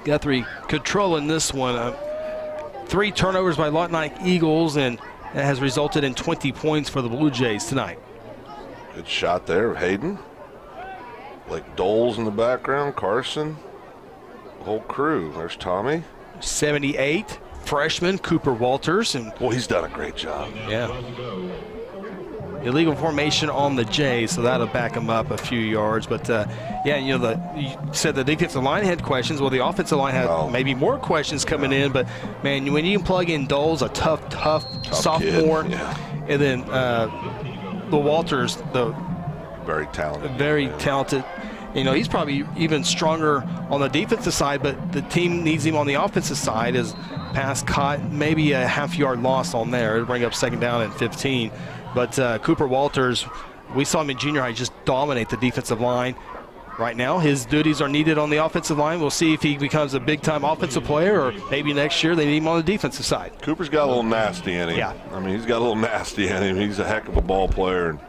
Guthrie controlling this one. 3 turnovers by Lawton Ike Eagles, and that has resulted in 20 points for the Blue Jays tonight. Good shot there of Hayden. Like Doles in the background, Carson, the whole crew. There's Tommy. 78, freshman Cooper Walters. And boy, he's done a great job. Yeah. Illegal formation on the Jays, so that'll back him up a few yards. But, yeah, you said the defensive line had questions. Well, the offensive line had maybe more questions coming in. But, man, when you can plug in Doles, a tough sophomore, and then the Walters, the very talented. Very talented. He's probably even stronger on the defensive side, but the team needs him on the offensive side. As pass caught, maybe a half-yard loss on there. It'll bring up second down and 15. But Cooper Walters, we saw him in junior high just dominate the defensive line. Right now, his duties are needed on the offensive line. We'll see if he becomes a big-time offensive player, or maybe next year they need him on the defensive side. Cooper's got a little nasty in him. Yeah. I mean, he's got a little nasty in him. He's a heck of a ball player. And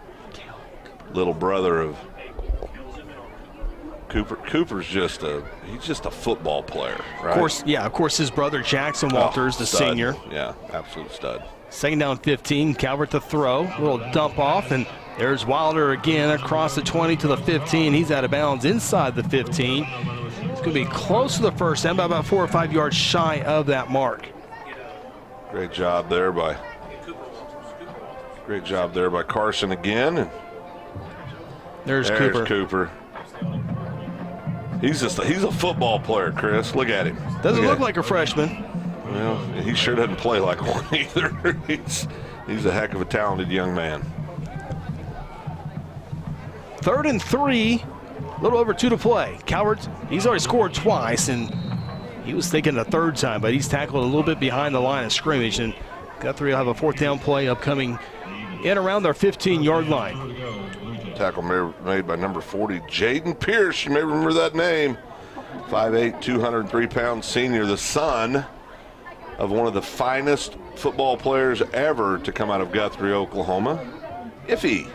little brother of Cooper's just a football player, right? Of course, his brother Jackson Walters, the stud. senior. Yeah, absolute stud. Second down 15, Calvert to throw. A little dump off, and there's Wilder again across the 20 to the 15. He's out of bounds inside the 15. It's going to be close to the first down, about 4 or 5 yards shy of that mark. Great job there by Carson again. And there's Cooper. He's a football player, Chris. Look at him. Doesn't look like a freshman. Well, he sure doesn't play like one either. He's a heck of a talented young man. 3rd and 3, a little over 2 to play. Calvert, he's already scored twice, and he was thinking the third time, but he's tackled a little bit behind the line of scrimmage. And Guthrie will have a 4th down play upcoming in around their 15-yard line. Tackle made by number 40, Jaden Pierce. You may remember that name. 5'8", 203-pound senior, the son of one of the finest football players ever to come out of Guthrie, Oklahoma. Iffy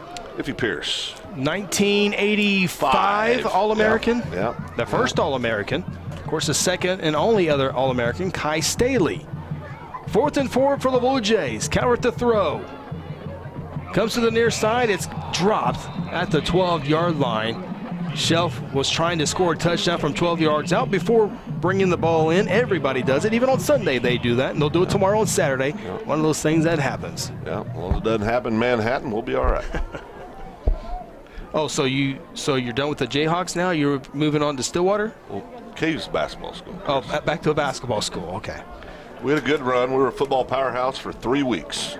Pierce. 1985 All-American. Yeah. The first All-American. Of course, the second and only other All-American, Kai Staley. 4th and 4 for the Blue Jays. Calvert to throw. Comes to the near side. It's dropped at the 12-yard line. Shelf was trying to score a touchdown from 12 yards out before bringing the ball in. Everybody does it. Even on Sunday they do that, and they'll do it tomorrow and Saturday. Yep. One of those things that happens. Yeah, well, if it doesn't happen in Manhattan, we'll be all right. So you're done with the Jayhawks now? You're moving on to Stillwater? Well, Caves basketball school. Oh, back to a basketball school. Okay. We had a good run. We were a football powerhouse for 3 weeks.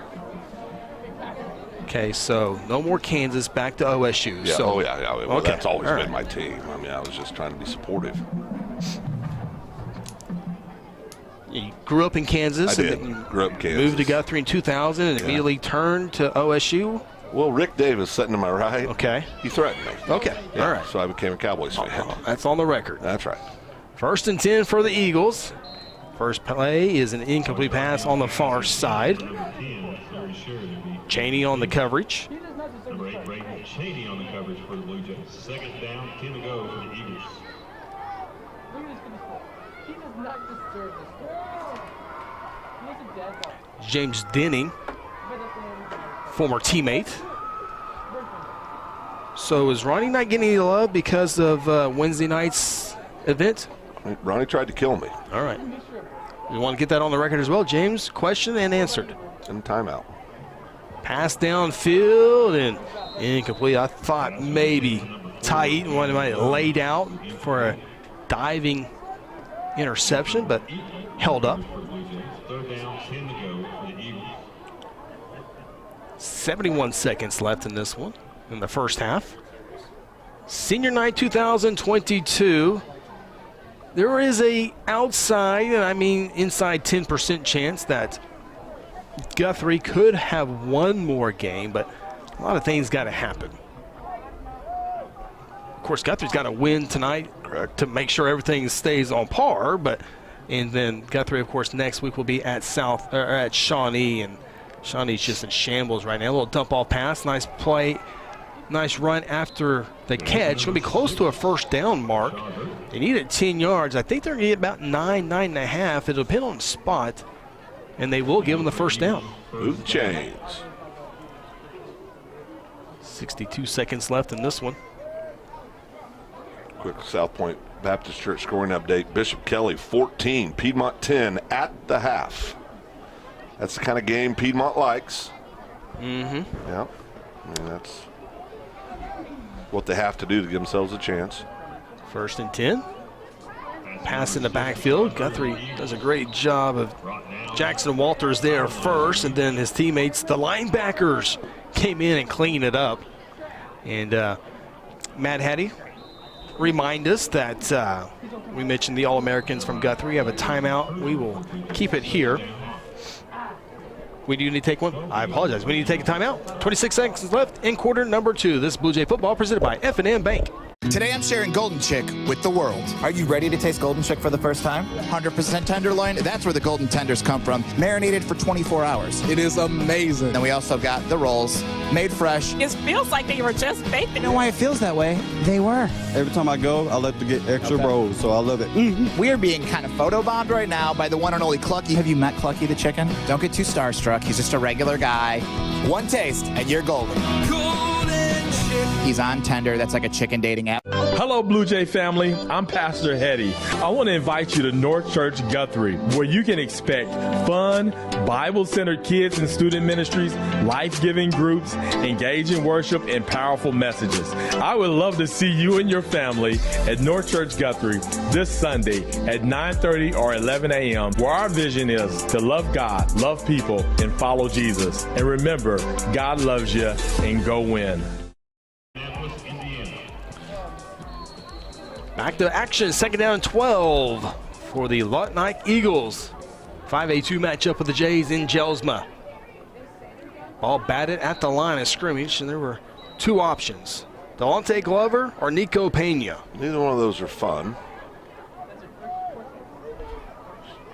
Okay, so no more Kansas, back to OSU. Yeah, so, Well, okay. that's always All been right. my team. I mean, I was just trying to be supportive. You grew up in Kansas. I did. And then you Grew up in Kansas. moved to Guthrie in 2000 and immediately turned to OSU. Well, Rick Davis sitting to my right. Okay. He threatened me. Okay. Yeah, All right. So I became a Cowboys fan. That's on the record. That's right. 1st and 10 for the Eagles. First play is an incomplete pass on the far side. Cheney on the coverage. Number 8, Brayden Cheney on the coverage for the Blue Jays. 2nd down, 10 to go for the Eagles. James Denning, former teammate. So is Ronnie not getting any love because of Wednesday night's event? Ronnie tried to kill me. All right. You want to get that on the record as well, James? Questioned and answered. In timeout. Pass downfield and incomplete. I thought maybe Ty Eaton might have laid out for a diving interception, but held up. 3rd down, 10 to go for the Eagles. 71 seconds left in this one in the first half. Senior night 2022. There is a outside, and I mean inside 10% chance that Guthrie could have one more game, but a lot of things got to happen. Of course, Guthrie's got to win tonight to make sure everything stays on par, and then Guthrie, of course, next week will be at at Shawnee, and Shawnee's just in shambles right now. A little dump off pass, nice play, nice run after the catch. Going to be close to a first down mark. They needed 10 yards. I think they're going to get about 9.5. It'll depend on the spot, and they will give them the first down. Move the chains. 62 seconds left in this one. Quick South Point Baptist Church scoring update. Bishop Kelly 14, Piedmont 10 at the half. That's the kind of game Piedmont likes. Mm-hmm. Yeah. I mean, that's what they have to do to give themselves a chance. 1st and 10. Pass in the backfield. Guthrie does a great job of Jackson Walters there first, and then his teammates, the linebackers, came in and cleaned it up. And Matt Hattie, remind us that we mentioned the All-Americans from Guthrie have a timeout. We will keep it here. We do need to take one. I apologize. We need to take a timeout. 26 seconds left in quarter number 2. This is Blue Jay football presented by F&M Bank. Today I'm sharing Golden Chick with the world. Are you ready to taste Golden Chick for the first time? 100% tenderloin, that's where the golden tenders come from. Marinated for 24 hours. It is amazing. And we also got the rolls, made fresh. It feels like they were just baked. You know why it feels that way? They were. Every time I go, I like to get extra rolls, so I love it. We are being kind of photobombed right now by the one and only Clucky. Have you met Clucky the chicken? Don't get too starstruck. He's just a regular guy. One taste and you're golden. He's on Tender. That's like a chicken dating app. Hello, Blue Jay family. I'm Pastor Hetty. I want to invite you to North Church Guthrie, where you can expect fun, Bible-centered kids and student ministries, life-giving groups, engaging worship, and powerful messages. I would love to see you and your family at North Church Guthrie this Sunday at 9:30 or 11 a.m., where our vision is to love God, love people, and follow Jesus. And remember, God loves you, and go win. Back to action, 2nd down and 12 for the Lawton Eagles. 5A2 matchup with the Jays in Jelsma. Ball batted at the line of scrimmage, and there were two options. Delonte Glover or Nico Pena. Neither one of those are fun.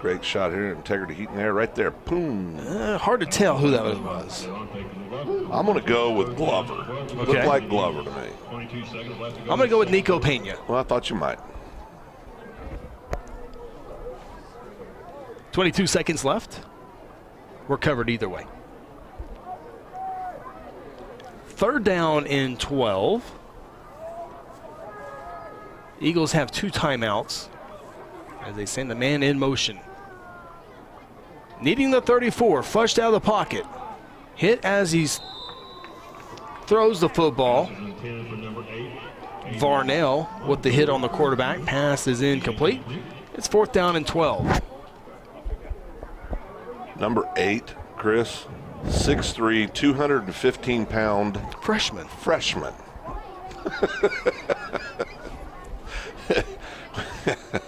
Great shot here, integrity heat in there, right there. Boom. Hard to tell who that was. I'm going to go with Glover. Okay. Looked like Glover to me. I'm going to go with Nico Pena. Well, I thought you might. 22 seconds left. We're covered either way. 3rd down and 12. Eagles have 2 timeouts as they send the man in motion. Needing the 34, flushed out of the pocket. Hit as he throws the football. Varnell with the hit on the quarterback. Pass is incomplete. It's 4th down and 12. Number 8, Chris. 6'3", 215-pound freshman.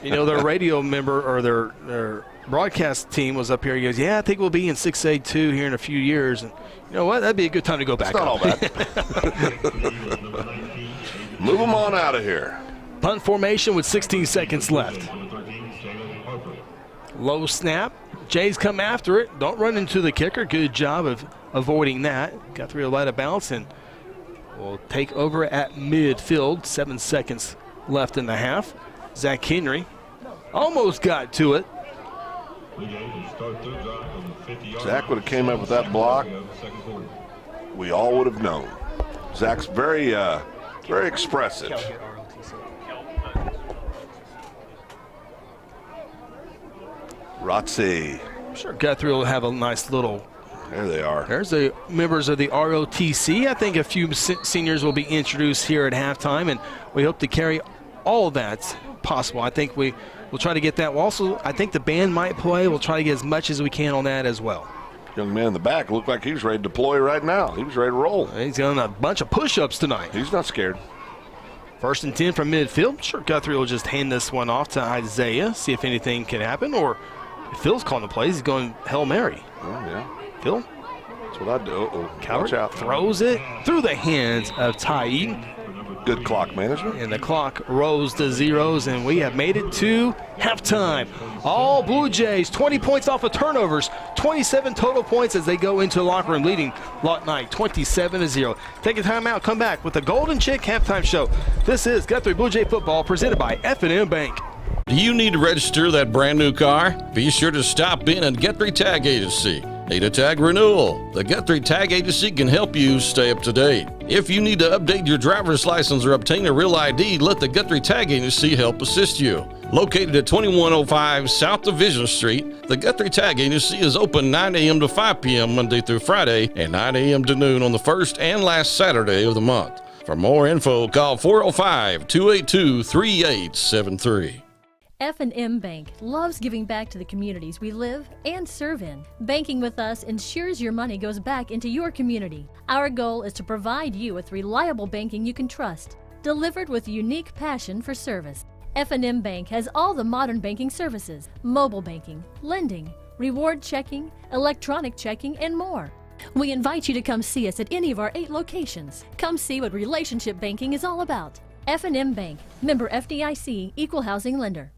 You know, their radio member or their broadcast team was up here. He goes, yeah, I think we'll be in 6A2 here in a few years. And you know what? That'd be a good time to go back. It's not all bad. Move them on out of here. Punt formation with 16 seconds left. Low snap. Jays come after it. Don't run into the kicker. Good job of avoiding that. Guthrie will let it bounce and will take over at midfield. 7 seconds left in the half. Zach Henry almost got to it. Zach would have came up with that block. We all would have known. Zach's very expressive. Rotzi. I'm sure Guthrie will have a nice little. There they are. There's the members of the ROTC. I think a few seniors will be introduced here at halftime, and we hope to carry all of that possible. I think we'll try to get that. I think the band might play. We'll try to get as much as we can on that as well. Young man in the back looked like he was ready to deploy right now. He was ready to roll. He's done a bunch of push-ups tonight. He's not scared. 1st and 10 from midfield. Sure, Guthrie will just hand this one off to Isaiah, see if anything can happen, or if Phil's calling the plays, he's going Hail Mary. Oh, yeah. Phil? That's what I do. Coward Watch out. Throws it through the hands of Ty Eaton. Good clock management. And the clock rose to zeros, and we have made it to halftime. All Blue Jays, 20 points off of turnovers, 27 total points as they go into the locker room, leading Lawton Eisenhower 27-0. Take a timeout, come back with the Golden Chick halftime show. This is Guthrie Blue Jay football presented by F&M Bank. Do you need to register that brand new car? Be sure to stop in at Guthrie Tag Agency. Need a tag renewal? The Guthrie Tag Agency can help you stay up to date. If you need to update your driver's license or obtain a real ID, let the Guthrie Tag Agency help assist you. Located at 2105 South Division Street, the Guthrie Tag Agency is open 9 a.m. to 5 p.m. Monday through Friday and 9 a.m. to noon on the first and last Saturday of the month. For more info, call 405-282-3873. F&M Bank loves giving back to the communities we live and serve in. Banking with us ensures your money goes back into your community. Our goal is to provide you with reliable banking you can trust, delivered with unique passion for service. F&M Bank has all the modern banking services, mobile banking, lending, reward checking, electronic checking, and more. We invite you to come see us at any of our 8 locations. Come see what relationship banking is all about. F&M Bank, member FDIC, equal housing lender.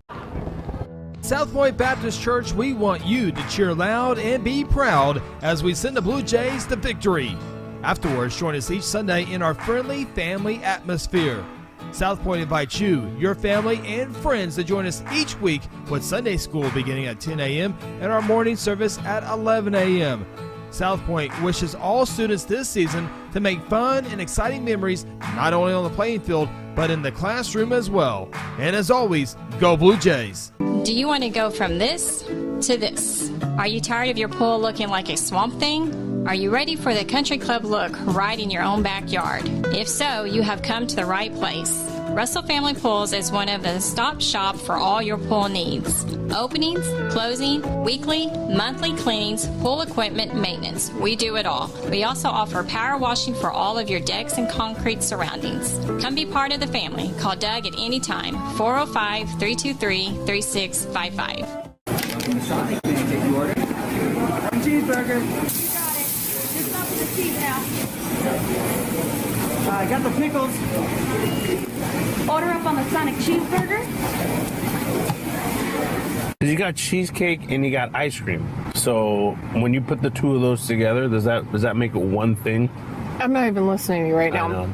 South Point Baptist Church, we want you to cheer loud and be proud as we send the Blue Jays to victory. Afterwards, join us each Sunday in our friendly family atmosphere. South Point invites you, your family, and friends to join us each week with Sunday school beginning at 10 a.m. and our morning service at 11 a.m. South Point wishes all students this season to make fun and exciting memories not only on the playing field, but in the classroom as well. And as always, go Blue Jays! Do you want to go from this to this? Are you tired of your pool looking like a swamp thing? Are you ready for the country club look right in your own backyard? If so, you have come to the right place. Russell Family Pools is one of the stop shop for all your pool needs. Openings, closing, weekly, monthly cleanings, pool equipment, maintenance. We do it all. We also offer power washing for all of your decks and concrete surroundings. Come be part of the family. Call Doug at any time, 405-323-3655. Cheeseburger. You got it. Just up to the seat now. I got the pickles. Order up on the Sonic cheeseburger. You got cheesecake and you got ice cream. So when you put the two of those together, does that make it one thing? I'm not even listening to you right now.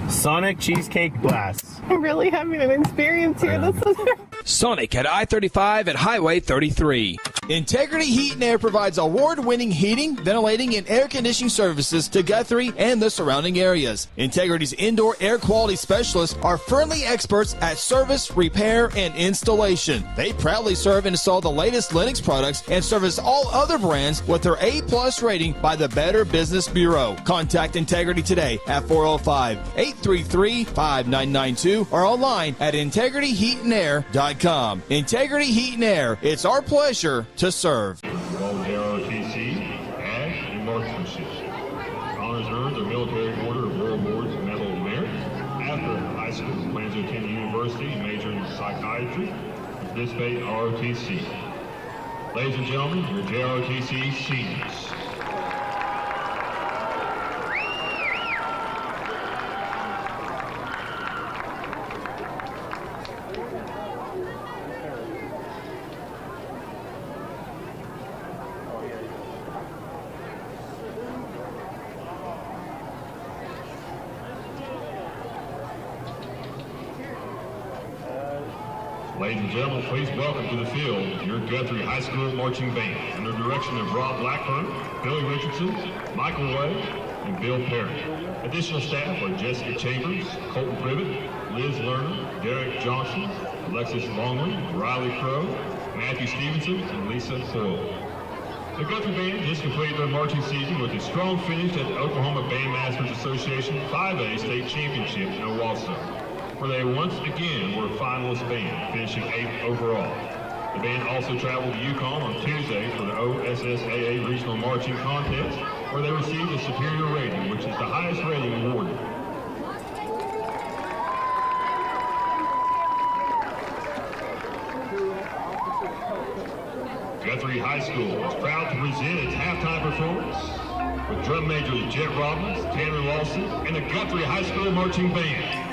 Sonic Cheesecake Blast. I'm really having an experience here. This is Sonic at I-35 and Highway 33. Integrity Heat and Air provides award-winning heating, ventilating, and air conditioning services to Guthrie and the surrounding areas. Integrity's indoor air quality specialists are friendly experts at service, repair, and installation. They proudly serve and install the latest Linux products and service all other brands with their A+ rating by the Better Business Bureau. Contact Integrity today at 405-833-5992 or online at integrityheatandair.com. Integrity Heat and Air, it's our pleasure to serve. ROTC, and you mark some participate in ROTC. Ladies and gentlemen, your JROTC seniors. Ladies and gentlemen, please welcome to the field your Guthrie High School Marching Band under direction of Rob Blackburn, Billy Richardson, Michael Way, and Bill Perry. Additional staff are Jessica Chambers, Colton Privet, Liz Lerner, Derek Johnson, Alexis Longley, Riley Crow, Matthew Stevenson, and Lisa Foyle. The Guthrie Band just completed their marching season with a strong finish at the Oklahoma Bandmasters Association 5A State Championship in Owasso, where they once again were a finalist band, finishing 8th overall. The band also traveled to Yukon on Tuesday for the OSSAA Regional Marching Contest, where they received a superior rating, which is the highest rating awarded. Guthrie High School is proud to present its halftime performance with drum majors Jet Robbins, Tanner Lawson, and the Guthrie High School Marching Band.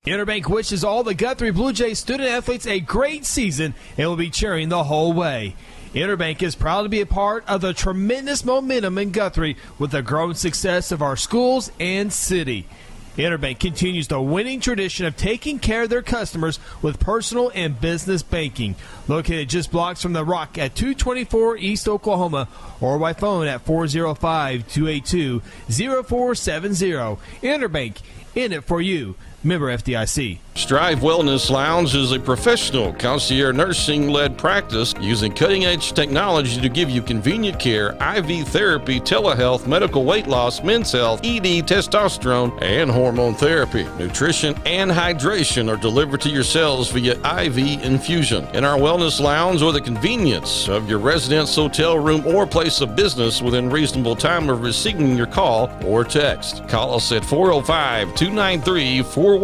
Interbank wishes all the Guthrie Bluejays student athletes a great season and will be cheering the whole way. Interbank is proud to be a part of the tremendous momentum in Guthrie with the growing success of our schools and city. Interbank continues the winning tradition of taking care of their customers with personal and business banking. Located just blocks from the Rock at 224 East Oklahoma or by phone at 405-282-0470. Interbank, in it for you. Member FDIC. Strive Wellness Lounge is a professional concierge nursing-led practice using cutting-edge technology to give you convenient care, IV therapy, telehealth, medical weight loss, men's health, ED, testosterone, and hormone therapy. Nutrition and hydration are delivered to your cells via IV infusion. In our Wellness Lounge, or the convenience of your residence, hotel room, or place of business within reasonable time of receiving your call or text. Call us at 405-293-4160.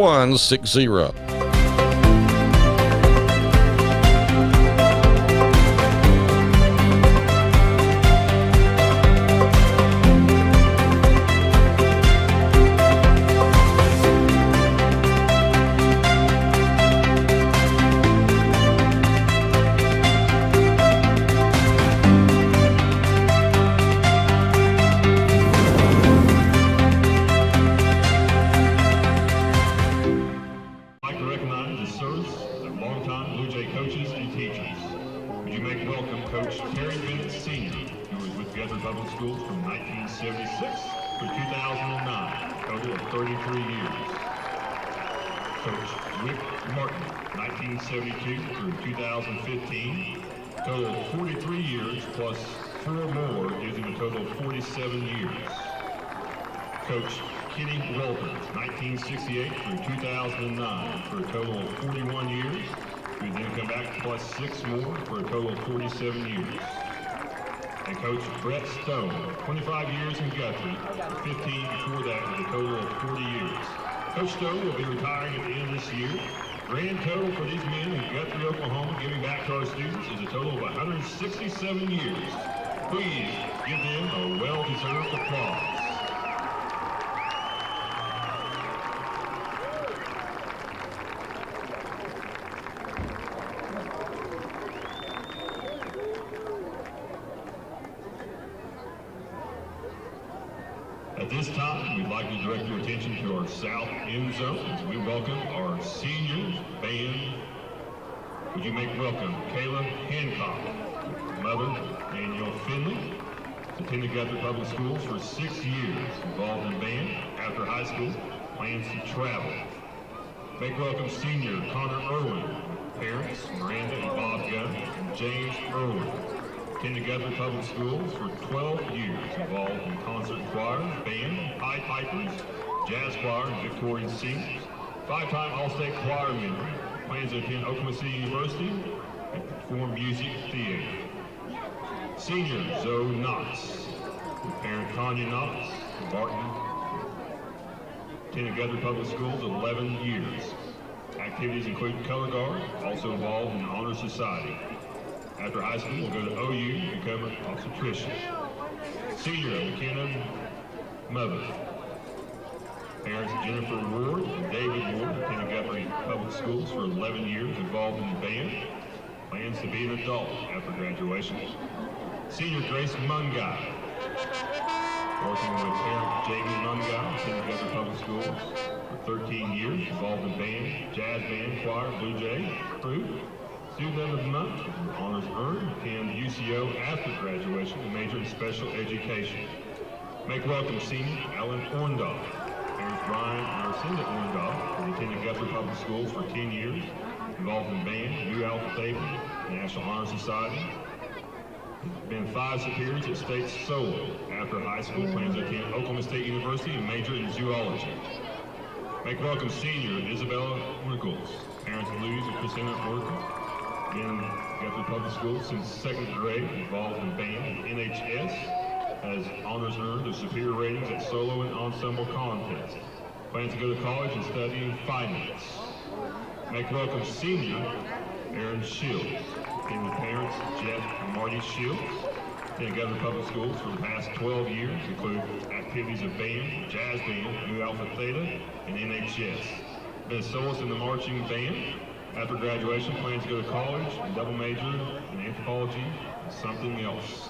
Total of 43 years plus 4 more gives him a total of 47 years. Coach Kenny Walters, 1968 through 2009 for a total of 41 years. We then come back plus 6 more for a total of 47 years. And Coach Brett Stone, 25 years in Guthrie, 15 before that with a total of 40 years. Coach Stone will be retiring at the end of this year. Grand total for these men in Guthrie, Oklahoma, giving back to our students is a total of 167 years. Please give them a well-deserved applause. At this time, we'd like to direct your attention to our south end zone as we welcome our senior band. Would you make welcome Kayla Hancock, mother Danielle Finley, attended Guthrie Public Schools for 6 years, involved in band. After high school, plans to travel. Make welcome senior Connor Irwin, parents Miranda and Bob Gunn, and James Irwin. Attended Guthrie Public Schools for 12 years, involved in concert choir, band, Pied Pipers, jazz choir, and Victorian singers. 5-time All-State choir member. Plans to attend Oklahoma City University and perform music theater. Senior Zoe Knox, with parent Tanya Knox, Barton. Attended Guthrie Public Schools 11 years. Activities include color guard, also involved in the Honor Society. After high school, we'll go to OU to become an obstetrician. Senior McKenna mother. Parents Jennifer Ward and David Ward attended Guthrie Public Schools for 11 years, involved in the band. Plans to be an adult after graduation. Senior Grace Mungai, working with parent Jamie Mungai, attended Guthrie Public Schools for 13 years, involved in band, jazz band, choir, Blue Jay, crew. Student of the month, honors earned, attend UCO after graduation and major in special education. Make welcome senior Alan Orndorff. Parents Brian and Arcinda Orndorff attended Guthrie Public Schools for 10 years, involved in band, New Alpha Theta, National Honor Society. Been 5 superiors at State Solo. After high school, plans to attend Oklahoma State University and major in zoology. Make welcome senior Isabella Nichols. Parents Louise and Christina Orton. Been in Guthrie Public Schools since 2nd grade, involved in band and NHS, has honors earned of superior ratings at solo and ensemble contests. Plans to go to college and study in finance. Make welcome senior Aaron Shields. Been with parents Jeff and Marty Shields. Attended Guthrie Public Schools for the past 12 years, include activities of band, jazz band, New Alpha Theta, and NHS. Been a soloist in the marching band. After graduation, plans to go to college and double major in anthropology and something else.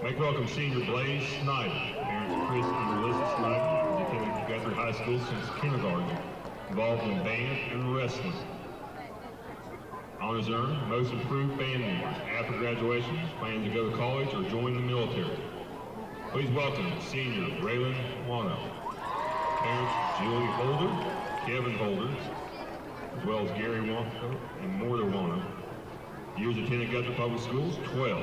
Make welcome senior Blaze Snyder. Parents Chris and Melissa Snyder has attended Guthrie High School since kindergarten, involved in band and wrestling. Honors earned, most improved band member. After graduation, plans to go to college or join the military. Please welcome senior Raylan Wano. Parents Julie Holder, Kevin Holder, as well as Gary Wano and Mortar Wano. Years attended Guthrie Public Schools, 12.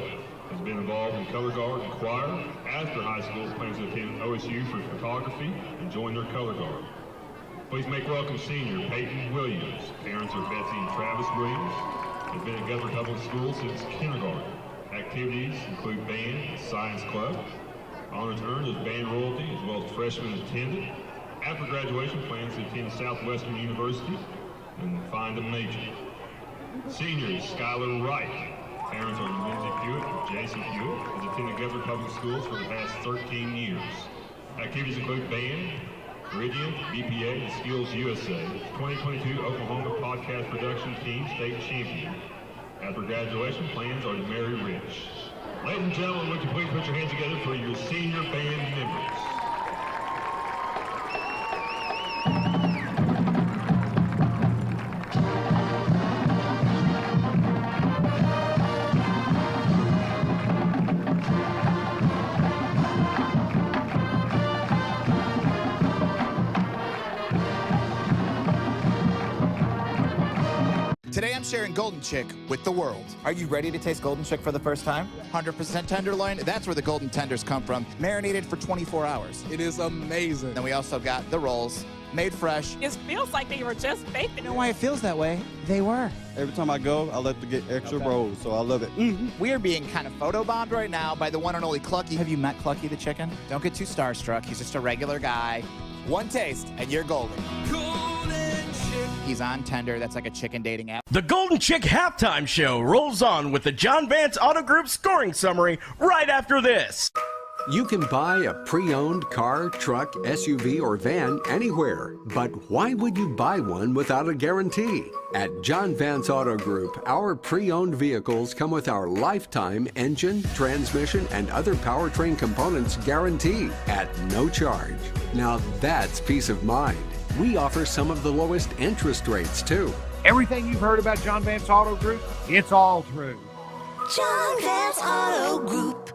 Has been involved in color guard and choir. After high school, plans to attend OSU for photography and join their color guard. Please make welcome senior Peyton Williams. Parents are Betsy and Travis Williams. Has been at Guthrie Public Schools since kindergarten. Activities include band and science club. Honors earned as band royalty, as well as freshmen attended. After graduation, plans to attend Southwestern University and find a major. Seniors Skylar Wright. Parents are Lindsay Hewitt and Jason Hewitt. Has attended Guthrie Public Schools for the past 13 years. Activities include band, Meridian, BPA, and Skills USA. 2022 Oklahoma Podcast Production Team State Champion. After graduation, plans are to marry rich. Ladies and gentlemen, would you please put your hands together for your senior band members. Today I'm sharing Golden Chick with the world. Are you ready to taste Golden Chick for the first time? 100% tenderloin, that's where the golden tenders come from, marinated for 24 hours. It is amazing. Then we also got the rolls, made fresh. It feels like they were just baked. You know why it feels that way? They were. Every time I go, I like to get extra rolls, so I love it. We are being kind of photobombed right now by the one and only Clucky. Have you met Clucky the chicken? Don't get too starstruck. He's just a regular guy. One taste, and you're golden. He's on Tender. That's like a chicken dating app. The Golden Chick Halftime Show rolls on with the John Vance Auto Group scoring summary right after this. You can buy a pre-owned car, truck, SUV, or van anywhere. But why would you buy one without a guarantee? At John Vance Auto Group, our pre-owned vehicles come with our lifetime engine, transmission, and other powertrain components guarantee at no charge. Now that's peace of mind. We offer some of the lowest interest rates, too. Everything you've heard about John Vance Auto Group, it's all true. John Vance Auto Group.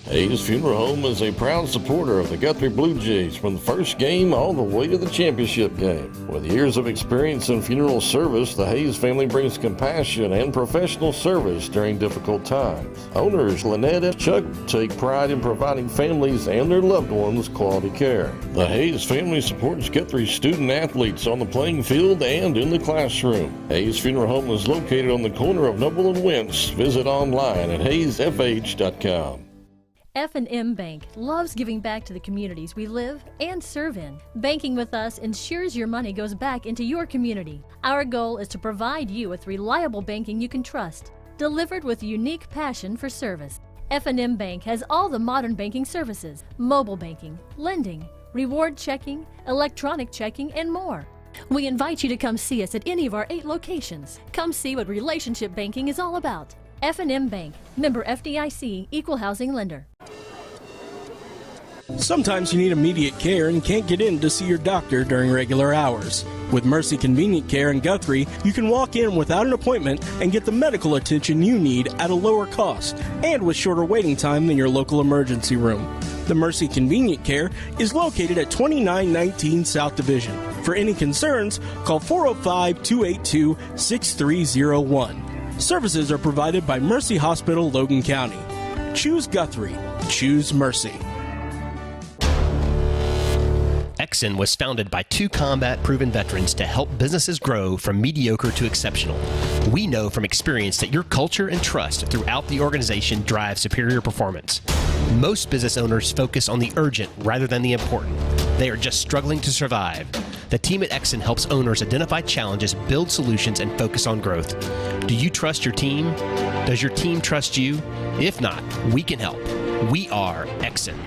Hayes Funeral Home is a proud supporter of the Guthrie Bluejays from the first game all the way to the championship game. With years of experience in funeral service, the Hayes family brings compassion and professional service during difficult times. Owners Lynette and Chuck take pride in providing families and their loved ones quality care. The Hayes family supports Guthrie student athletes on the playing field and in the classroom. Hayes Funeral Home is located on the corner of Noble and Wentz. Visit online at hayesfh.com. F&M Bank loves giving back to the communities we live and serve in. Banking with us ensures your money goes back into your community. Our goal is to provide you with reliable banking you can trust, delivered with a unique passion for service. F&M Bank has all the modern banking services, mobile banking, lending, reward checking, electronic checking, and more. We invite you to come see us at any of our 8 locations. Come see what relationship banking is all about. F&M Bank, member FDIC, equal housing lender. Sometimes you need immediate care and can't get in to see your doctor during regular hours. With Mercy Convenient Care in Guthrie, you can walk in without an appointment and get the medical attention you need at a lower cost and with shorter waiting time than your local emergency room. The Mercy Convenient Care is located at 2919 South Division. For any concerns, call 405-282-6301. Services are provided by Mercy Hospital, Logan County. Choose Guthrie. Choose Mercy. Exxon was founded by 2 combat-proven veterans to help businesses grow from mediocre to exceptional. We know from experience that your culture and trust throughout the organization drive superior performance. Most business owners focus on the urgent rather than the important. They are just struggling to survive. The team at Exxon helps owners identify challenges, build solutions, and focus on growth. Do you trust your team? Does your team trust you? If not, we can help. We are Exxon.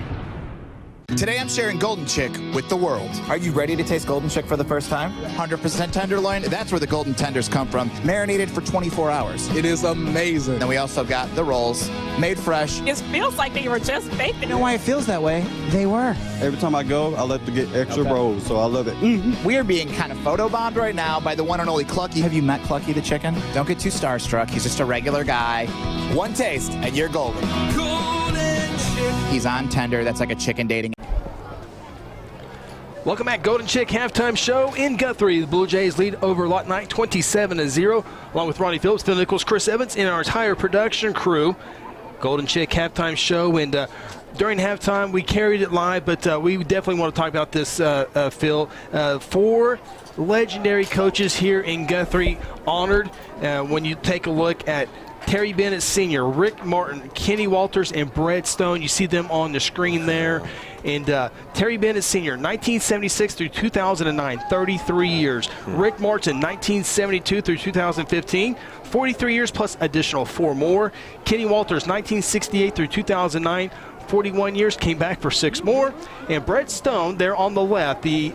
Today I'm sharing Golden Chick with the world. Are you ready to taste Golden Chick for the first time? 100% tenderloin. That's where the golden tenders come from. Marinated for 24 hours. It is amazing. And we also got the rolls, made fresh. It feels like they were just baked. You know why it feels that way? They were. Every time I go, I like to get extra rolls, so I love it. We are being kind of photobombed right now by the one and only Clucky. Have you met Clucky the chicken? Don't get too starstruck. He's just a regular guy. One taste, and you're golden. Golden Chick. He's on tender. That's like a chicken dating. Welcome back, Golden Chick halftime show in Guthrie. The Blue Jays lead over Lawton 27-0, along with Ronnie Phillips, Phil Nichols, Chris Evans, and our entire production crew. Golden Chick halftime show, and during halftime we carried it live, but we definitely want to talk about this, Phil. 4 legendary coaches here in Guthrie honored. When you take a look at Terry Bennett Sr., Rick Martin, Kenny Walters, and Brett Stone. You see them on the screen there. And Terry Bennett Sr., 1976 through 2009, 33 years. Rick Martin, 1972 through 2015, 43 years plus additional 4 more. Kenny Walters, 1968 through 2009, 41 years, came back for 6 more. And Brett Stone, there on the left, the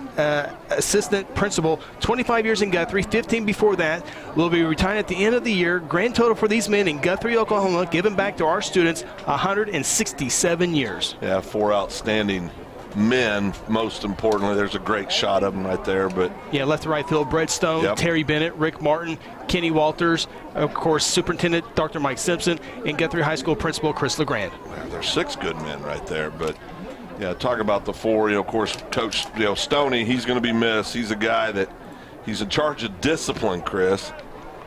assistant principal, 25 years in Guthrie, 15 before that, will be retiring at the end of the year. Grand total for these men in Guthrie, Oklahoma, given back to our students, 167 years. Yeah, 4 outstanding men. Most importantly, there's a great shot of them right there. But yeah, left to right field, Brett Stone, Terry Bennett, Rick Martin, Kenny Walters, of course, Superintendent Dr. Mike Simpson, and Guthrie High School Principal Chris LeGrand. Yeah, there's 6 good men right there. But yeah, talk about the 4. Of course, Coach Stoney, he's going to be missed. He's a guy that he's in charge of discipline, Chris.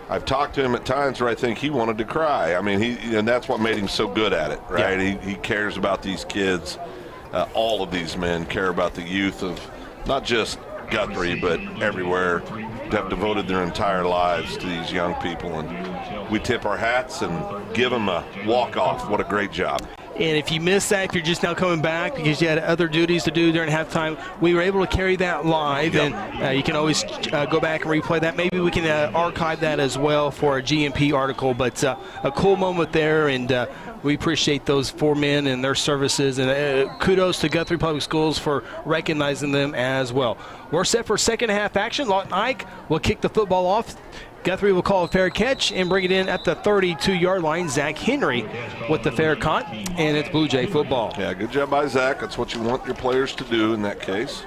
I've talked to him at times where I think he wanted to cry. I mean, and that's what made him so good at it, right? Yeah. He cares about these kids. All of these men care about the youth of not just Guthrie, but everywhere. Have devoted their entire lives to these young people, and we tip our hats and give them a walk-off. What a great job. And if you missed that, if you're just now coming back because you had other duties to do during halftime, we were able to carry that live, and you can always go back and replay that. Maybe we can archive that as well for a GMP article, but a cool moment there, and we appreciate those 4 men and their services, and kudos to Guthrie Public Schools for recognizing them as well. We're set for second half action. Lawton Ike will kick the football off. Guthrie will call a fair catch and bring it in at the 32-yard line. Zach Henry with the fair caught, and it's Blue Jay football. Yeah, good job by Zach. That's what you want your players to do in that case.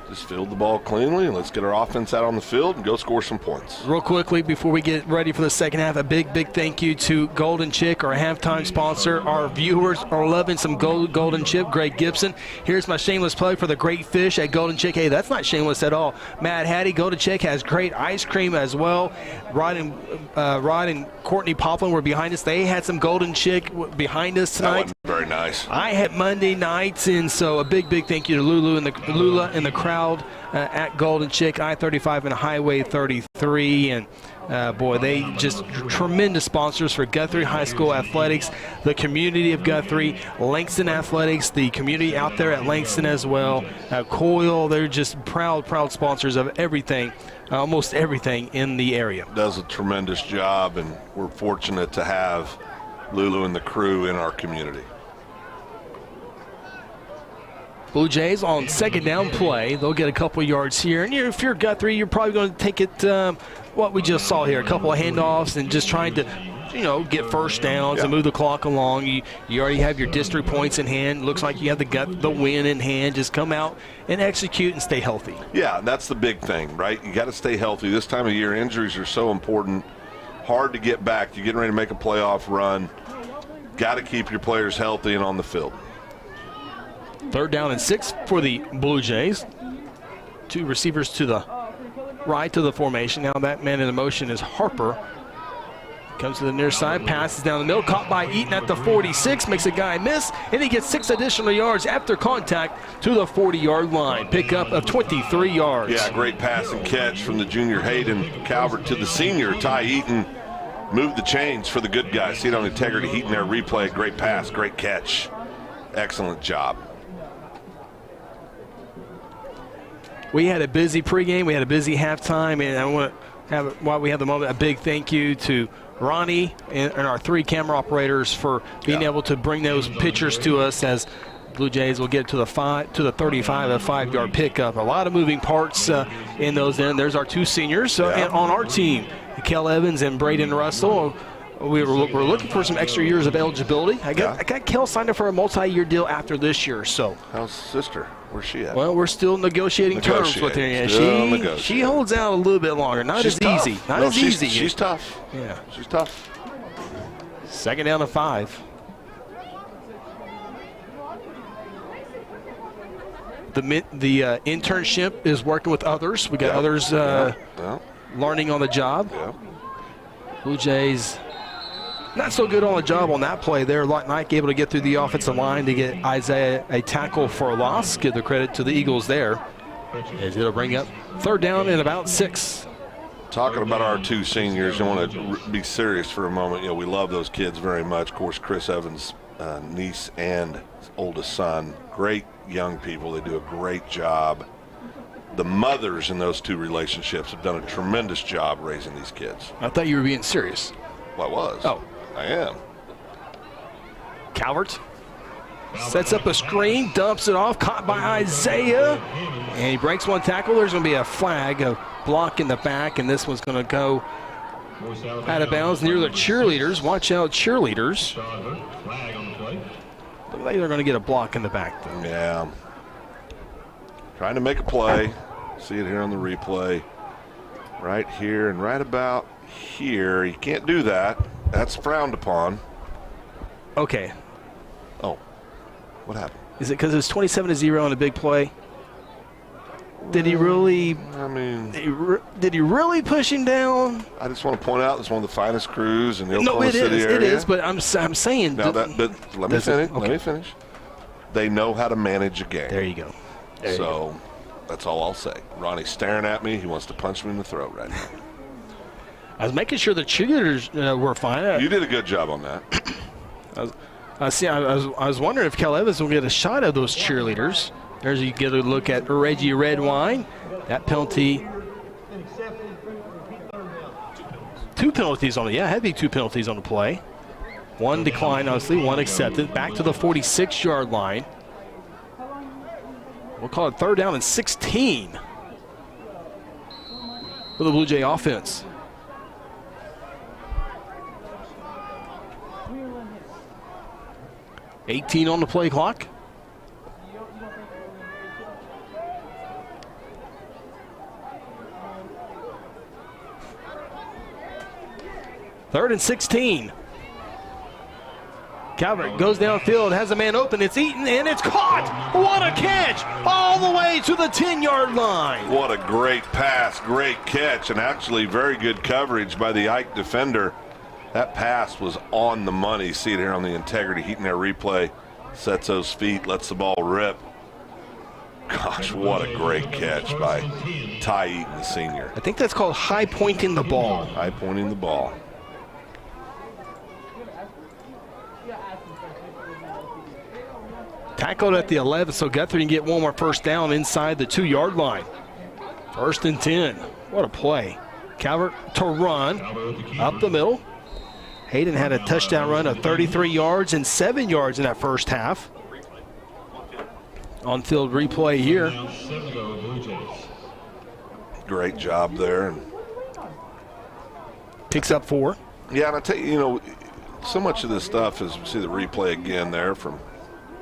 Just field the ball cleanly, and let's get our offense out on the field and go score some points. Real quickly, before we get ready for the second half, a big thank you to Golden Chick, our halftime sponsor. Our viewers are loving some Golden Chip. Greg Gibson. Here's my shameless plug for the great fish at Golden Chick. Hey, that's not shameless at all. Matt Hattie, Golden Chick has great ice cream as well. Rod and Courtney Poplin were behind us. They had some Golden Chick behind us tonight. That was very nice. I had Monday nights, and so a big thank you to Lula and the crowd at Golden Chick, I-35 and Highway 33, and boy, they just tremendous sponsors for Guthrie High School athletics, the community of Guthrie, Langston Athletics, the community out there at Langston as well, Coyle. They're just proud sponsors of everything, almost everything in the area. Does a tremendous job, and we're fortunate to have Lulu and the crew in our community. Blue Jays on second down play. They'll get a couple yards here. And if you're Guthrie, you're probably going to take it what we just saw here, a couple of handoffs and just trying to, get first downs and move the clock along. You already have your district points in hand. Looks like you have the win in hand. Just come out and execute and stay healthy. Yeah, that's the big thing, right? You got to stay healthy. This time of year, injuries are so important. Hard to get back. You're getting ready to make a playoff run. Got to keep your players healthy and on the field. 3rd down and 6 for the Blue Jays. 2 receivers to the right of the formation. Now that man in motion is Harper. Comes to the near side, passes down the middle, caught by Eaton at the 46, makes a guy miss, and he gets 6 additional yards after contact to the 40-yard line. Pickup of 23 yards. Yeah, great pass and catch from the junior Hayden Calvert to the senior Ty Eaton. Moved the chains for the good guy. See it on integrity. Eaton there, replay. Great pass, great catch. Excellent job. We had a busy pregame. We had a busy halftime, and I want to have, while we have the moment, a big thank you to Ronnie and our 3 camera operators for being able to bring those pictures to us as Blue Jays will get to the 35, a 5-yard pickup. A lot of moving parts in those. And there's our two seniors and on our team, Kel Evans and Braden Russell. We're looking for some extra years of eligibility. I got Kel signed up for a multi-year deal after this year. So how's sister? Where's she at? Well, we're still negotiating terms with her. Yeah, she holds out a little bit longer. Not as easy. Not as easy. She's tough. Yeah, she's tough. Second down to 5. The internship is working with others. We got others learning on the job. Blue Jays not so good on the job on that play there. Lawton Eisenhower able to get through the offensive line to get Isaiah a tackle for a loss. Give the credit to the Eagles there. As it'll bring up 3rd down and about 6. Talking about our two seniors, I want to be serious for a moment. You know, we love those kids very much. Of course, Chris Evans' niece and oldest son, great young people. They do a great job. The mothers in those two relationships have done a tremendous job raising these kids. I thought you were being serious. Well, I was. Oh. I am. Calvert sets up a screen, dumps it off, caught by Isaiah, and he breaks one tackle. There's going to be a flag, a block in the back, and this one's going to go out of bounds near the cheerleaders. Watch out, cheerleaders. Look like they're going to get a block in the back, though. Yeah. Trying to make a play. See it here on the replay. Right here and right about here. You can't do that. That's frowned upon. Okay. Oh. What happened? Is it because it's 27-0 on a big play? Did he really? I mean, did he really push him down? I just want to point out it's one of the finest crews in the Oklahoma City area. It is, but I'm saying. Now but let me finish. Okay. Let me finish. They know how to manage a game. There you go. So that's all I'll say. Ronnie's staring at me. He wants to punch me in the throat right now. I was making sure the cheerleaders were fine. You did a good job on that. I was wondering if Kel Evans will get a shot of those cheerleaders. There's you get a look at Reggie Redwine. That penalty. 2 penalties on it. Yeah, had to be 2 penalties on the play. One declined, obviously. One accepted. Back to the 46-yard line. We'll call it 3rd down and 16 for the Blue Jay offense. $18 on the play clock. Third and 16. Calvert goes downfield, has a man open. It's Eaton, and it's caught. What a catch! All the way to the 10-yard line. What a great pass, great catch, and actually very good coverage by the Ike defender. That pass was on the money. See it here on the integrity heat in their replay. Sets those feet, lets the ball rip. Gosh, what a great catch by Ty Eaton, the senior. I think that's called high pointing the ball. High pointing the ball. Tackled at the 11, so Guthrie can get one more first down inside the 2-yard line. 1st and 10. What a play. Calvert to run up the middle. Hayden had a touchdown run of 33 yards and 7 yards in that first half. On-field replay here. Great job there. Picks up 4. Yeah, and I tell you, so much of this stuff is, see the replay again there from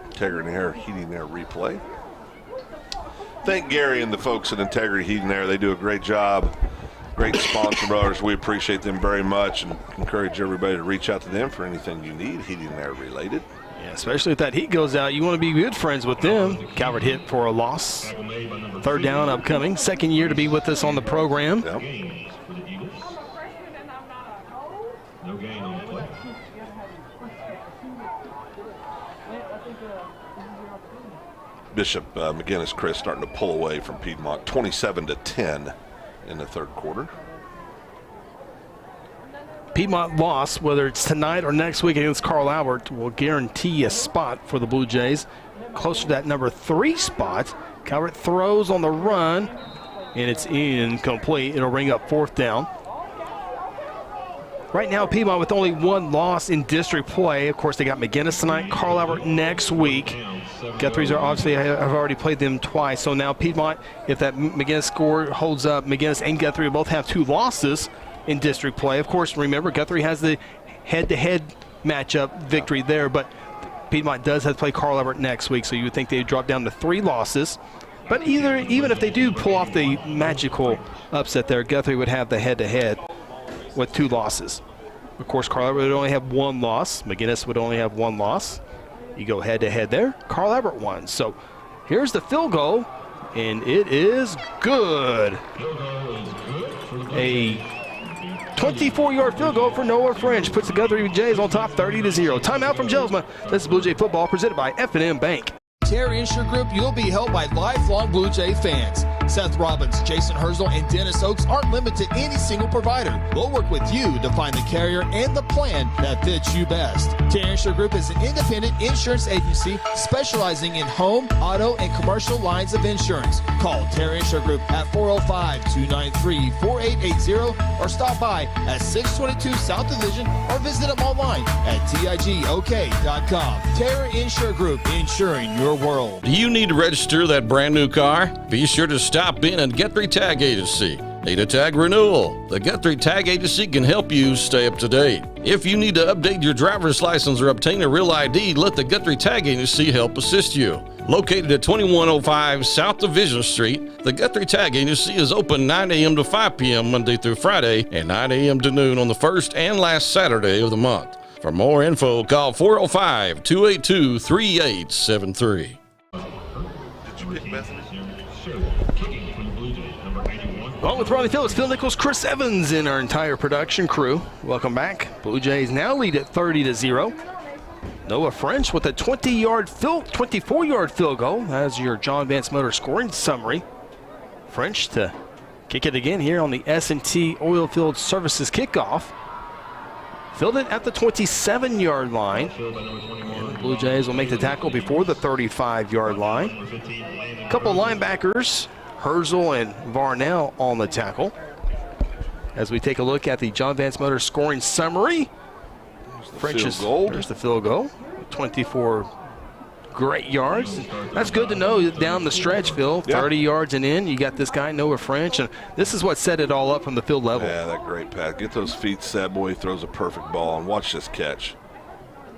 Integrity Air Heating Air replay. Thank Gary and the folks at Integrity Heating Air. They do a great job. Great sponsor brothers. We appreciate them very much and encourage everybody to reach out to them for anything you need heating and air related. Yeah, especially if that heat goes out, you want to be good friends with them. Calvert hit for a loss. 3rd down upcoming. 2nd year to be with us on the program. Yep. Bishop McGinnis Chris starting to pull away from Piedmont, 27-10 in the 3rd quarter. Piedmont loss, whether it's tonight or next week against Carl Albert, will guarantee a spot for the Blue Jays. Closer to that number 3 spot. Calvert throws on the run, and it's incomplete. It'll bring up 4th down. Right now, Piedmont with only 1 loss in district play. Of course, they got McGinnis tonight, Carl Albert next week. Guthrie's are obviously have already played them twice. So now Piedmont, if that McGinnis score holds up, McGinnis and Guthrie both have 2 losses in district play. Of course, remember, Guthrie has the head-to-head matchup victory there, but Piedmont does have to play Carl Everett next week, so you would think they'd drop down to 3 losses. But even if they do pull off the magical upset there, Guthrie would have the head-to-head with 2 losses. Of course, Carl Everett would only have 1 loss. McGinnis would only have 1 loss. You go head-to-head there. Carl Everett won. So here's the field goal, and it is good. A 24-yard field goal for Noah French puts the Guthrie Jays on top 30-0. Timeout from Jelsma. This is Blue Jay football presented by F&M Bank. Terry Insure Group, you'll be held by lifelong Blue Jay fans. Seth Robbins, Jason Herzl, and Dennis Oakes aren't limited to any single provider. We'll work with you to find the carrier and the plan that fits you best. Terry Insure Group is an independent insurance agency specializing in home, auto, and commercial lines of insurance. Call Terry Insure Group at 405-293-4880 or stop by at 622 South Division or visit them online at tigok.com. Terry Insure Group, insuring your world. Do you need to register that brand new car? Be sure to stop in at Guthrie Tag Agency. Need a tag renewal? The Guthrie Tag Agency can help you stay up to date. If you need to update your driver's license or obtain a real ID, let the Guthrie Tag Agency help assist you. Located at 2105 South Division Street, the Guthrie Tag Agency is open 9 a.m. to 5 p.m. Monday through Friday and 9 a.m. to noon on the first and last Saturday of the month. For more info, call 405-282-3873. Along with Ronnie Phillips, Phil Nichols, Chris Evans, and our entire production crew. Welcome back. Blue Jays now lead at 30-0. Noah French with a 24-yard field goal. That's your John Vance Motor scoring summary. French to kick it again here on the S&T Oilfield Services kickoff. Filled it at the 27-yard line. And the Blue Jays will make the tackle before the 35-yard line. A couple linebackers, Herzl and Varnell, on the tackle. As we take a look at the John Vance Motor scoring summary. French's there's the field goal. 24 great yards. That's good to know down the stretch, Phil. 30 yards and in, you got this guy, Noah French, and this is what set it all up from the field level. Yeah, that great pass. Get those feet set, boy. He throws a perfect ball, and watch this catch.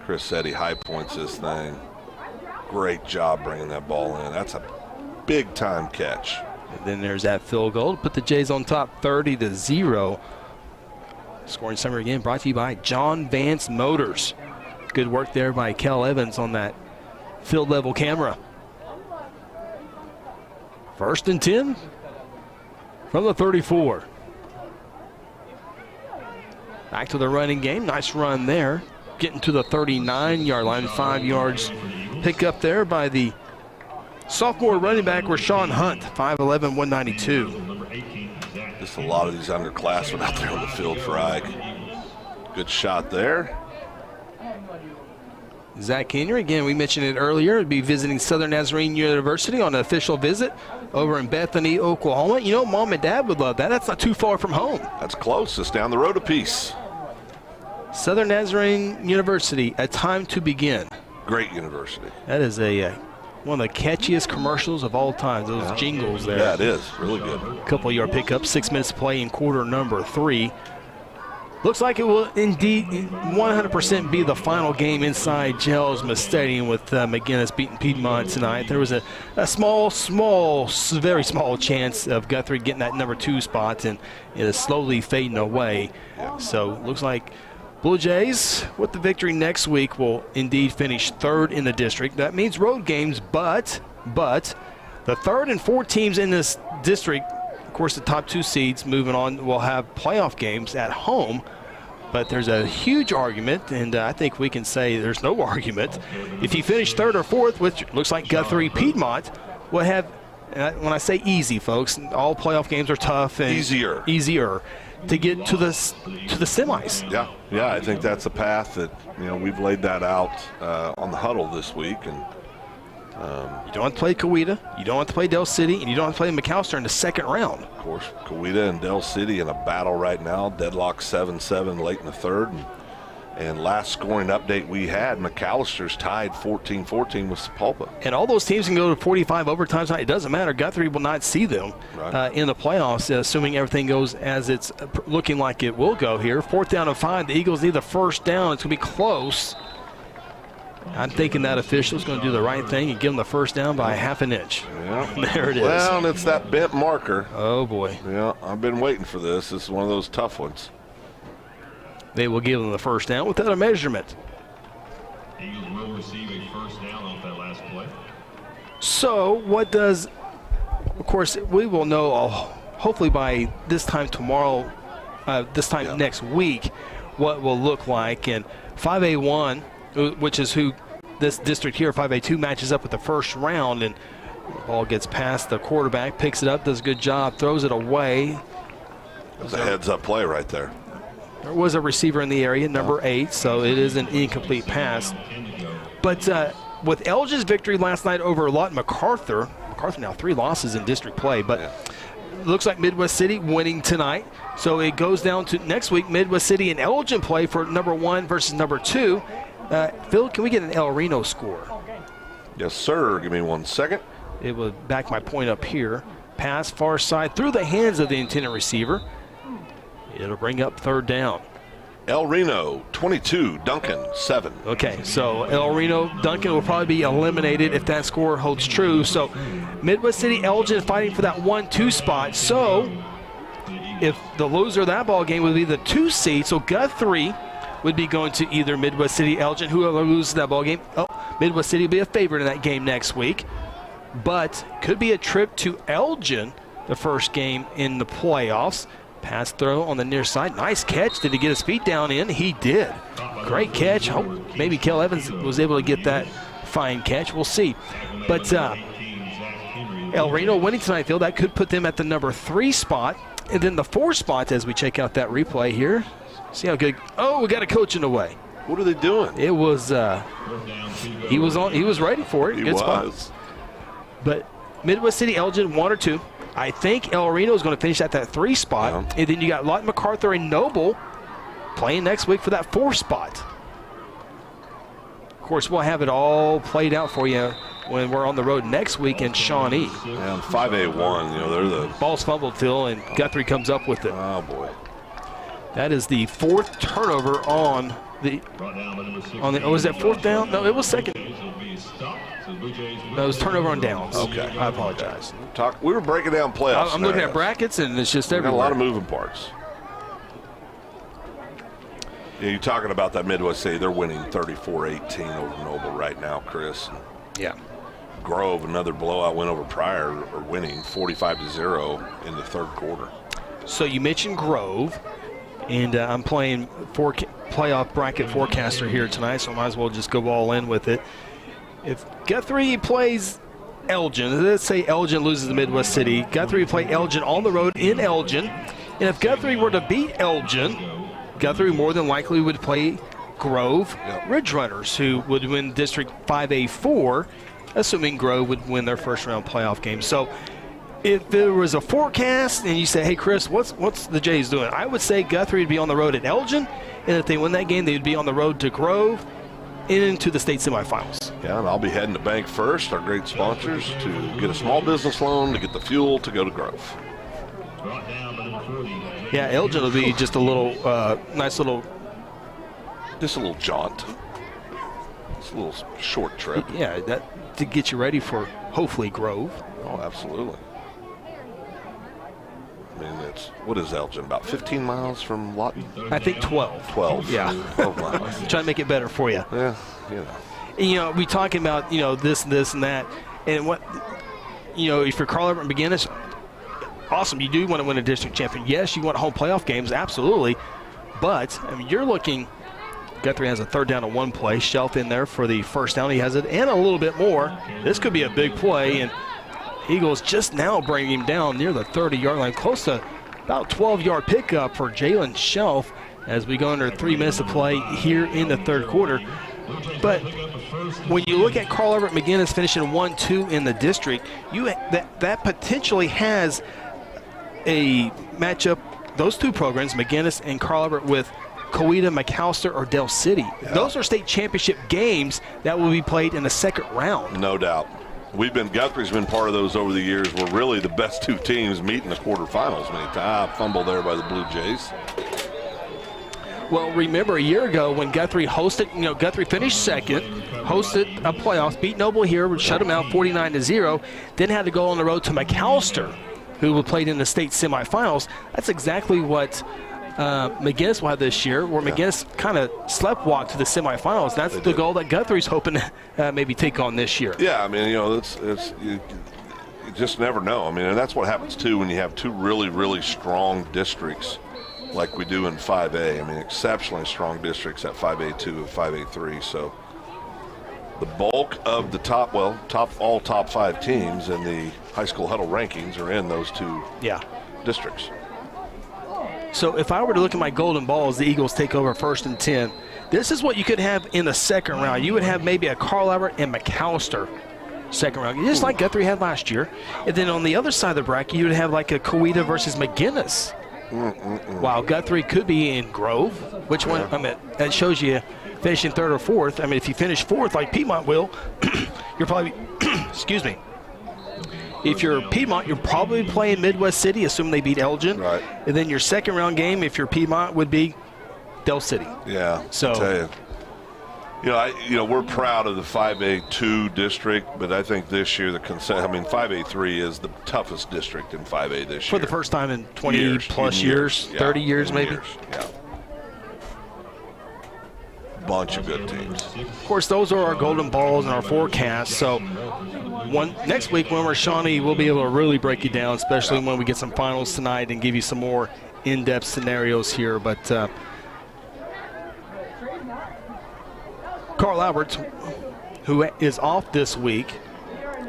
Chris said he high points this thing. Great job bringing that ball in. That's a big-time catch. And then there's that field goal to put the Jays on top 30-0. Scoring summary again brought to you by John Vance Motors. Good work there by Kel Evans on that field level camera. 1st and 10 from the 34. Back to the running game. Nice run there. Getting to the 39-yard line. 5 yards pick up there by the sophomore running back Rashawn Hunt. 5'11", 192. Just a lot of these underclassmen out there on the field for Ike. Good shot there. Zach Kenyer, again, we mentioned it earlier, would be visiting Southern Nazarene University on an official visit over in Bethany, Oklahoma. You know, Mom and Dad would love that. That's not too far from home. That's close. It's down the road a piece. Southern Nazarene University, a time to begin. Great university. That is one of the catchiest commercials of all time. Those jingles there. Yeah, it is. Really good. Couple yard pickup, 6 minutes to play in quarter number 3. Looks like it will indeed 100% be the final game inside Jelsma Stadium with McGinnis beating Piedmont tonight. There was a very small chance of Guthrie getting that number 2 spot, and it is slowly fading away. So looks like Blue Jays, with the victory next week, will indeed finish 3rd in the district. That means road games, but the 3rd and 4th teams in this district, of course, the top 2 seeds moving on will have playoff games at home. But there's a huge argument, and I think we can say there's no argument. If you finish 3rd or 4th, which looks like Guthrie Piedmont, will have, when I say easy, folks, all playoff games are tough and easier to get to the semis. Yeah, I think that's a path that, we've laid that out on the huddle this week. And you don't have to play Coweta, you don't have to play Del City, and you don't have to play McAllister in the 2nd round. Of course, Coweta and Del City in a battle right now, deadlock 7-7 late in the 3rd. And last scoring update we had, McAllister's tied 14-14 with Sepulpa. And all those teams can go to 45 overtimes. It doesn't matter. Guthrie will not see them in the playoffs, assuming everything goes as it's looking like it will go here. 4th down and 5. The Eagles need the first down. It's going to be close. I'm thinking that official's going to do the right thing and give them the first down by half an inch. Yeah. There it is. Well, and it's that bent marker. Oh, boy. Yeah, I've been waiting for this. This is one of those tough ones. They will give them the first down without a measurement. Eagles will receive a first down off that last play. So what does, of course, we will know hopefully by this time tomorrow, next week, what will look like. And 5A1, which is who this district here, 5A2, matches up with the first round. And the ball gets past the quarterback, picks it up, does a good job, throws it away. That's a heads-up play right there. There was a receiver in the area, number 8, so it is an incomplete pass. But with Elgin's victory last night over Lawton MacArthur now 3 losses in district play, but looks like Midwest City winning tonight. So it goes down to next week, Midwest City and Elgin play for number 1 versus number 2. Phil, can we get an El Reno score? Yes, sir. Give me 1 second. It will back my point up here. Pass far side through the hands of the intended receiver. It'll bring up 3rd down. El Reno, 22, Duncan, 7. Okay, so El Reno, Duncan will probably be eliminated if that score holds true. So Midwest City, Elgin fighting for that 1-2 spot. So if the loser of that ball game would be the 2 seed, so Guthrie would be going to either Midwest City, Elgin, whoever loses that ball game. Midwest City will be a favorite in that game next week. But could be a trip to Elgin, the first game in the playoffs. Pass throw on the near side. Nice catch. Did he get his feet down in? He did. Great catch. Hope maybe Kel Evans was able to get that fine catch. We'll see. But El Reno winning tonight, Phil, that could put them at the number 3 spot. And then the 4 spot as we check out that replay here. See how good. Oh, we got a coach in the way. What are they doing? It was he was ready for it. Good spot. But Midwest City, Elgin, 1 or 2. I think El Reno is going to finish at that 3 spot. And then you got Lawton MacArthur and Noble playing next week for that 4 spot. Of course, we'll have it all played out for you when we're on the road next week in Shawnee. And 5A1, they're the ball's fumbled, Phil, and Guthrie comes up with it. Oh boy, that is the 4th turnover on the. Was that 4th down? No, it was 2nd. No, it was turnover on downs. Okay, I apologize. We were breaking down playoffs. I'm looking at brackets, and it's just everywhere. Got a lot of moving parts. Yeah, you're talking about that Midwest City. They're winning 34-18 over Noble right now, Chris. Yeah. Grove, another blowout win over Pryor, are winning 45-0 in the 3rd quarter. So you mentioned Grove, and I'm playing playoff bracket forecaster here tonight, so I might as well just go all in with it. If Guthrie plays Elgin, let's say Elgin loses to Midwest City, Guthrie would play Elgin on the road in Elgin, and if Guthrie were to beat Elgin, Guthrie more than likely would play Grove Ridge Runners, who would win District 5A4, assuming Grove would win their first round playoff game. So if there was a forecast and you say, hey, Chris, what's the Jays doing? I would say Guthrie would be on the road at Elgin, and if they win that game, they would be on the road to Grove into the state semifinals. Yeah, and I'll be heading to Bank First, our great sponsors, to get a small business loan to get the fuel to go to Grove. Yeah, Elgin will be just a little nice little. Just a little jaunt. It's a little short trip. Yeah, that to get you ready for hopefully Grove. Oh, absolutely. I mean, what is Elgin, about 15 miles from Lawton? I think 12. 12. Yeah. 12 miles. Trying to make it better for you. Yeah, And, we talking about, this and that. And what, if you're Carl Everett McGinnis, awesome. You do want to win a district champion. Yes, you want home playoff games, absolutely. But, you're looking, Guthrie has a 3rd down and 1 play. Shelf in there for the first down. He has it and a little bit more. This could be a big play. And Eagles just now bringing him down near the 30-yard line, close to about 12-yard pickup for Jalen Shelf as we go under 3 minutes of play here in the 3rd quarter. But when you look at Carl Everett McGinnis finishing 1-2 in the district, that potentially has a matchup, those 2 programs, McGinnis and Carl Everett, with Coweta, McAllister, or Del City. Yeah. Those are state championship games that will be played in the second round. No doubt. Guthrie's been part of those over the years where really the best two teams meet in the quarterfinals many times. Fumble there by the Blue Jays. Well, remember a year ago when Guthrie hosted, Guthrie finished second, hosted a playoffs, beat Noble here, shut them out 49-0, then had to go on the road to McAllister, who played in the state semifinals. That's exactly what McGinnis will have this year, where McGinnis kind of sleptwalked to the semifinals. That's the goal that Guthrie's hoping to maybe take on this year. Yeah, I mean, you just never know. I mean, and that's what happens too when you have two really, really strong districts like we do in 5A. I mean, exceptionally strong districts at 5A2 and 5A3. So the bulk of the all top 5 teams in the high school huddle rankings are in those two districts. So if I were to look at my golden balls, the Eagles take over 1st and 10. This is what you could have in the second round. You would have maybe a Carl Albert and McAllister second round, just like Guthrie had last year. And then on the other side of the bracket, you would have like a Coweta versus McGinnis. While Guthrie could be in Grove. Which one? I mean, that shows you finishing 3rd or 4th. I mean, if you finish 4th like Piedmont will, you're probably, excuse me. If you're Piedmont, you're probably playing Midwest City, assuming they beat Elgin. Right. And then your second round game, if you're Piedmont, would be Del City. Yeah. So, I tell you. We're proud of the 5A2 district, but I think this year 5A3 is the toughest district in 5A this year. For the first time in 20 plus years, 30 years maybe. Yeah. Bunch of good teams. Of course, those are our golden balls and our forecast. So next week when we're Shawnee, we'll be able to really break it down, especially when we get some finals tonight and give you some more in-depth scenarios here. But Carl Alberts, who is off this week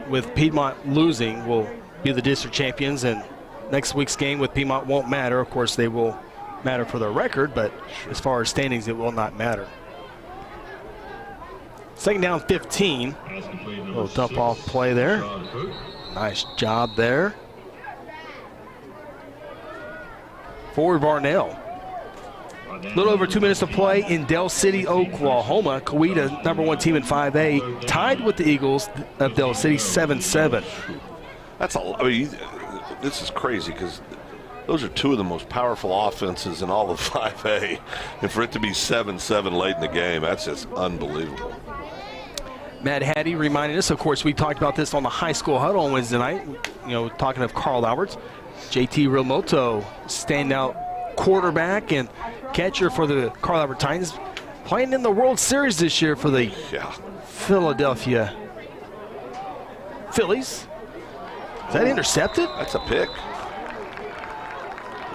with Piedmont losing, will be the district champions, and next week's game with Piedmont won't matter. Of course, they will matter for their record, but as far as standings, it will not matter. Second down 15. Little dump off play there. Nice job there. Forward Varnell. A little over 2 minutes to play in Del City, Oklahoma. Coweta, #1 team in 5A, tied with the Eagles of Del City 7-7. This is crazy because those are two of the most powerful offenses in all of 5A. And for it to be 7-7 late in the game, that's just unbelievable. Matt Hattie reminding us, of course, we talked about this on the high school huddle on Wednesday night, talking of Carl Alberts. JT Realmoto, standout quarterback and catcher for the Carl Albert Titans, playing in the World Series this year for the Philadelphia Phillies. Is that intercepted? That's a pick.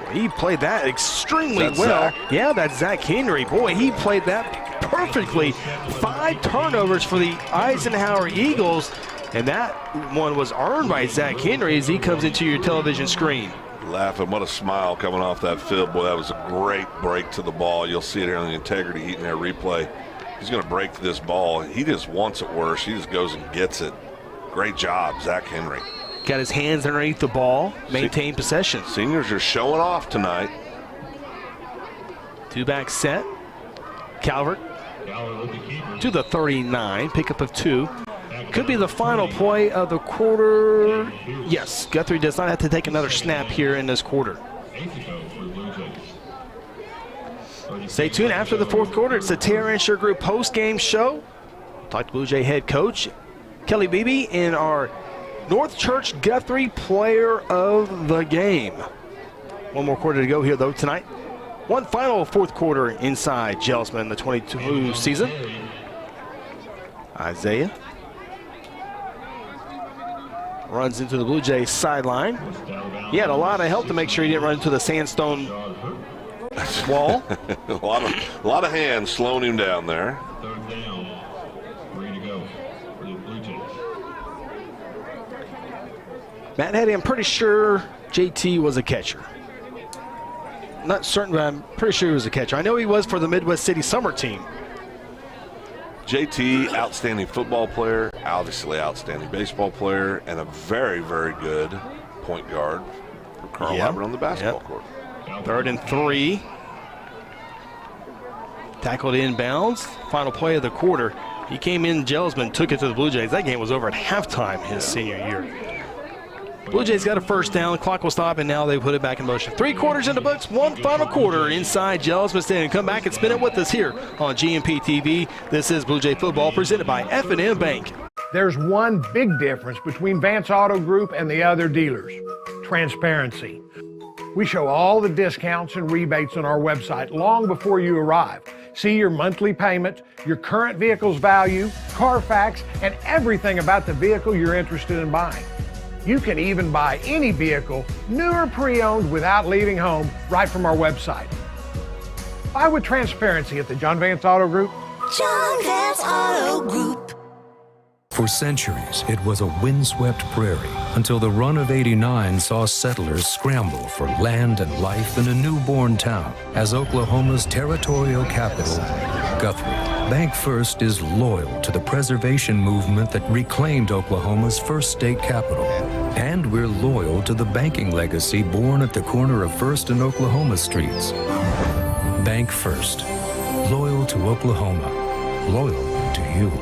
Boy, he played that extremely well. Zach? Yeah, that's Zach Henry. Boy, he played that perfectly. 5 turnovers for the Eisenhower Eagles, and that one was earned by Zach Henry as he comes into your television screen. Laughing, what a smile coming off that field. Boy, that was a great break to the ball. You'll see it here on the integrity heat in that replay. He's going to break this ball. He just wants it worse. He just goes and gets it. Great job, Zach Henry. Got his hands underneath the ball, maintain possession. Seniors are showing off tonight. 2-back set. Calvert to the 39, pickup of 2. Could be the final play of the quarter. Yes, Guthrie does not have to take another snap here in this quarter. Stay tuned after the 4th quarter. It's the Terra Insure Group post-game show. Talk to Blue Jay head coach Kelly Beebe in our North Church Guthrie player of the game. One more quarter to go here, though, tonight. One final 4th quarter inside Gelsman, the 22 season. Isaiah runs into the Blue Jays sideline. He had a lot of help to make sure he didn't run into the sandstone wall. a lot of hands slowing him down there. Third down. Ready to go for the Blue Jays. Matt Hattie, I'm pretty sure JT was a catcher. Not certain, but I'm pretty sure he was a catcher. I know he was for the Midwest City summer team. JT, outstanding football player, obviously outstanding baseball player, and a very, very good point guard for Carl Albert on the basketball court. 3rd and 3. Tackled inbounds. Final play of the quarter. He came in, Gelsman took it to the Blue Jays. That game was over at halftime his senior year. Blue Jays got a first down. Clock will stop, and now they put it back in motion. 3 quarters in the books, 1 final quarter inside Gelsman Stadium. Come back and spin it with us here on GMP TV. This is Blue Jay Football presented by F&M Bank. There's one big difference between Vance Auto Group and the other dealers: transparency. We show all the discounts and rebates on our website long before you arrive. See your monthly payment, your current vehicle's value, Carfax, and everything about the vehicle you're interested in buying. You can even buy any vehicle, new or pre-owned, without leaving home, right from our website. Buy with transparency at the John Vance Auto Group. John Vance Auto Group. For centuries, it was a windswept prairie until the run of '89 saw settlers scramble for land and life in a newborn town as Oklahoma's territorial capital, Guthrie. Bank First is loyal to the preservation movement that reclaimed Oklahoma's first state capital. And we're loyal to the banking legacy born at the corner of First and Oklahoma streets. Bank First. Loyal to Oklahoma. Loyal to you.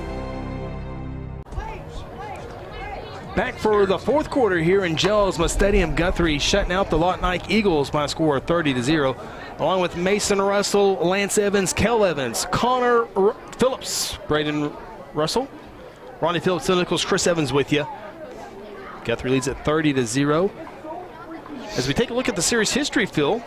Back for the fourth quarter here in Gelsman Stadium. Guthrie shutting out the Lawton Eagles by a score of 30-0, along with Mason Russell, Lance Evans, Kel Evans, Connor Phillips, Braden Russell, Ronnie Phillips, Nichols, Chris Evans with you. Guthrie leads at 30-0. As we take a look at the series history, Phil,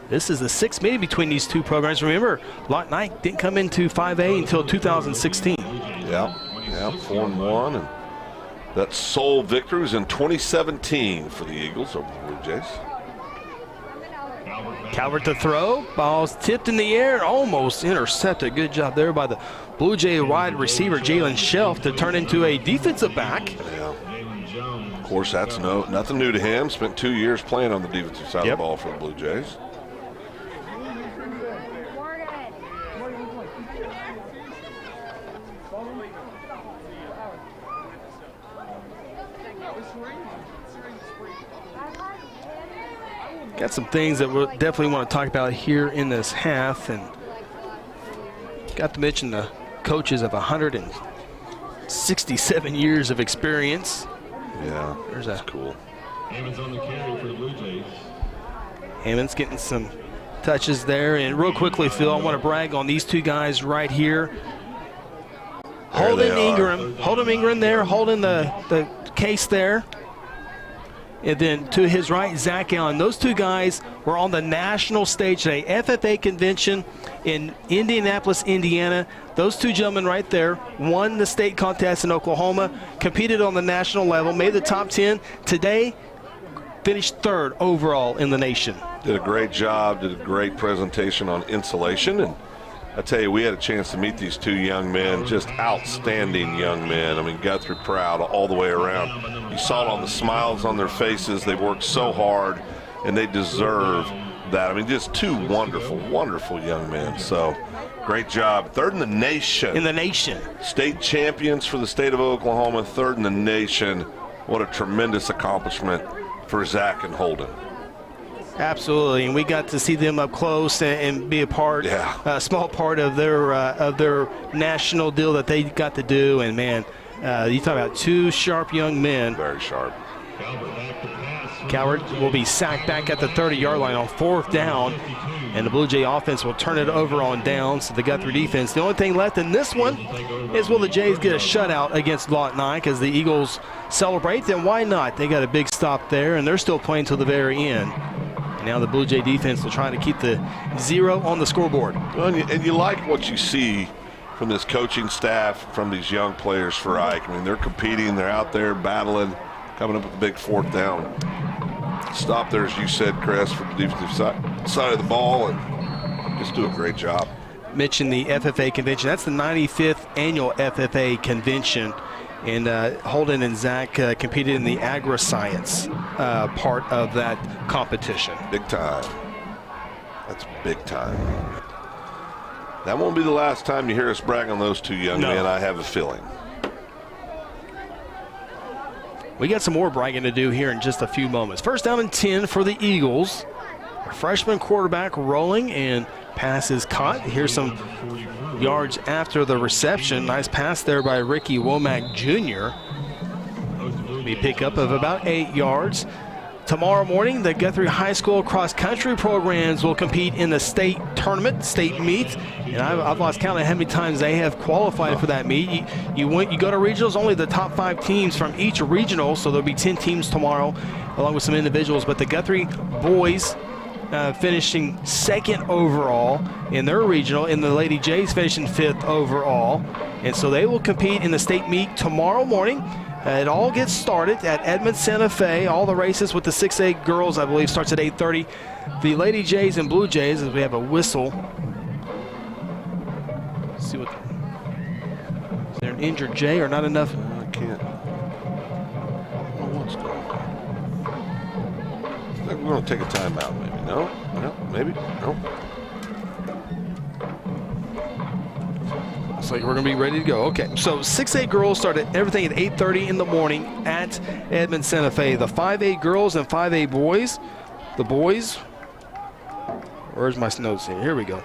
this is the 6th meeting between these two programs. Remember, Lawton didn't come into 5A until 2016. Yeah, 4-1, and that sole victory was in 2017 for the Eagles over the Blue Jays. Calvert to throw. Ball's tipped in the air, almost intercepted. Good job there by the Blue Jay wide receiver, Jalen Shelf, to turn into a defensive back. Yeah. Of course, that's nothing new to him. Spent 2 years playing on the defensive side of the ball for the Blue Jays. Got some things that we'll definitely want to talk about here in this half, and got to mention the coaches of 167 years of experience. Yeah, that's cool. Hammond's on the carry for the Blue Jays. Hammond's getting some touches there, and real quickly, Phil, I want to brag on these two guys right here. Holden Ingram there, holding the case there. And then to his right, Zach Allen. Those two guys were on the national stage today, FFA convention in Indianapolis, Indiana. Those two gentlemen right there won the state contest in Oklahoma, competed on the national level, made the top 10. Today, finished 3rd overall in the nation. Did a great job, did a great presentation on insulation. And I tell you, we had a chance to meet these two young men, just outstanding young men. I mean, Guthrie proud all the way around. You saw it on the smiles on their faces. They worked so hard, and they deserve that. I mean, just two wonderful, wonderful young men. So, great job. 3rd in the nation. In the nation. State champions for the state of Oklahoma, 3rd in the nation. What a tremendous accomplishment for Zach and Holden. Absolutely, and we got to see them up close and be a part, a small part of their national deal that they got to do. And man, you talk about two sharp young men. Very sharp. Calvert will be sacked back at the 30-yard line on 4th down, and the Blue Jay offense will turn it over on downs to the Guthrie defense. The only thing left in this one is, will the Jays get a shutout against Lawton because the Eagles celebrate? Then why not? They got a big stop there, and they're still playing till the very end. Now the Blue Jay defense will try to keep the 0 on the scoreboard. Well, and you like what you see from this coaching staff, from these young players for Ike. I mean, they're competing, they're out there battling, coming up with the big 4th down. Stop there, as you said, Chris, for the defensive side of the ball, and just do a great job. Mention the FFA convention. That's the 95th annual FFA convention. And Holden and Zach competed in the agri-science part of that competition. Big time. That's big time. That won't be the last time you hear us brag on those two young men, I have a feeling. We got some more bragging to do here in just a few moments. 1st down and 10 for the Eagles. freshman quarterback rolling, and pass is caught. Here's some yards after the reception. Nice pass there by Ricky Womack Jr. A pickup of about 8 yards. Tomorrow morning, the Guthrie High School cross-country programs will compete in the state tournament, state meet. And I've lost count of how many times they have qualified for that meet. You go to regionals, only the top 5 teams from each regional, so there'll be 10 teams tomorrow, along with some individuals. But the Guthrie boys finishing 2nd overall in their regional, and the Lady Jays finishing 5th overall. And so they will compete in the state meet tomorrow morning. It all gets started at Edmond Santa Fe. All the races with the 6A girls, I believe, starts at 8:30. The Lady Jays and Blue Jays, as we have a whistle. Let's see what. Is there an injured Jay or not enough? I can't. What's going on? I think we're going to take a timeout, maybe. No? Maybe? No. Looks like we're going to be ready to go. Okay, so 6A girls started everything at 8:30 in the morning at Edmond Santa Fe. The 5A girls and 5A boys. The boys, where's my notes here? Here we go.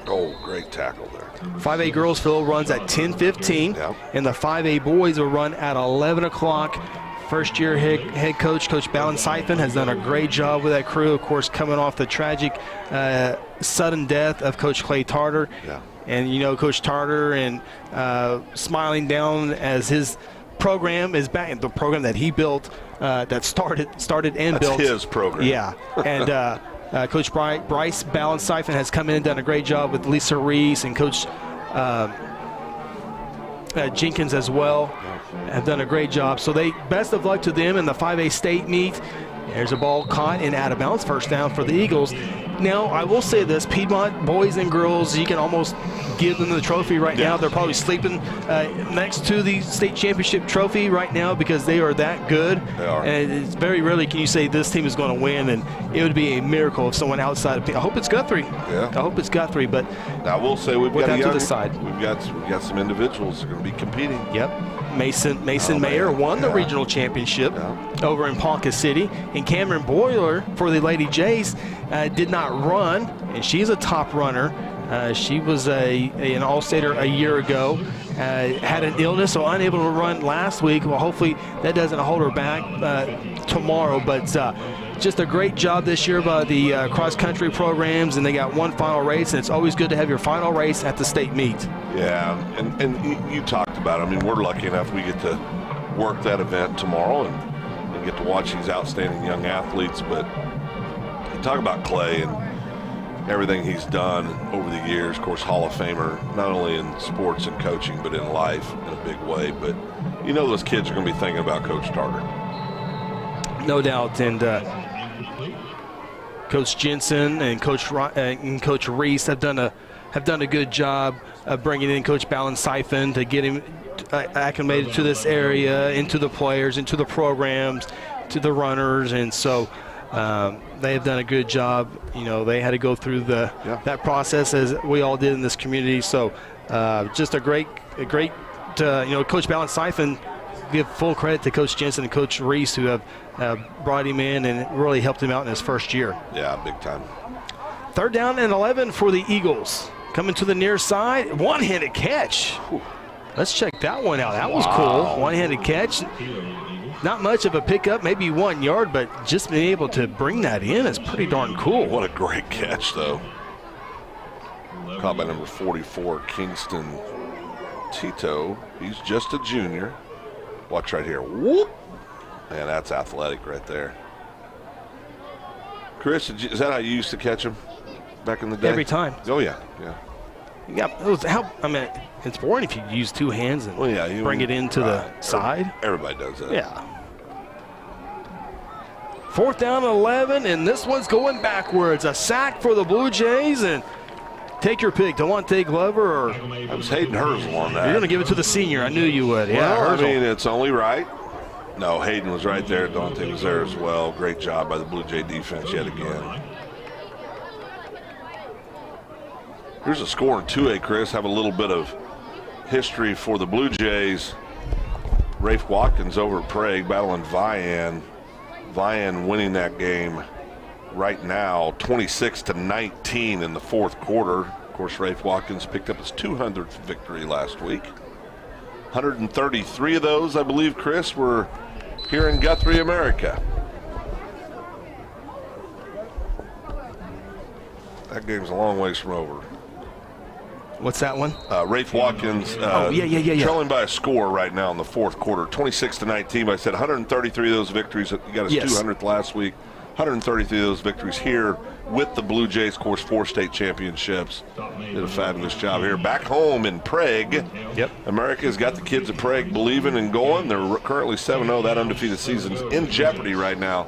Oh, great tackle there. 5A girls field runs at 10:15, and the 5A boys will run at 11 o'clock. First-year head coach, Coach Ballen-Siphon, has done a great job with that crew, of course, coming off the tragic sudden death of Coach Clay Tarter. Yeah. And, you know, Coach Tarter and smiling down as his program is back, the program that he built, that started and That's built. his program. Yeah. And Coach Bryce Ballen-Siphon has come in and done a great job with Lisa Reese, and Coach Jenkins as well have done a great job. So best of luck to them in the 5A state meet. There's a ball caught and out of bounds. First down for the Eagles. Now, I will say this, Piedmont boys and girls, you can almost give them the trophy right now. They're probably sleeping next to the state championship trophy right now because they are that good. They are. And it's very rarely can you say this team is going to win, and it would be a miracle if someone outside of I hope it's Guthrie. Yeah. I hope it's Guthrie, but I will say we've we'll got have to decide. We've got some individuals that are going to be competing. Yep. Mason Mayer won the regional championship over in Ponca City, and Cameron Boyler for the Lady Jays did not run, and she's a top runner. She was an All-Stater a year ago, had an illness, so unable to run last week. Well, hopefully that doesn't hold her back tomorrow, but just a great job this year by the cross-country programs, and they got one final race, and it's always good to have your final race at the state meet. Yeah, and you talked about it. I mean, we're lucky enough we get to work that event tomorrow and get to watch these outstanding young athletes, but you talk about Clay and everything he's done over the years. Of course, Hall of Famer, not only in sports and coaching, but in life in a big way. But you know those kids are going to be thinking about Coach Tarter. No doubt, and Coach Jensen and Coach Reese have done a good job of bringing in Coach Ballen-Siphon to get him acclimated to this area, into the players, into the programs, to the runners, and so they have done a good job. You know, they had to go through that process as we all did in this community. So just a great Coach Ballen-Siphon. Give full credit to Coach Jensen and Coach Reese, who have brought him in and really helped him out in his first year. Yeah, big time. 3rd down and 11 for the Eagles. Coming to the near side, one-handed catch. Let's check that one out. That was cool. One-handed catch. Not much of a pickup, maybe 1 yard, but just being able to bring that in is pretty darn cool. What a great catch, though. Caught by number 44, Kingston Tito. He's just a junior. Watch right here. Whoop! Man, that's athletic right there. Chris, is that how you used to catch him back in the day? Every time. Oh, yeah. It's boring if you use 2 hands and bring it into the side. Everybody does that. Yeah. 4th down and 11, and this one's going backwards. A sack for the Blue Jays, and take your pick. Devontae Glover or I was Hayden Herzl on that. You're going to give it to the senior. I knew you would. Well, I mean, it's only right. No, Hayden was right there. Devontae was there as well. Great job by the Blue Jay defense yet again. Here's a score in 2A, Chris. Have a little bit of history for the Blue Jays. Rafe Watkins over at Prague battling Vian. Vian winning that game right now 26-19 in the fourth quarter. Of course, Rafe Watkins picked up his 200th victory last week. 133 of those, I believe, Chris, were here in Guthrie, America. That game's a long ways from over. What's that one? Rafe Watkins trailing by a score right now in the fourth quarter, 26-19. I said 133 of those victories. He got his 200th last week. 133 of those victories here with the Blue Jays, of course, 4 state championships. Did a fabulous job here. Back home in Prague. Yep. America's got the kids at Prague believing and going. They're currently 7-0. That undefeated season's in jeopardy right now.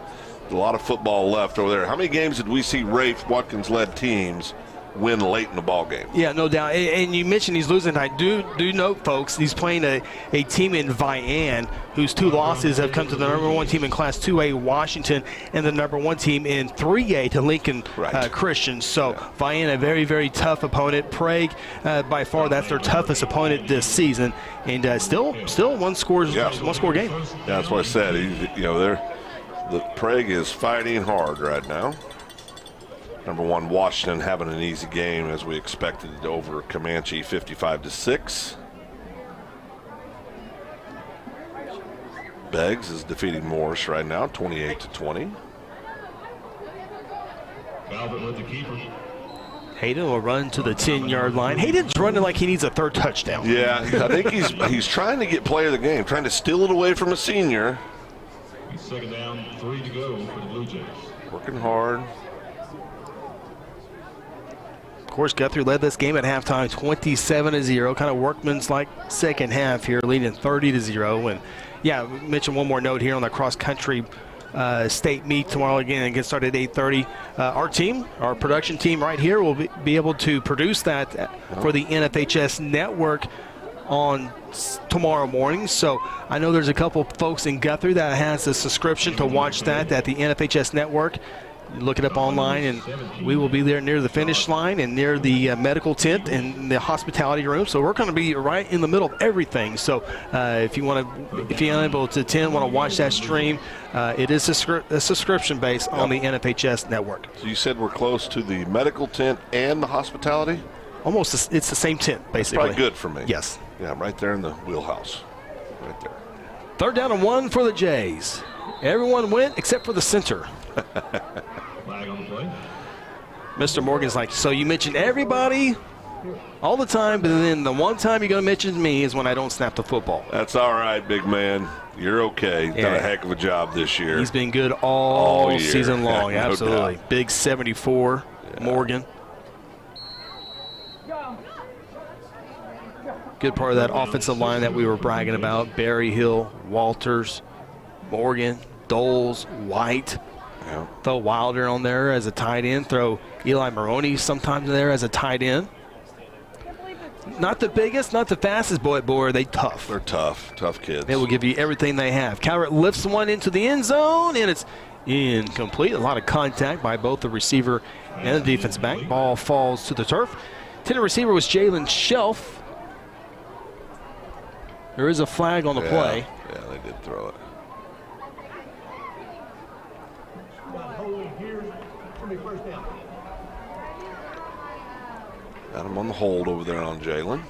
A lot of football left over there. How many games did we see Rafe Watkins-led teams win late in the ball game? Yeah, no doubt. And you mentioned he's losing. I do note, folks, he's playing a team in Vian whose 2 losses have come to the number 1 team in Class 2A, Washington, and the number 1 team in 3A to Lincoln Christian. So Vian, a very, very tough opponent. Prague, by far, that's their toughest opponent this season. And still one score game. Yeah, that's what I said. The Prague is fighting hard right now. Number 1, Washington having an easy game as we expected over Comanche, 55-6. Beggs is defeating Morris right now, 28-20. Albert with the keeper. Hayden will run to the 10-yard line. Hayden's running like he needs a 3rd touchdown. Yeah, I think he's trying to get player of the game, trying to steal it away from a senior. 2nd down, 3 to go for the Blue Jays. Working hard. Of course, Guthrie led this game at halftime 27-0. Kind of workman's-like second half here, leading 30-0. And, yeah, mention one more note here on the cross-country state meet tomorrow again. It gets started at 8:30. Our team, our production team right here, will be able to produce that for the NFHS network on tomorrow morning. So I know there's a couple folks in Guthrie that has a subscription to watch that at the NFHS network. Look it up online, and we will be there near the finish line and near the medical tent and the hospitality room. So we're going to be right in the middle of everything. So if you're unable to attend, want to watch that stream, it is a subscription base on the NFHS network. So you said we're close to the medical tent and the hospitality? Almost, it's the same tent, basically. That's probably good for me. Yes. Yeah, I'm right there in the wheelhouse. Right there. 3rd down and 1 for the Jays. Everyone went except for the center. Flag on the play. Mr. Morgan's like, so you mention everybody all the time, but then the one time you're going to mention me is when I don't snap the football. That's all right, big man. You're okay. Done a heck of a job this year. He's been good all season long. No absolutely. doubt. Big 74, Morgan. Good part of that offensive line that we were bragging about. Barry Hill, Walters, Morgan, Doles, White. Yeah. Throw Wilder on there as a tight end. Throw Eli Maroney sometimes there as a tight end. Not the biggest, not the fastest, boy, are they tough. They're tough kids. They will give you everything they have. Calvert lifts one into the end zone, and it's incomplete. A lot of contact by both the receiver and the defense back. Ball falls to the turf. Intended receiver was Jalen Shelf. There is a flag on the play. Yeah, they did throw it. Got him on the hold over there on Jalen.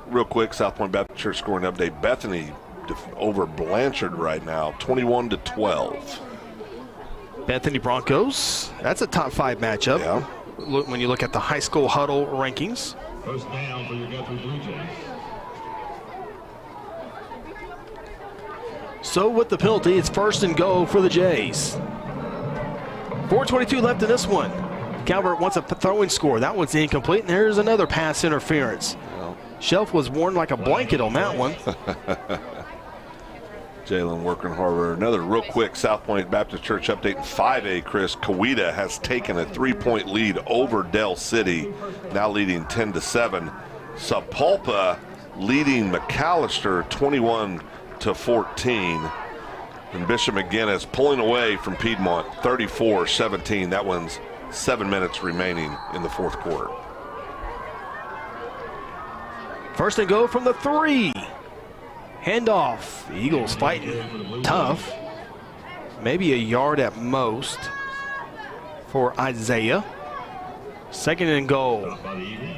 Real quick, South Point Baptist Church scoring update. Bethany over Blanchard right now, 21-12. Bethany Broncos. That's a top 5 matchup. Yeah. When you look at the high school huddle rankings. First down for your Guthrie Blue Jays. So with the penalty, it's 1st and go for the Jays. 4:22 left in this one. Calvert wants a throwing score. That one's incomplete, and there's another pass interference. Well, Shelf was worn like a blanket on that one. Jalen working harder. Another real quick South Point Baptist Church update in 5A, Chris. Coweta has taken a 3-point lead over Del City, now leading 10-7. Sapulpa leading McAllister 21-14. And Bishop McGinnis pulling away from Piedmont 34-17. That one's 7 minutes remaining in the fourth quarter. 1st and go from the 3. Handoff. The Eagles fighting tough. Maybe a yard at most. for Isaiah. Second and goal. By the Eagles,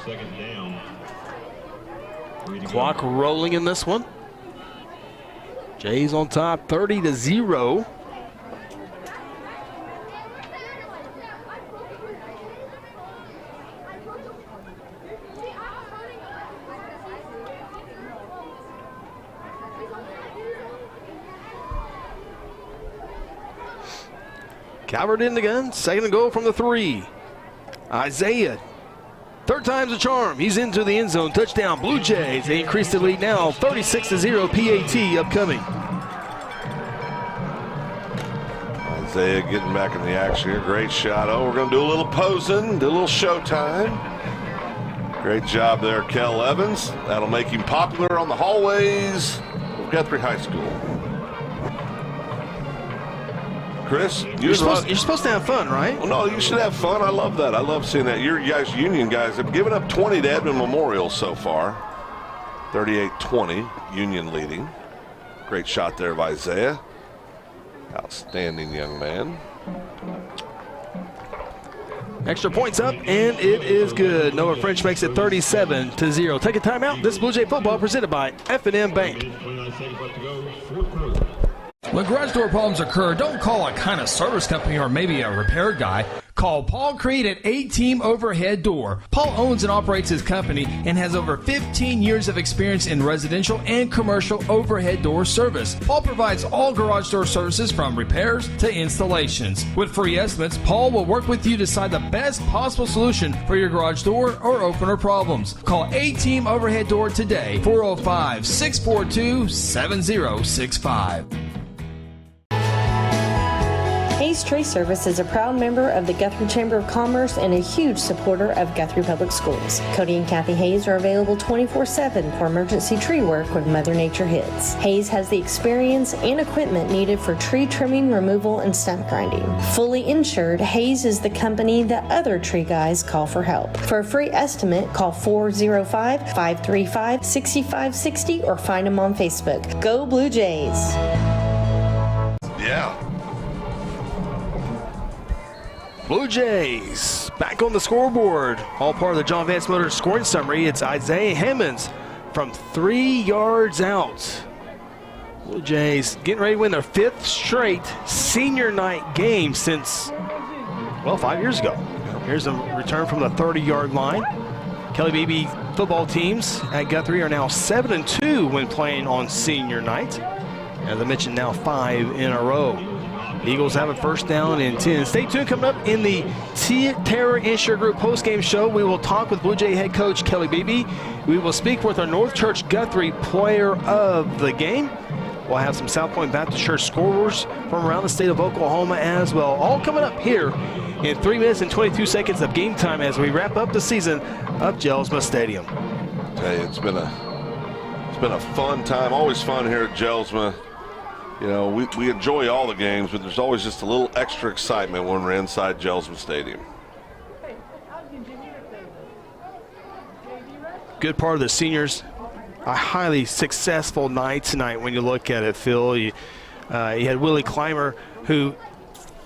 second down. Clock rolling in this one. Jays on top, 30-0. Calvert in the gun, second and goal from the 3. Isaiah, third time's a charm. He's into the end zone. Touchdown, Blue Jays. They increase the lead now, 36-0. PAT upcoming. Isaiah getting back in the action here. Great shot. Oh, we're going to do a little posing, do a little showtime. Great job there, Kel Evans. That'll make him popular on the hallways of Guthrie High School. Chris, you're supposed to have fun, right? Well, no, you should have fun. I love that. I love seeing that. Your guys, Union guys, have given up 20 to Edmond Memorial so far. 38-20, Union leading. Great shot there by Isaiah. Outstanding young man. Extra points up, and it is good. Noah French makes it 37-0. Take a timeout. This is Blue Jay football presented by F&M Bank. When garage door problems occur, don't call a kind of service company or maybe a repair guy. Call Paul Creed at A-Team Overhead Door. Paul owns and operates his company and has over 15 years of experience in residential and commercial overhead door service. Paul provides all garage door services from repairs to installations. With free estimates, Paul will work with you to decide the best possible solution for your garage door or opener problems. Call A-Team Overhead Door today, 405-642-7065. Hayes Tree Service is a proud member of the Guthrie Chamber of Commerce and a huge supporter of Guthrie Public Schools. Cody and Kathy Hayes are available 24/7 for emergency tree work when Mother Nature hits. Hayes has the experience and equipment needed for tree trimming, removal, and stump grinding. Fully insured, Hayes is the company that other tree guys call for help. For a free estimate, call 405-535-6560 or find them on Facebook. Go Blue Jays! Yeah. Blue Jays back on the scoreboard. All part of the John Vance Motors scoring summary. It's Isaiah Hammonds from 3 yards out. Blue Jays getting ready to win their 5th straight senior night game since, well, 5 years ago. Here's a return from the 30-yard line. Kelly Beebe football teams at Guthrie are now 7-2 when playing on senior night. As I mentioned, now 5 in a row. Eagles have a first down and 10. Stay tuned. Coming up in the Terra Insure Group postgame show, we will talk with Blue Jay head coach Kelly Beebe. We will speak with our North Church Guthrie player of the game. We'll have some South Point Baptist Church scorers from around the state of Oklahoma as well. All coming up here in 3 minutes and 22 seconds of game time as we wrap up the season of Jelsma Stadium. Hey, it's been a fun time. Always fun here at Jelsma. You know, we enjoy all the games, but there's always just a little extra excitement when we're inside Jelsma Stadium. Good part of the seniors. A highly successful night tonight when you look at it, Phil. You had Willie Clymer, who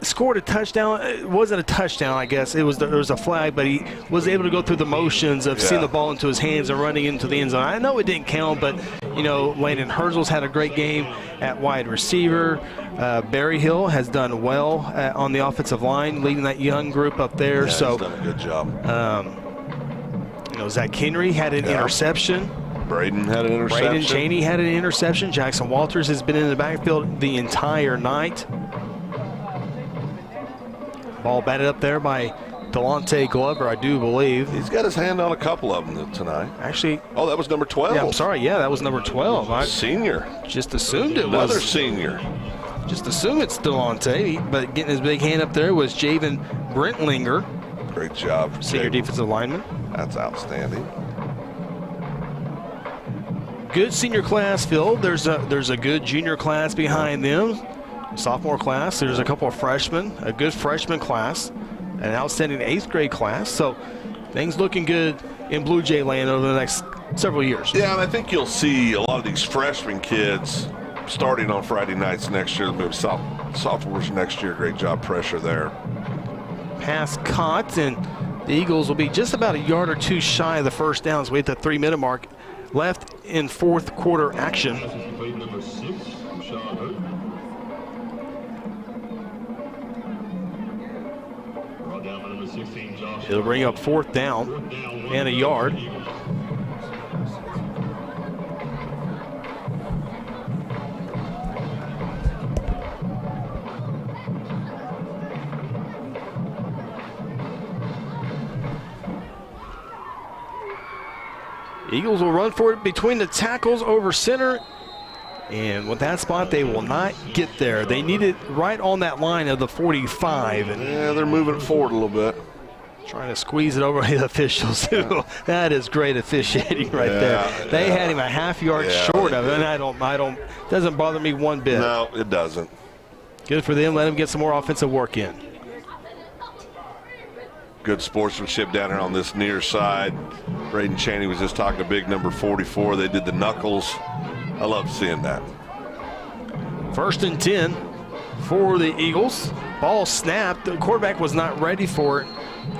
scored a touchdown. It wasn't a touchdown, I guess. There was a flag, but he was able to go through the motions of seeing the ball into his hands and running into the end zone. I know it didn't count, but, you know, Landon Herzl's had a great game at wide receiver. Barry Hill has done well on the offensive line, leading that young group up there. Yeah, so he's done a good job. You know, Zach Henry had an interception. Braden had an interception. Braden Cheney had an interception. Jackson Walters has been in the backfield the entire night. Ball batted up there by Delonte Glover, I do believe. He's got his hand on a couple of them tonight. Actually. Oh, that was number 12. Yeah, I'm sorry. Yeah, that was number 12. Senior. Just assumed it was. Another senior. Just assume it's Delonte, but getting his big hand up there was Javen Brentlinger. Great job. Senior defensive lineman. That's outstanding. Good senior class, Phil. There's a good junior class behind them. Sophomore class. There's a couple of freshmen, a good freshman class, an outstanding 8th grade class. So things looking good in Blue Jay land over the next several years. Yeah, and I think you'll see a lot of these freshman kids starting on Friday nights next year, maybe sophomores next year. Great job pressure there. Pass caught, and the Eagles will be just about a yard or two shy of the first down as we hit the 3-minute mark left in fourth quarter action. It'll bring up fourth down and a yard. Eagles will run for it between the tackles over center. And with that spot, they will not get there. They need it right on that line of the 45. And yeah, they're moving it forward a little bit. Trying to squeeze it over the officials. That is great officiating right there. They had him a half yard short of it, and I don't, doesn't bother me one bit. No, it doesn't. Good for them. Let them get some more offensive work in. Good sportsmanship down here on this near side. Braden Chaney was just talking to big number 44. They did the knuckles. I love seeing that. 1st and 10 for the Eagles. Ball snapped. The quarterback was not ready for it.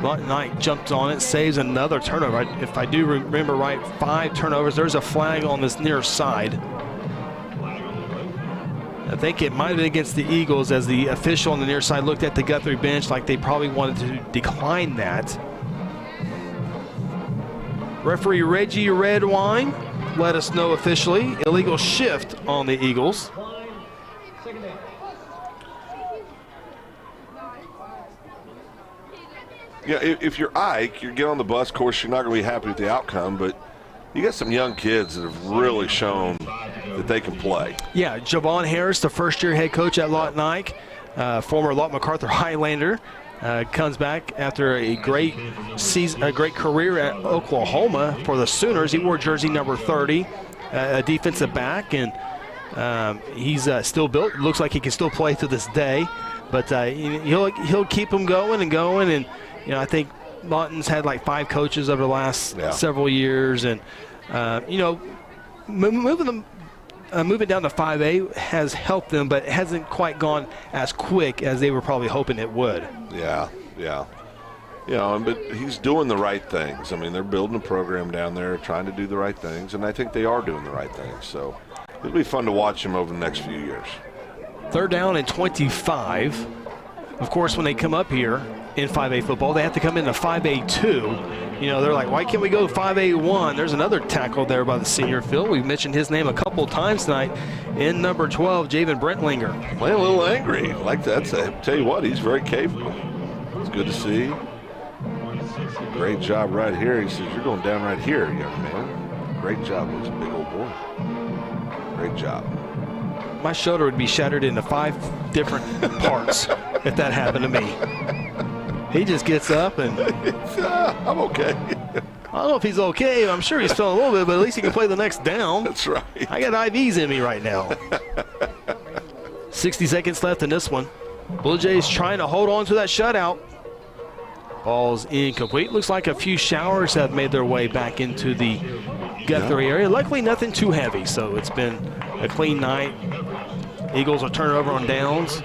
Lawton Knight jumped on it, saves another turnover. If I do remember right, 5 turnovers. There's a flag on this near side. I think it might have been against the Eagles as the official on the near side looked at the Guthrie bench like they probably wanted to decline that. Referee Reggie Redwine let us know officially. Illegal shift on the Eagles. Yeah, if you're Ike, you get on the bus. Of course, you're not going to be happy with the outcome, but you got some young kids that have really shown that they can play. Yeah, Javon Harris, the first-year head coach at Lawton Ike, former Lawton MacArthur Highlander, comes back after a great season, a great career at Oklahoma for the Sooners. He wore jersey number 30, a defensive back, and he's still built. Looks like he can still play to this day, but he'll keep them going, and you know, I think Lawton's had like 5 coaches over the last several years, and moving down to 5A has helped them, but it hasn't quite gone as quick as they were probably hoping it would. Yeah. You know, but he's doing the right things. I mean, they're building a program down there, trying to do the right things, and I think they are doing the right things. So it'll be fun to watch him over the next few years. 3rd down and 25. Of course, when they come up here in 5A football, they have to come into 5A2. You know, they're like, why can't we go 5A1? There's another tackle there by the senior Phil. We've mentioned his name a couple times tonight in number 12, Javen Brentlinger. Playing a little angry. Like that. I tell you what, he's very capable. It's good to see. Great job right here. He says, you're going down right here, young man. Great job. He's a big old boy. Great job. My shoulder would be shattered into 5 different parts if that happened to me. He just gets up and I'm okay. I don't know if he's okay. I'm sure he's feeling a little bit, but at least he can play the next down. That's right. I got IVs in me right now. 60 seconds left in this one. Blue Jays trying to hold on to that shutout. Ball's incomplete. Looks like a few showers have made their way back into the Guthrie area. Luckily, nothing too heavy, so it's been a clean night. Eagles will turn it over on downs.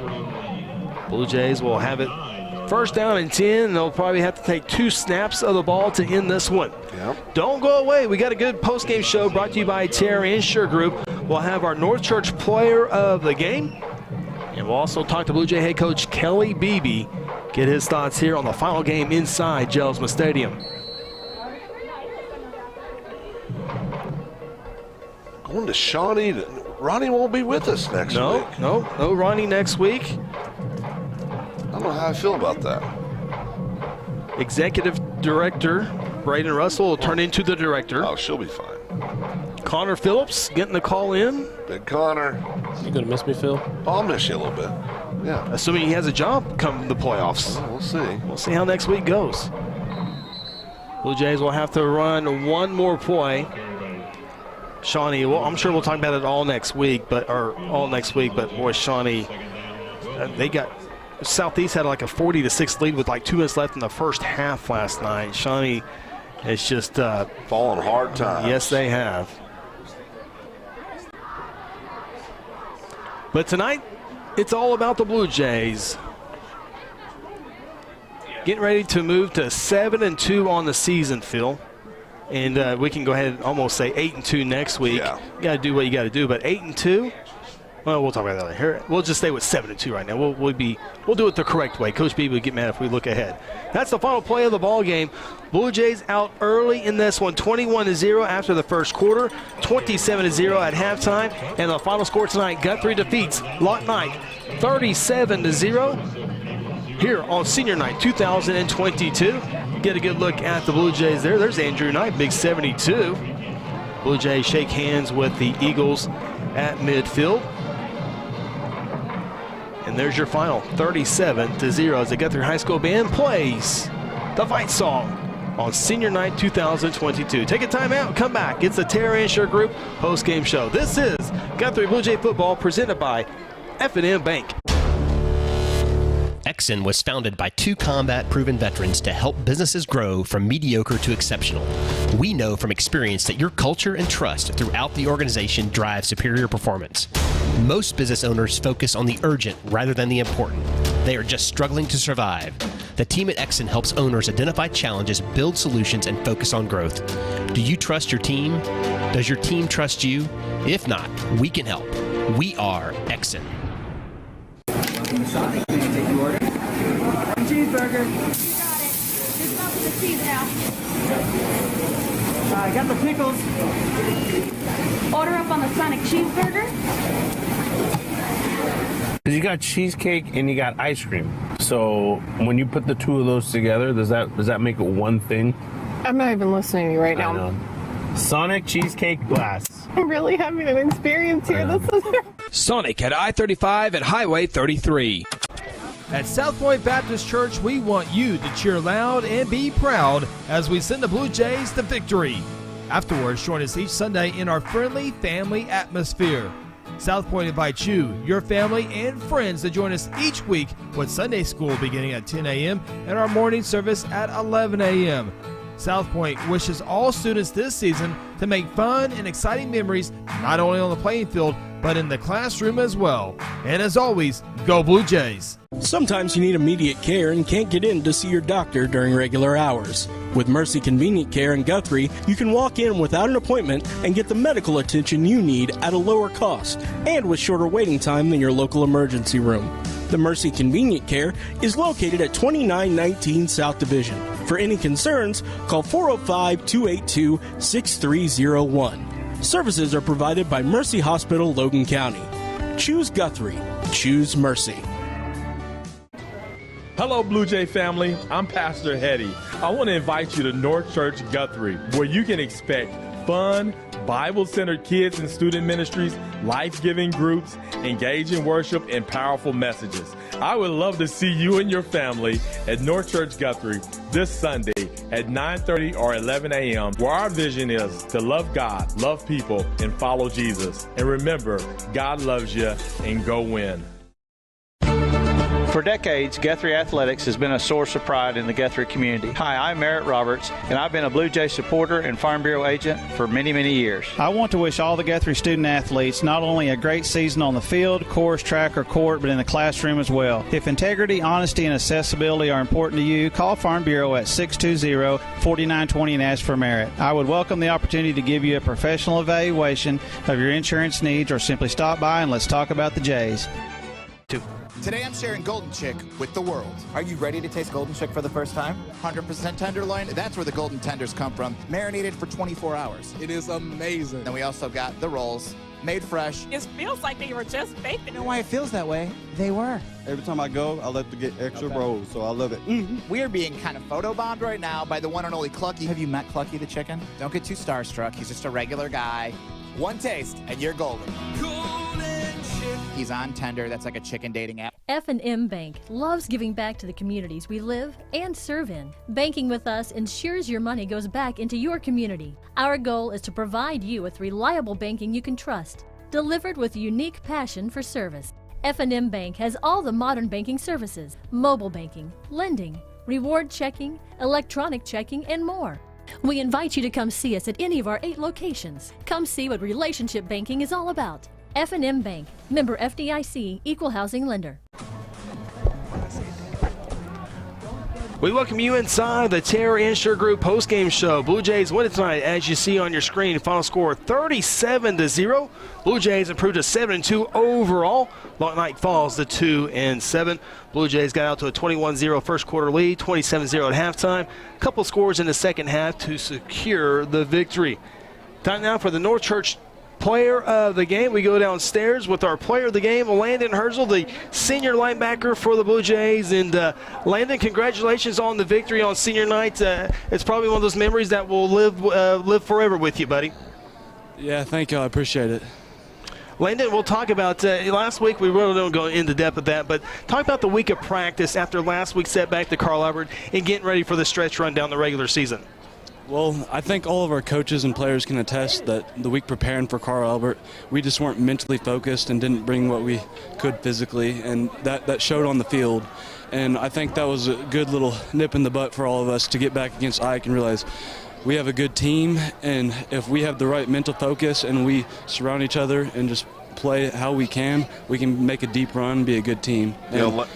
Blue Jays will have it 1st down and 10. They'll probably have to take 2 snaps of the ball to end this one. Yep. Don't go away. We got a good post-game show brought to you by Terra Insure Group. We'll have our North Church player of the game. And we'll also talk to Blue Jay head coach Kelly Beebe. Get his thoughts here on the final game inside Jelsma Stadium. Going to Shawnee. Ronnie won't be with us next week. No Ronnie next week. I don't know how I feel about that. Executive Director Braden Russell will turn into the director. Oh, she'll be fine. Connor Phillips getting the call in. Big Connor. You gonna miss me, Phil? I'll miss you a little bit. Yeah. Assuming he has a job come the playoffs. Well, we'll see. We'll see how next week goes. Blue Jays will have to run one more play. Shawnee, well, I'm sure we'll talk about it all next week, but boy, Shawnee, they got Southeast had like a 40-6 lead with like 2 minutes left in the first half last night. Shawnee has just fallen hard times. Yes, they have. But tonight, it's all about the Blue Jays. getting ready to move to 7-2 on the season, Phil. And we can go ahead and almost say 8-2 next week. Yeah. You got to do what you got to do. But 8-2, well, we'll talk about that later. We'll just stay with 7-2 right now. We'll do it the correct way. Coach B would get mad if we look ahead. That's the final play of the ball game. Blue Jays out early in this one, 21-0 after the first quarter, 27-0 at halftime, and the final score tonight: Guthrie defeats Lawton 37-0 here on Senior Night 2022. Get a good look at the Blue Jays there. There's Andrew Knight, big 72. Blue Jays shake hands with the Eagles at midfield. And there's your final, 37-0, as the Guthrie High School Band plays the fight song on Senior Night 2022. Take a time out, come back. It's the Tara Insure Group post-game show. This is Guthrie Blue Jay football presented by F&M Bank. Exxon was founded by two combat-proven veterans to help businesses grow from mediocre to exceptional. We know from experience that your culture and trust throughout the organization drive superior performance. Most business owners focus on the urgent rather than the important. They are just struggling to survive. The team at Exxon helps owners identify challenges, build solutions, and focus on growth. Do you trust your team? Does your team trust you? If not, we can help. We are Exxon. Welcome to Sonic. Can I take your order? Cheeseburger. You got it. Just up with the cheese now. I got the pickles. Order up on the Sonic cheeseburger. You got cheesecake and you got ice cream. So when you put the two of those together, does that make it one thing? I'm not even listening to you right now. Sonic cheesecake blast. I'm really having an experience here. This is Sonic at I-35 at Highway 33. At South Point Baptist Church, we want you to cheer loud and be proud as we send the Blue Jays to victory. Afterwards, join us each Sunday in our friendly family atmosphere. South Point invites you, your family, and friends to join us each week with Sunday school beginning at 10 a.m. and our morning service at 11 a.m. South Point wishes all students this season to make fun and exciting memories not only on the playing field, but in the classroom as well. And as always, go Blue Jays! Sometimes you need immediate care and can't get in to see your doctor during regular hours. With Mercy Convenient Care in Guthrie, you can walk in without an appointment and get the medical attention you need at a lower cost and with shorter waiting time than your local emergency room. The Mercy Convenient Care is located at 2919 South Division. For any concerns, call 405-282-6301. Services are provided by Mercy Hospital, Logan County. Choose Guthrie. Choose Mercy. Hello, Blue Jay family. I'm Pastor Hetty. I want to invite you to North Church Guthrie, where you can expect fun, Bible-centered kids and student ministries, life-giving groups, engaging worship, and powerful messages. I would love to see you and your family at North Church Guthrie this Sunday at 9:30 or 11 a.m., where our vision is to love God, love people, and follow Jesus. And remember, God loves you, and go win. For decades, Guthrie Athletics has been a source of pride in the Guthrie community. Hi, I'm Merritt Roberts, and I've been a Blue Jay supporter and Farm Bureau agent for many, many years. I want to wish all the Guthrie student athletes not only a great season on the field, course, track, or court, but in the classroom as well. If integrity, honesty, and accessibility are important to you, call Farm Bureau at 620-4920 and ask for Merritt. I would welcome the opportunity to give you a professional evaluation of your insurance needs, or simply stop by and let's talk about the Jays. Today I'm sharing Golden Chick with the world. Are you ready to taste Golden Chick for the first time? 100% tenderloin. That's where the golden tenders come from. Marinated for 24 hours. It is amazing. And we also got the rolls, made fresh. It feels like they were just baked. You know why it feels that way? They were. Every time I go, I like to get extra rolls, so I love it. We are being kind of photobombed right now by the one and only Clucky. Have you met Clucky the chicken? Don't get too starstruck. He's just a regular guy. One taste, and you're golden. He's on Tender. That's like a chicken dating app. F&M Bank loves giving back to the communities we live and serve in. Banking with us ensures your money goes back into your community. Our goal is to provide you with reliable banking you can trust, delivered with a unique passion for service. F&M Bank has all the modern banking services: mobile banking, lending, reward checking, electronic checking, and more. We invite you to come see us at any of our 8 locations. Come see what relationship banking is all about. F&M Bank, member FDIC, equal housing lender. We welcome you inside the Terra Insure Group postgame show. Blue Jays win it tonight, as you see on your screen. Final score 37-0. Blue Jays improved to 7-2 overall. Lawton Eisenhower falls to 2-7. Blue Jays got out to a 21-0 first quarter lead, 27-0 at halftime. A couple scores in the second half to secure the victory. Time now for the North Church Player of the Game. We go downstairs with our Player of the Game, Landon Herzl, the senior linebacker for the Blue Jays. And Landon, congratulations on the victory on senior night. It's probably one of those memories that will live forever with you, buddy. Yeah, thank you. I appreciate it. Landon, we'll talk about last week. We really don't go into depth of that, but talk about the week of practice after last week's setback to Carl Albert and getting ready for the stretch run down the regular season. Well, I think all of our coaches and players can attest that the week preparing for Carl Albert, we just weren't mentally focused and didn't bring what we could physically, and that showed on the field. And I think that was a good little nip in the butt for all of us to get back against Ike and realize we have a good team, and if we have the right mental focus and we surround each other and just play how we can make a deep run, be a good team.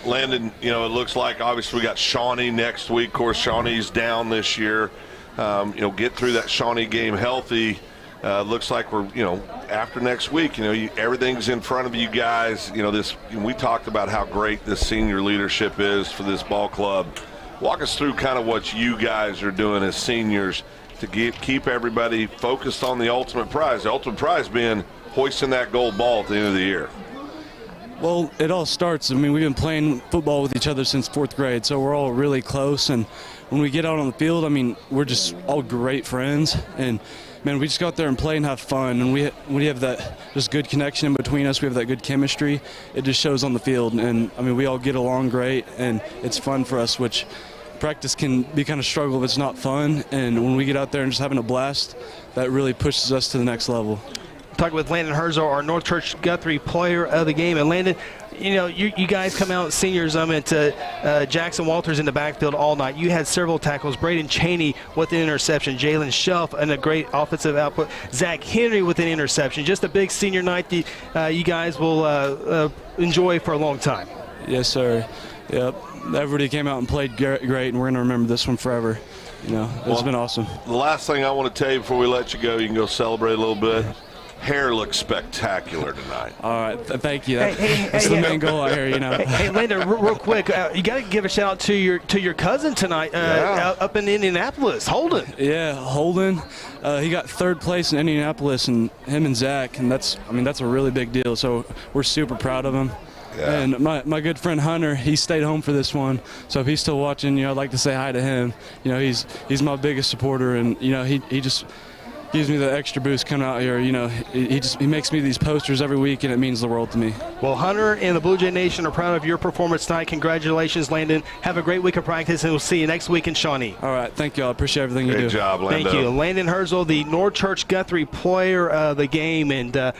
Landon, it looks like obviously we got Shawnee next week. Of course, Shawnee's down this year. Get through that Shawnee game healthy. Looks like we're, after next week, everything's in front of you guys. We talked about how great this senior leadership is for this ball club. Walk us through kind of what you guys are doing as seniors to keep everybody focused on the ultimate prize. The ultimate prize being hoisting that gold ball at the end of the year. Well, it all starts, we've been playing football with each other since 4th grade, so we're all really close. And when we get out on the field, we're just all great friends. And, man, we just go out there and play and have fun. And we have that just good connection in between us. We have that good chemistry. It just shows on the field. And, we all get along great, and it's fun for us, which practice can be kind of struggle if it's not fun. And when we get out there and just having a blast, that really pushes us to the next level. Talking with Landon Herzl, our North Church Guthrie Player of the Game. And Landon, you guys come out seniors. Jackson Walters in the backfield all night. You had several tackles. Braden Cheney with an interception. Jalen Shelf and a great offensive output. Zach Henry with an interception. Just a big senior night that you guys will enjoy for a long time. Yes, sir. Yep. Everybody came out and played great, and we're going to remember this one forever. It's been awesome. The last thing I want to tell you before we let you go, you can go celebrate a little bit. Hair looks spectacular tonight. All right, thank you. That's the main goal out here, Hey, Landon, real quick, you got to give a shout out to your cousin tonight up in Indianapolis, Holden. Yeah, Holden. He got 3rd place in Indianapolis, and him and Zach, and that's a really big deal. So we're super proud of him. Yeah. And my good friend Hunter, he stayed home for this one. So if he's still watching, I'd like to say hi to him. He's my biggest supporter, and he just gives me the extra boost coming out here. He makes me these posters every week, and it means the world to me. Well, Hunter and the Blue Jay Nation are proud of your performance tonight. Congratulations, Landon. Have a great week of practice, and we'll see you next week in Shawnee. All right, thank you. I appreciate everything you do. Good job, Landon. Thank you. Landon Herzl, the North Church Guthrie Player of the Game, and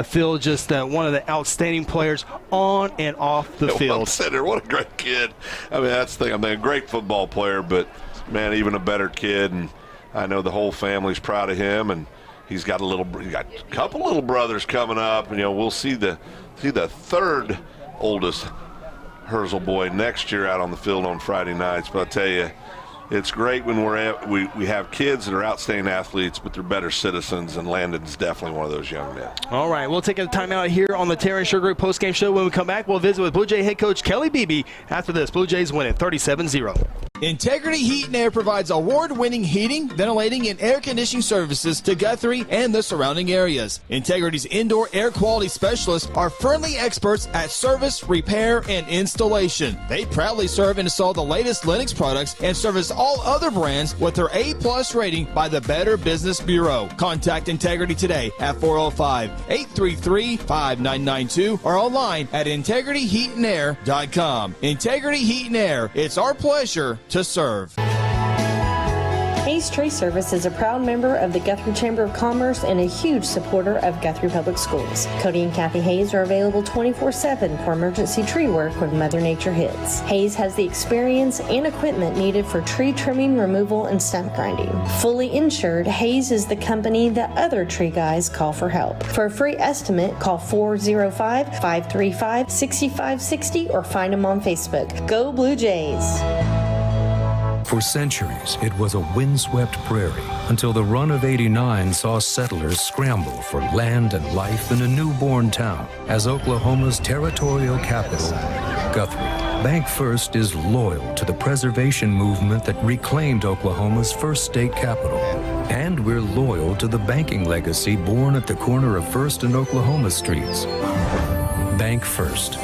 Phil, just one of the outstanding players on and off the field. Center, what a great kid. That's the thing. A great football player, but, man, even a better kid. And I know the whole family's proud of him, and he's got a couple little brothers coming up, and we'll see the 3rd oldest Herzl boy next year out on the field on Friday nights. But I tell you, it's great when we have kids that are outstanding athletes, but they're better citizens, and Landon's definitely one of those young men. All right, we'll take a time out here on the Terra Insure Group postgame show. When we come back, we'll visit with Blue Jay head coach Kelly Beebe. After this, Blue Jays win it 37-0. Integrity Heat and Air provides award-winning heating, ventilating, and air conditioning services to Guthrie and the surrounding areas. Integrity's indoor air quality specialists are friendly experts at service, repair, and installation. They proudly serve and install the latest Linux products and service all other brands with their A+ rating by the Better Business Bureau. Contact Integrity today at 405-833-5992 or online at integrityheatandair.com. Integrity Heat and Air, it's our pleasure to serve. Hayes Tree Service is a proud member of the Guthrie Chamber of Commerce and a huge supporter of Guthrie Public Schools. Cody and Kathy Hayes are available 24/7 for emergency tree work when Mother Nature hits. Hayes has the experience and equipment needed for tree trimming, removal, and stump grinding. Fully insured, Hayes is the company that other tree guys call for help. For a free estimate, call 405-535-6560 or find them on Facebook. Go Blue Jays! For centuries, it was a windswept prairie until the run of '89 saw settlers scramble for land and life in a newborn town as Oklahoma's territorial capital, Guthrie. Bank First is loyal to the preservation movement that reclaimed Oklahoma's first state capital. And we're loyal to the banking legacy born at the corner of First and Oklahoma streets. Bank First.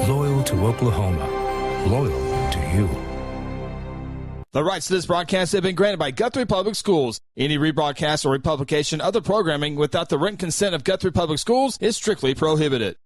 Loyal to Oklahoma. Loyal to you. The rights to this broadcast have been granted by Guthrie Public Schools. Any rebroadcast or republication of the programming without the written consent of Guthrie Public Schools is strictly prohibited.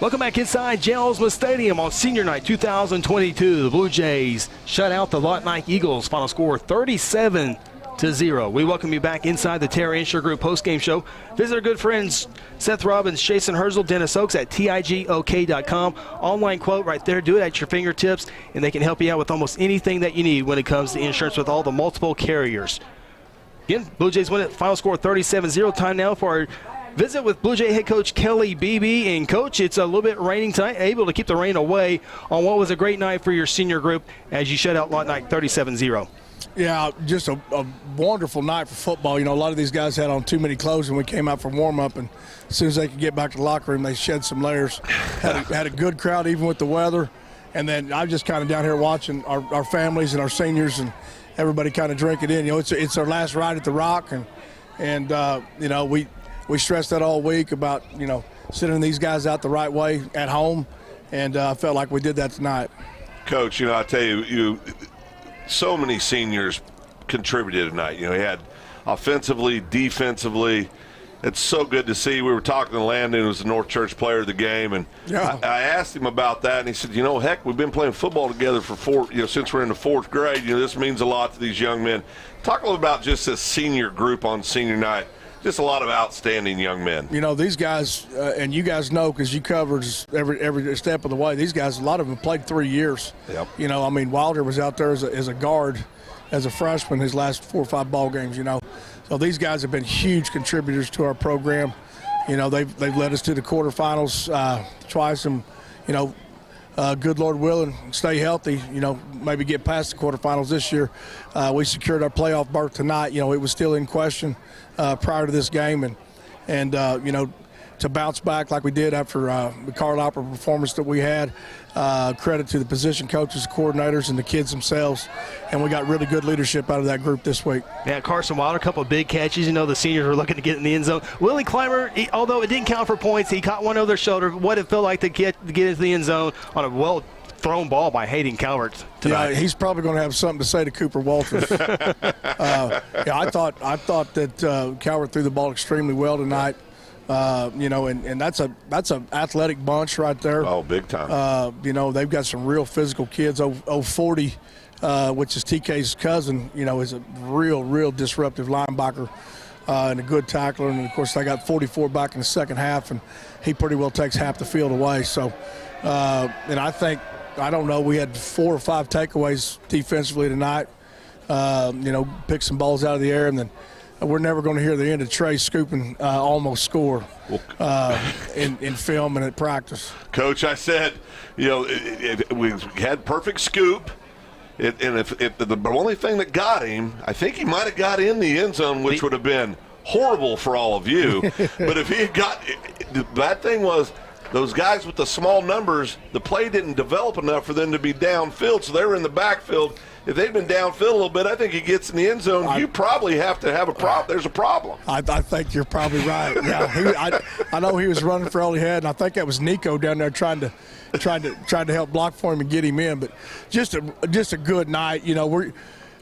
Welcome back inside Jelzma Stadium on Senior Night 2022. The Blue Jays shut out the Lawton Eagles. Final score 37-0. We welcome you back inside the Terra Insure Group postgame show. Visit our good friends Seth Robbins, Jason Herzl, Dennis Oaks at TIGOK.com. Online quote right there. Do it at your fingertips, and they can help you out with almost anything that you need when it comes to insurance with all the multiple carriers. Again, Blue Jays win it. Final score 37-0. Time now for our visit with Blue Jay head coach Kelly Beebe. And, Coach, it's a little bit raining tonight. Able to keep the rain away on what was a great night for your senior group as you shut out Lawton Night 37-0. Yeah, just a wonderful night for football. You know, a lot of these guys had on too many clothes when we came out for warm-up, and as soon as they could get back to the locker room, they shed some layers. Had a good crowd even with the weather. And then I'm just kind of down here watching our families and our seniors and everybody kind of drink it in. You know, it's our last ride at the Rock, and you know, we stressed that all week about, you know, sending these guys out the right way at home, and I felt like we did that tonight. Coach, you know, I tell you, so many seniors contributed tonight. You know, he had offensively, defensively. It's so good to see. We were talking to Landon, who was the North Church player of the game, and yeah. I asked him about that, and he said, you know, heck, we've been playing football together for since we're in the fourth grade. You know, this means a lot to these young men. Talk a little about just this senior group on senior night. Just a lot of outstanding young men. You know, these guys, and you guys know because you covered every step of the way, these guys, a lot of them played 3 years. Yep. You know, I mean, Wilder was out there as a guard, as a freshman, his last 4 or 5 ball games, you know. So these guys have been huge contributors to our program. You know, they've led us to the quarterfinals twice, and, you know, good Lord willing, stay healthy, you know, maybe get past the quarterfinals this year. We secured our playoff berth tonight. You know, it was still in question prior to this game, and you know, to bounce back like we did after the Carlisle performance that we had, credit to the position coaches, coordinators, and the kids themselves, and we got really good leadership out of that group this week. Yeah, Carson Wilder, a couple of big catches. You know, the seniors were looking to get in the end zone. Willie Clymer, although it didn't count for points, he caught one over their shoulder. What it felt like to get into the end zone on a well-thrown ball by Hayden Calvert tonight. Yeah, he's probably going to have something to say to Cooper Walters. Yeah, I thought that Calvert threw the ball extremely well tonight. You know, and that's an athletic bunch right there. Oh, big time. You know, they've got some real physical kids. 40, which is TK's cousin, you know, is a real disruptive linebacker and a good tackler. And, of course, they got 44 back in the second half, and he pretty well takes half the field away. So, and I don't know, we had 4 or 5 takeaways defensively tonight. You know, pick some balls out of the air, and then we're never going to hear the end of Trey scooping almost score in film and at practice. Coach, I said, you know, we had perfect scoop. And if the only thing that got him, I think he might have got in the end zone, which would have been horrible for all of you. But if he had got – the bad thing was those guys with the small numbers, the play didn't develop enough for them to be downfield, so they were in the backfield. If they'd been downfield a little bit, I think he gets in the end zone. You probably have to have a problem. There's a problem. I think you're probably right. Yeah, I know he was running for all he had, and I think that was Nico down there trying to help block for him and get him in. But just a good night. You know,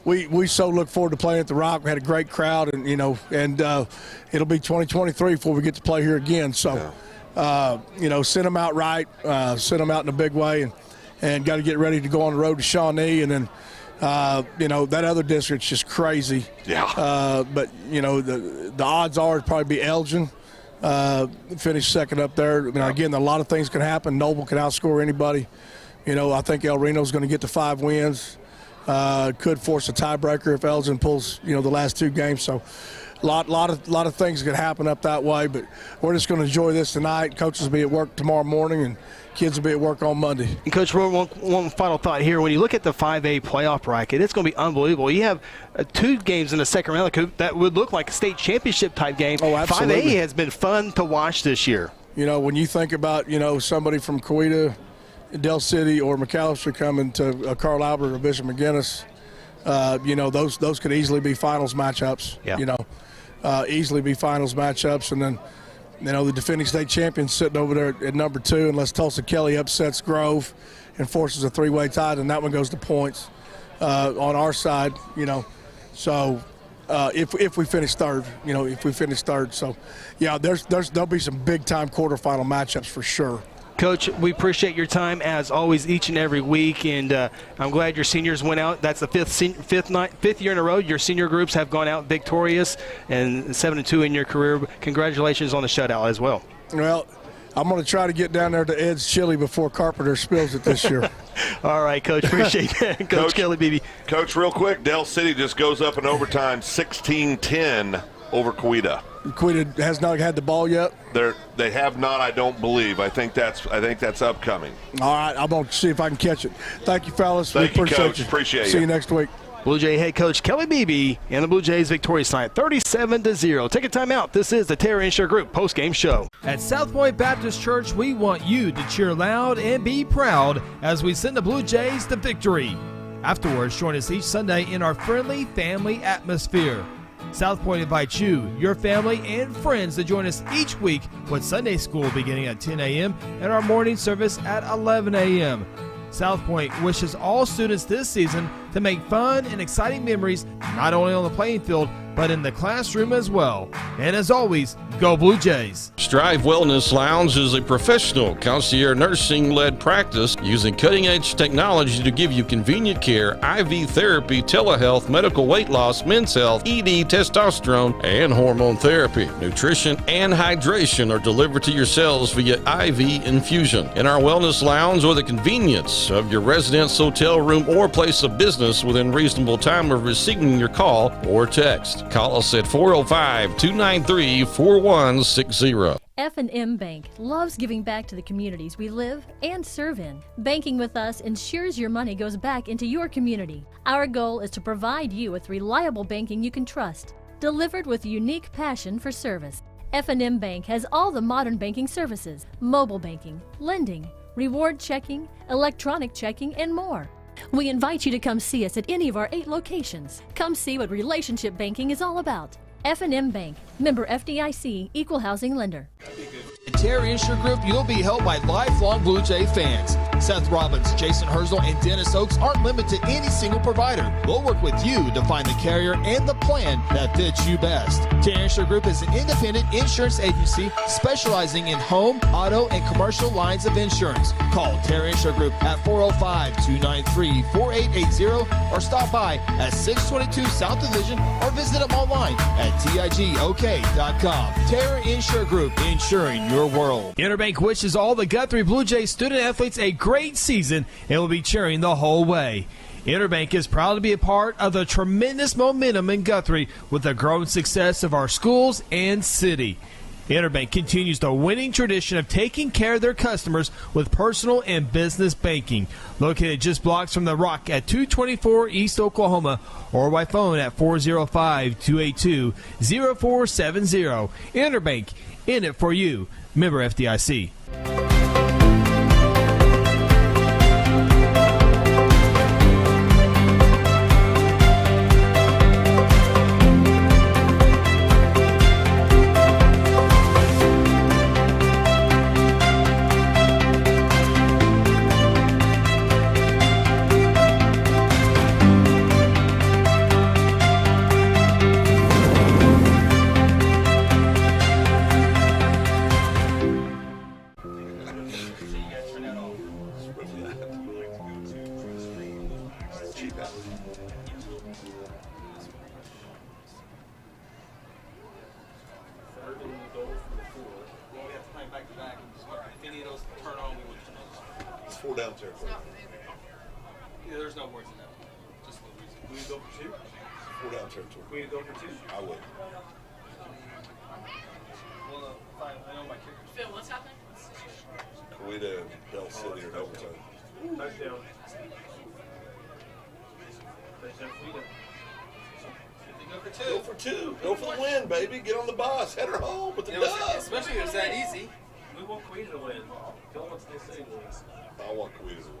we so look forward to playing at the Rock. We had a great crowd, and you know, and it'll be 2023 before we get to play here again. So. Yeah. sent them out right, sent them out in a big way, and got to get ready to go on the road to Shawnee. And then, that other district's just crazy. Yeah. But, the odds are it'd probably be Elgin. Finish second up there. Again, a lot of things can happen. Noble can outscore anybody. I think El Reno's going to get to 5 wins. Could force a tiebreaker if Elgin pulls, the last 2 games. So, a lot of things could happen up that way. But we're just going to enjoy this tonight. Coaches will be at work tomorrow morning, and kids will be at work on Monday. And Coach, one final thought here. When you look at the 5A playoff bracket, it's going to be unbelievable. You have 2 games in the second round that would look like a state championship type game. Oh, absolutely. 5A has been fun to watch this year. When you think about, somebody from Coweta, Del City, or McAllister coming to Carl Albert or Bishop McGuinness, those could easily be finals matchups. Yeah. Easily be finals matchups. And then, the defending state champions sitting over there at number 2, unless Tulsa Kelly upsets Grove and forces a 3-way tie, and that one goes to points on our side. So if we finish third, So, yeah, there'll be some big-time quarterfinal matchups for sure. Coach, we appreciate your time as always each and every week, and I'm glad your seniors went out. That's the fifth year in a row your senior groups have gone out victorious, and 7-2 in your career. Congratulations on the shutout as well. Well, I'm going to try to get down there to Ed's Chili before Carpenter spills it this year. All right, Coach, appreciate that. Coach Kelly, BB. Coach, real quick, Del City just goes up in overtime 16-10 over Coweta. Coweta has not had the ball yet? They have not, I don't believe. I think that's upcoming. All right, I'm going to see if I can catch it. Thank you, fellas. Thank you, Coach. You. Appreciate See you. you next week. Blue Jay head coach Kelly Beebe and the Blue Jays victorious tonight, 37-0. Take a time out. This is the Terra Insure Group post-game show. At South Point Baptist Church, we want you to cheer loud and be proud as we send the Blue Jays to victory. Afterwards, join us each Sunday in our friendly family atmosphere. South Point invites you, your family, and friends to join us each week with Sunday school beginning at 10 a.m. and our morning service at 11 a.m. South Point wishes all students this season to make fun and exciting memories not only on the playing field, but in the classroom as well. And as always, go Blue Jays. Strive Wellness Lounge is a professional concierge nursing-led practice using cutting-edge technology to give you convenient care, IV therapy, telehealth, medical weight loss, men's health, ED, testosterone, and hormone therapy. Nutrition and hydration are delivered to your cells via IV infusion. In our Wellness Lounge, or the convenience of your residence, hotel room, or place of business within reasonable time of receiving your call or text. Call us at 405-293-4160. F&M Bank loves giving back to the communities we live and serve in. Banking with us ensures your money goes back into your community. Our goal is to provide you with reliable banking you can trust, delivered with unique passion for service. F&M Bank has all the modern banking services, mobile banking, lending, reward checking, electronic checking, and more. We invite you to come see us at any of our 8 locations. Come see what relationship banking is all about. F&M Bank, member FDIC, equal housing lender. At Terra Insure Group, you'll be helped by lifelong Blue Jay fans. Seth Robbins, Jason Herzl, and Dennis Oaks aren't limited to any single provider. We'll work with you to find the carrier and the plan that fits you best. Terra Insure Group is an independent insurance agency specializing in home, auto, and commercial lines of insurance. Call Terra Insure Group at 405-293-4880 or stop by at 622 South Division or visit them online at TIGOK.com. Terra Insure Group, insuring your world. Interbank wishes all the Guthrie Blue Jays student athletes a great season and will be cheering the whole way. Interbank is proud to be a part of the tremendous momentum in Guthrie with the growing success of our schools and city. Interbank continues the winning tradition of taking care of their customers with personal and business banking. Located just blocks from the Rock at 224 East Oklahoma or by phone at 405-282-0470. Interbank, in it for you. Member FDIC. sheet now. It's 4 down territory. Yeah, there's no words in that. Just Louise. Can we go for 2? 4 down territory. Can we go for 2? I would. Well, I know my kickers. Phil, what's happening? Coweta and Bell City are in overtime. Touchdown. Touchdown, Coweta. Go for 2. Go for 2. Go for the win, baby. Get on the bus. Head her home with the dub. Especially if it's that easy. We want Coweta to win. Phil wants to say wins. I want Coweta to win.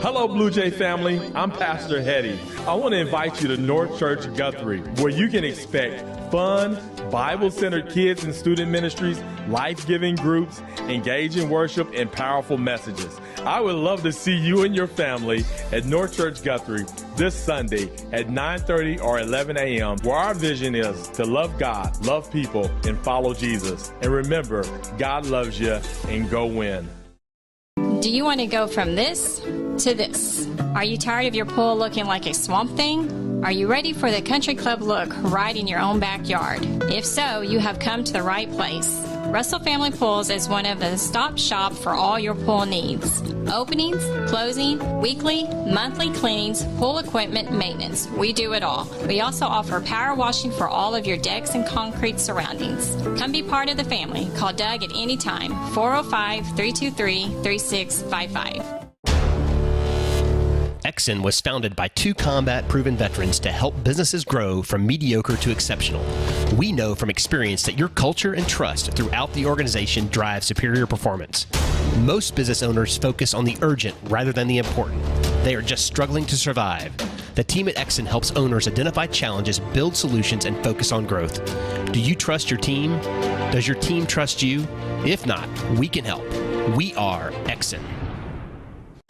Hello, Blue Jay family. I'm Pastor Hetty. I want to invite you to North Church Guthrie, where you can expect fun, Bible-centered kids and student ministries, life-giving groups, engaging worship, and powerful messages. I would love to see you and your family at North Church Guthrie this Sunday at 9:30 or 11 a.m., where our vision is to love God, love people, and follow Jesus. And remember, God loves you, and go win. Do you want to go from this to this? Are you tired of your pool looking like a swamp thing? Are you ready for the country club look right in your own backyard? If so, you have come to the right place. Russell Family Pools is one of the stop shop for all your pool needs. Openings, closing, weekly, monthly cleanings, pool equipment, maintenance. We do it all. We also offer power washing for all of your decks and concrete surroundings. Come be part of the family. Call Doug at any time, 405-323-3655. Exxon was founded by 2 combat-proven veterans to help businesses grow from mediocre to exceptional. We know from experience that your culture and trust throughout the organization drive superior performance. Most business owners focus on the urgent rather than the important. They are just struggling to survive. The team at Exxon helps owners identify challenges, build solutions, and focus on growth. Do you trust your team? Does your team trust you? If not, we can help. We are Exxon.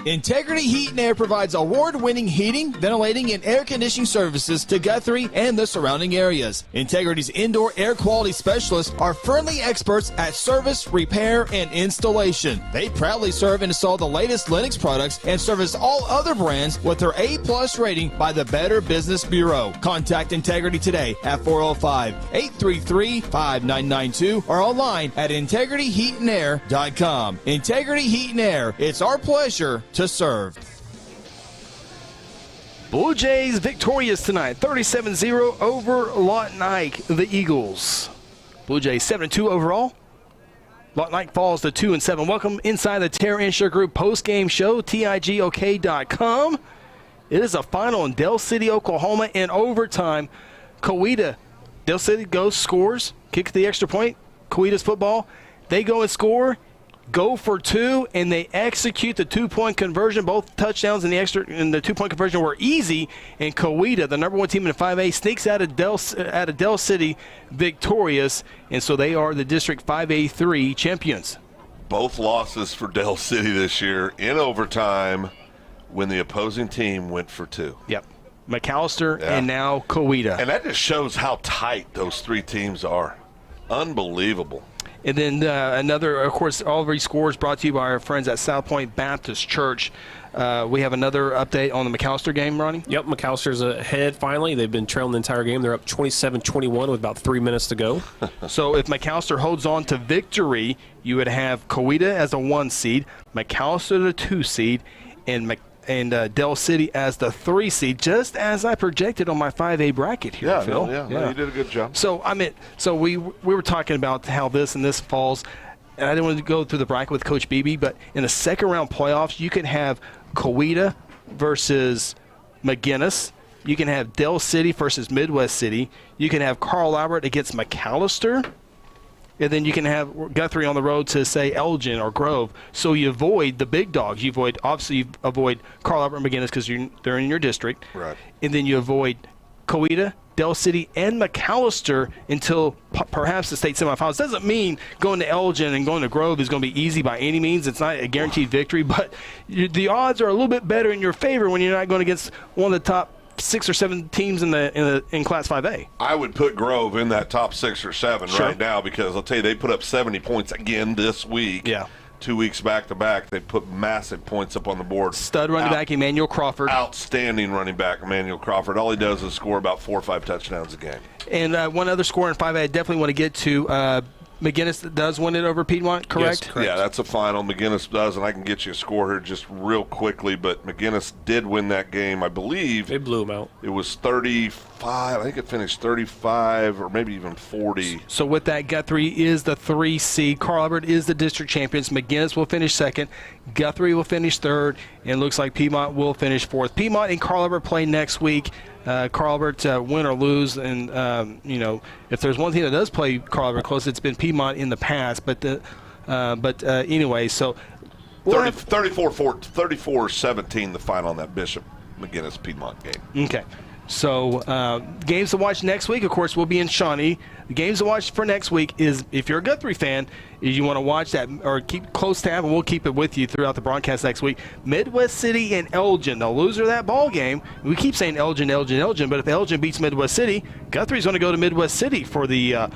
Integrity Heat and Air provides award-winning heating, ventilating, and air conditioning services to Guthrie and the surrounding areas. Integrity's indoor air quality specialists are friendly experts at service, repair, and installation. They proudly serve and install the latest Lennox products and service all other brands with their A+ rating by the Better Business Bureau. Contact Integrity today at 405-833-5992 or online at integrityheatandair.com. Integrity Heat and Air, it's our pleasure to serve. Blue Jays victorious tonight, 37-0 over Lawton Ike, the Eagles. Blue Jays 7-2 overall. Lawton Ike falls to 2-7. Welcome inside the Terra Insure Group post-game show, TIGOK.com. It is a final in Del City, Oklahoma in overtime. Coweta, Del City goes, scores, kicks the extra point. Coweta's football. They go and score. Go for 2, and they execute the 2-point conversion. Both touchdowns in the 2-point conversion were easy, and Coweta, the number 1 team in 5A, sneaks out of Del City victorious, and so they are the District 5A3 champions. Both losses for Del City this year in overtime when the opposing team went for 2. Yep. McAllister and now Coweta. And that just shows how tight those 3 teams are. Unbelievable. And then another, of course, all of these scores brought to you by our friends at South Point Baptist Church. We have another update on the McAllister game, Ronnie? Yep, McAllister's ahead finally. They've been trailing the entire game. They're up 27-21 with about 3 minutes to go. So if McAllister holds on to victory, you would have Coweta as a 1 seed, McAllister the 2 seed, and Del City as the 3 seed, just as I projected on my 5A bracket here, Phil. No, you did a good job. So we were talking about how this and this falls, and I didn't want to go through the bracket with Coach Beebe, but in the second round playoffs, you could have Coweta versus McGinnis. You can have Del City versus Midwest City. You can have Carl Albert against McAllister. And then you can have Guthrie on the road to, say, Elgin or Grove. So you avoid the big dogs. You avoid Carl Albert and McGinnis because they're in your district. Right. And then you avoid Coweta, Del City, and McAllister until perhaps the state semifinals. Doesn't mean going to Elgin and going to Grove is going to be easy by any means. It's not a guaranteed victory, but the odds are a little bit better in your favor when you're not going against one of the top 6 or 7 teams in Class 5A. I would put Grove in that top 6 or 7 right now, because I'll tell you, they put up 70 points again this week. Yeah. 2 weeks back to back, they put massive points up on the board. Stud running back Emmanuel Crawford. Outstanding running back Emmanuel Crawford. All he does is score about 4 or 5 touchdowns a game. And one other score in 5A I definitely want to get to. McGinnis does win it over Piedmont, correct? Yes, correct. Yeah, that's a final. McGinnis does, and I can get you a score here just real quickly, but McGinnis did win that game, I believe. They blew him out. It was 35. I think it finished 35 or maybe even 40. So with that, Guthrie is the 3 seed. Carl Albert is the district champions. McGinnis will finish 2nd. Guthrie will finish 3rd, and it looks like Piedmont will finish 4th. Piedmont and Carl Albert play next week. Carl Albert win or lose, and if there's one team that does play Carl Albert close, it's been Piedmont in the past. But anyway, so 34-17 the final on that Bishop McGinnis Piedmont game. Okay. So games to watch next week, of course, will be in Shawnee. The games to watch for next week is, if you're a Guthrie fan, you want to watch that or keep close tab, and we'll keep it with you throughout the broadcast next week. Midwest City and Elgin. The loser of that ball game, we keep saying Elgin, but if Elgin beats Midwest City, Guthrie's going to go to Midwest City for the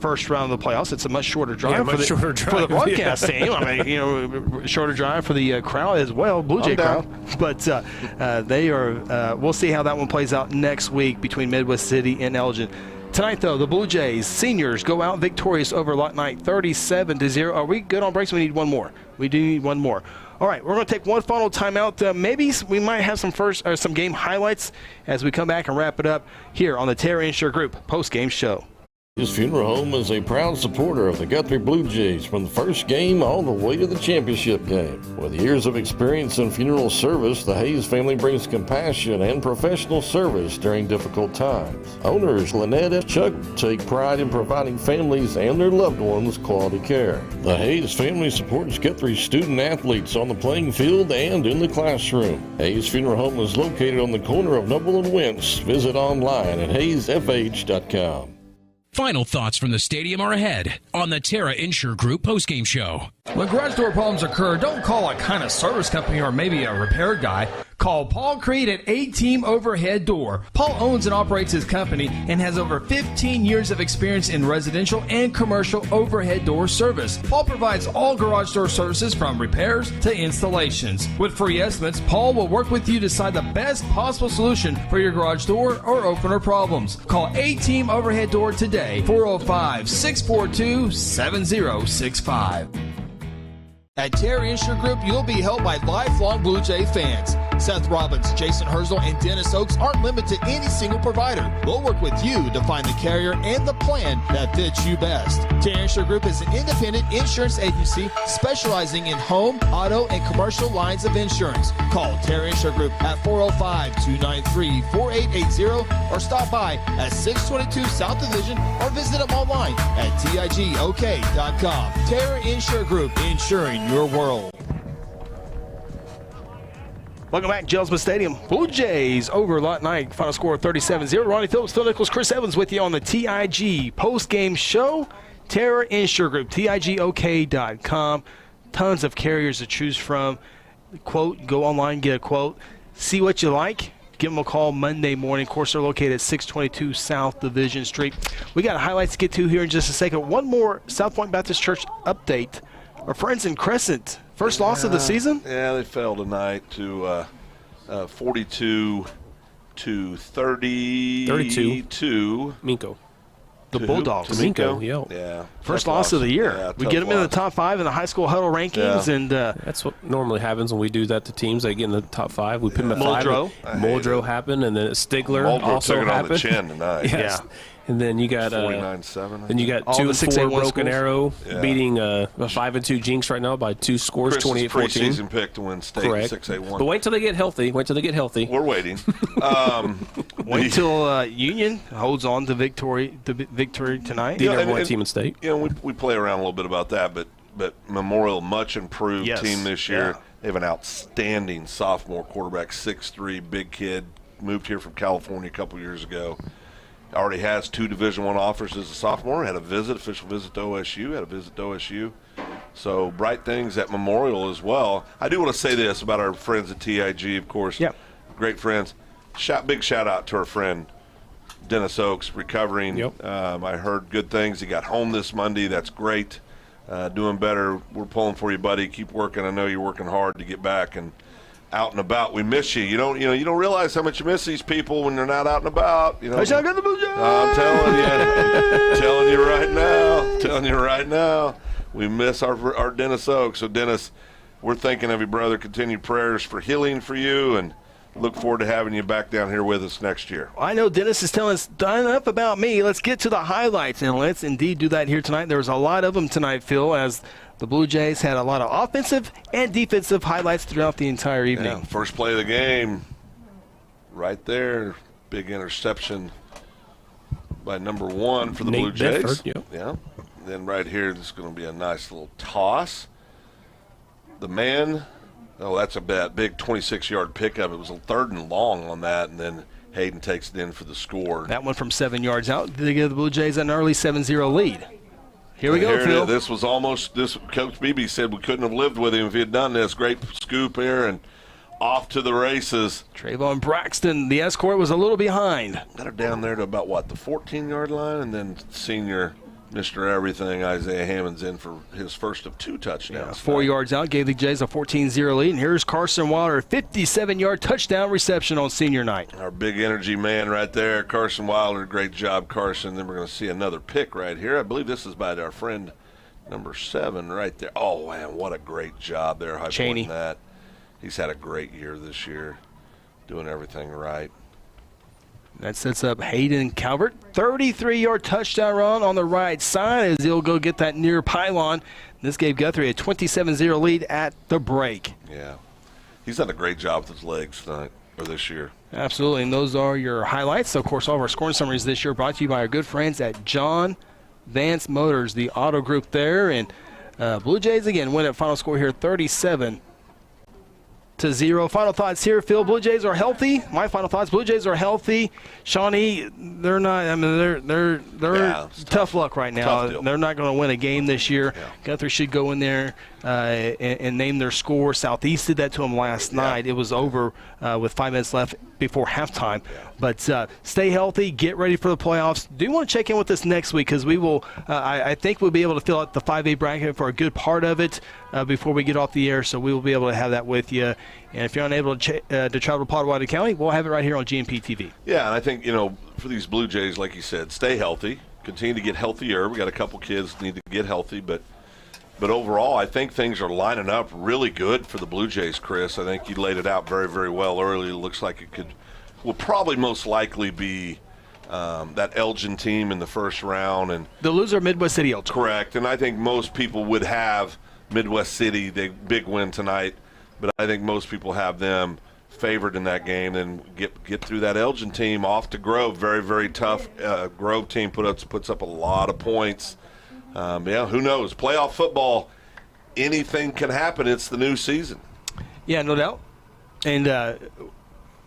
first round of the playoffs. It's a much shorter drive, for the broadcast team. I mean, shorter drive for the crowd as well, Blue Jay crowd. But they are. We'll see how that one plays out next week between Midwest City and Elgin. Tonight, though, the Blue Jays seniors go out victorious over Lawton Knight 37-0. Are we good on breaks? We need one more. We do need one more. All right, we're going to take one final timeout. Maybe we might have some game highlights as we come back and wrap it up here on the Terra Insure Group post-game show. His funeral home is a proud supporter of the Guthrie Bluejays from the first game all the way to the championship game. With years of experience in funeral service, the Hayes family brings compassion and professional service during difficult times. Owners Lynette and Chuck take pride in providing families and their loved ones quality care. The Hayes family supports Guthrie student athletes on the playing field and in the classroom. Hayes Funeral Home is located on the corner of Noble and Wentz. Visit online at hayesfh.com. Final thoughts from the stadium are ahead on the Terra Insure Group postgame show. When garage door problems occur, don't call a kind of service company or maybe a repair guy. Call Paul Creed at A-Team Overhead Door. Paul owns and operates his company and has over 15 years of experience in residential and commercial overhead door service. Paul provides all garage door services from repairs to installations. With free estimates, Paul will work with you to decide the best possible solution for your garage door or opener problems. Call A-Team Overhead Door today, 405-642-7065. At Terra Insure Group, you'll be helped by lifelong Blue Jay fans. Seth Robbins, Jason Herzl, and Dennis Oakes aren't limited to any single provider. We'll work with you to find the carrier and the plan that fits you best. Terra Insure Group is an independent insurance agency specializing in home, auto, and commercial lines of insurance. Call Terra Insure Group at 405-293-4880 or stop by at 622 South Division or visit them online at tigok.com. Terra Insure Group, insuring your world. Welcome back, Jelsma Stadium. Blue Jays over Lawton Knight. Final score 37-0. Ronnie Phillips, Phil Nichols, Chris Evans with you on the TIG post-game show. Terra Insure Group, tigok.com. Tons of carriers to choose from. Quote, go online, get a quote. See what you like. Give them a call Monday morning. Of course, they're located at 622 South Division Street. We got highlights to get to here in just a second. One more South Point Baptist Church update. Our friends in Crescent, first loss of the season? Yeah, they fell tonight to 42-32. Minko. The Bulldogs. Minko, yeah. First loss of the year. Yeah, we get them in the top 5 in the high school huddle rankings. Yeah. And that's what normally happens when we do that to teams. They get in the top 5. We put them at 5. Muldrow happened, and then Stigler also took it happened. On the chin tonight. Yes. Yeah. And then you got 49-7. Then you got 2-4 Broken Arrow beating a 5-2 Jinx right now by 2 scores, 28-14. Preseason pick to win state 6A1. But wait till they get healthy. We're waiting. Wait till Union holds on to victory tonight. The number 1 team in state. We play around a little bit about that, but Memorial, much improved team this year. Yeah. They have an outstanding sophomore quarterback, 6'3", big kid. moved here from California a couple years ago. Already has 2 Division I offers as a sophomore. Had a official visit to OSU. So bright things at Memorial as well. I do want to say this about our friends at TIG, of course. Yep. Great friends. Big shout out to our friend Dennis Oaks, recovering. Yep. I heard good things. He got home this Monday. That's great. Doing better. We're pulling for you, buddy. Keep working. I know you're working hard to get back and out and about. We miss you. You don't realize how much you miss these people when they're not out and about. I'm telling you right now. We miss our Dennis Oaks. So Dennis, we're thinking of you, brother. Continued prayers for healing for you, and look forward to having you back down here with us next year. I know Dennis is telling us enough about me. Let's get to the highlights, and let's indeed do that here tonight. There was a lot of them tonight, Phil, as the Blue Jays had a lot of offensive and defensive highlights throughout the entire evening. Yeah, first play of the game, right there, big interception by number 1 for the Blue Jays. Bedford, yep. Yeah. Then right here, this is going to be a nice little toss. The man. Oh, that's a big 26-yard pickup. It was a 3rd and long on that, and then Hayden takes it in for the score. That one from 7 yards out. They give the Blue Jays an early 7-0 lead. Here we go, Phil. This was almost this. Coach Beebe said we couldn't have lived with him if he had done this. Great scoop here and off to the races. Trayvon Braxton, the escort, was a little behind. Got her down there to about, the 14-yard line, and then senior Mr. Everything, Isaiah Hammond's in for his first of 2 touchdowns. 4 yards out, gave the Jays a 14-0 lead. And here's Carson Wilder, 57-yard touchdown reception on senior night. Our big energy man right there, Carson Wilder. Great job, Carson. Then we're going to see another pick right here. I believe this is by our friend number 7 right there. Oh, man, what a great job there. Cheney. That. He's had a great year this year, doing everything right. That sets up Hayden Calvert. 33-yard touchdown run on the right side as he'll go get that near pylon. This gave Guthrie a 27-0 lead at the break. Yeah. He's done a great job with his legs tonight, or this year. Absolutely, and those are your highlights. So, of course, all of our scoring summaries this year brought to you by our good friends at John Vance Motors, the auto group there. And Blue Jays, again, win at final score here 37-0. Final thoughts here, Phil. Blue Jays are healthy. My final thoughts: Blue Jays are healthy. Shawnee, they're not. I mean, they're tough luck right now. They're not going to win a game this year. Yeah. Guthrie should go in there and name their score. Southeast did that to them last night. It was over with 5 minutes left before halftime. Yeah. But stay healthy. Get ready for the playoffs. Do want to check in with us next week because we will. I think we'll be able to fill out the 5A bracket for a good part of it before we get off the air. So we will be able to have that with you. And if you're unable to travel to Potawatomi County, we'll have it right here on GMP TV. Yeah, and I think, for these Blue Jays, like you said, stay healthy, continue to get healthier. We got a couple kids need to get healthy, but overall, I think things are lining up really good for the Blue Jays, Chris. I think you laid it out very, very well earlier. It looks like will probably most likely be that Elgin team in the first round. And the loser, Midwest City Elgin. Correct, and I think most people would have Midwest City, the big win tonight. But I think most people have them favored in that game and get through that Elgin team off to Grove. Very, very tough. Grove team puts up a lot of points. Who knows? Playoff football, anything can happen. It's the new season. Yeah, no doubt. And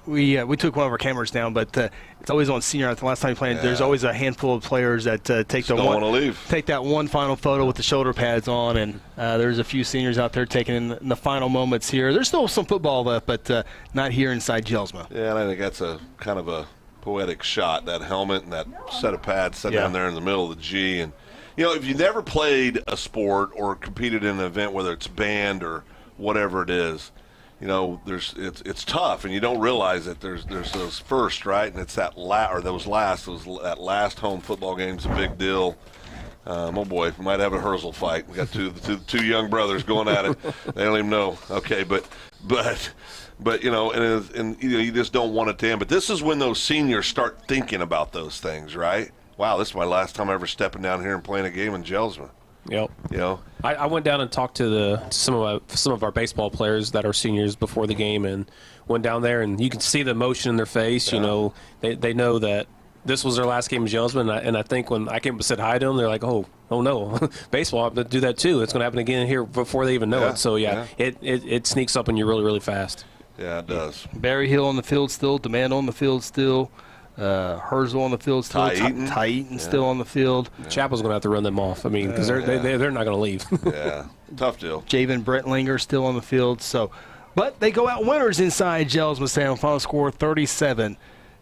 we took one of our cameras down, but it's always on senior night. The last time you played, there's always a handful of players that take that one final photo with the shoulder pads on, and there's a few seniors out there taking in the final moments here. There's still some football left, but not here inside Gelsma. Yeah, and I think that's a kind of a poetic shot, that helmet and that set of pads set down there in the middle of the G. And, if you've never played a sport or competed in an event, whether it's band or whatever it is, it's tough, and you don't realize that there's those first, right? And it's that that last home football game's a big deal. Oh boy, we might have a Herzl fight. We got two young brothers going at it. They don't even know. Okay, but you just don't want it to end. But this is when those seniors start thinking about those things, right? Wow, this is my last time ever stepping down here and playing a game in Gelsma. Yep. I went down and talked to some of our baseball players that are seniors before the game, and went down there, and you can see the emotion in their face. Yeah. They know that this was their last game in Gelsma, and I think when I came up and said hi to them, they're like, oh no, baseball, I'm going to do that too. It's going to happen again here before they even know it. So it sneaks up on you really, really fast. Yeah, it does. Barry Hill on the field still. Demand on the field still. Herzl on the field still. Ty Eaton still on the field. Chapel's going to have to run them off. I mean, because they're not going to leave. Yeah, tough deal. Javen Brentlinger still on the field. So, but they go out winners inside Gels Mustang. Final score 37-0.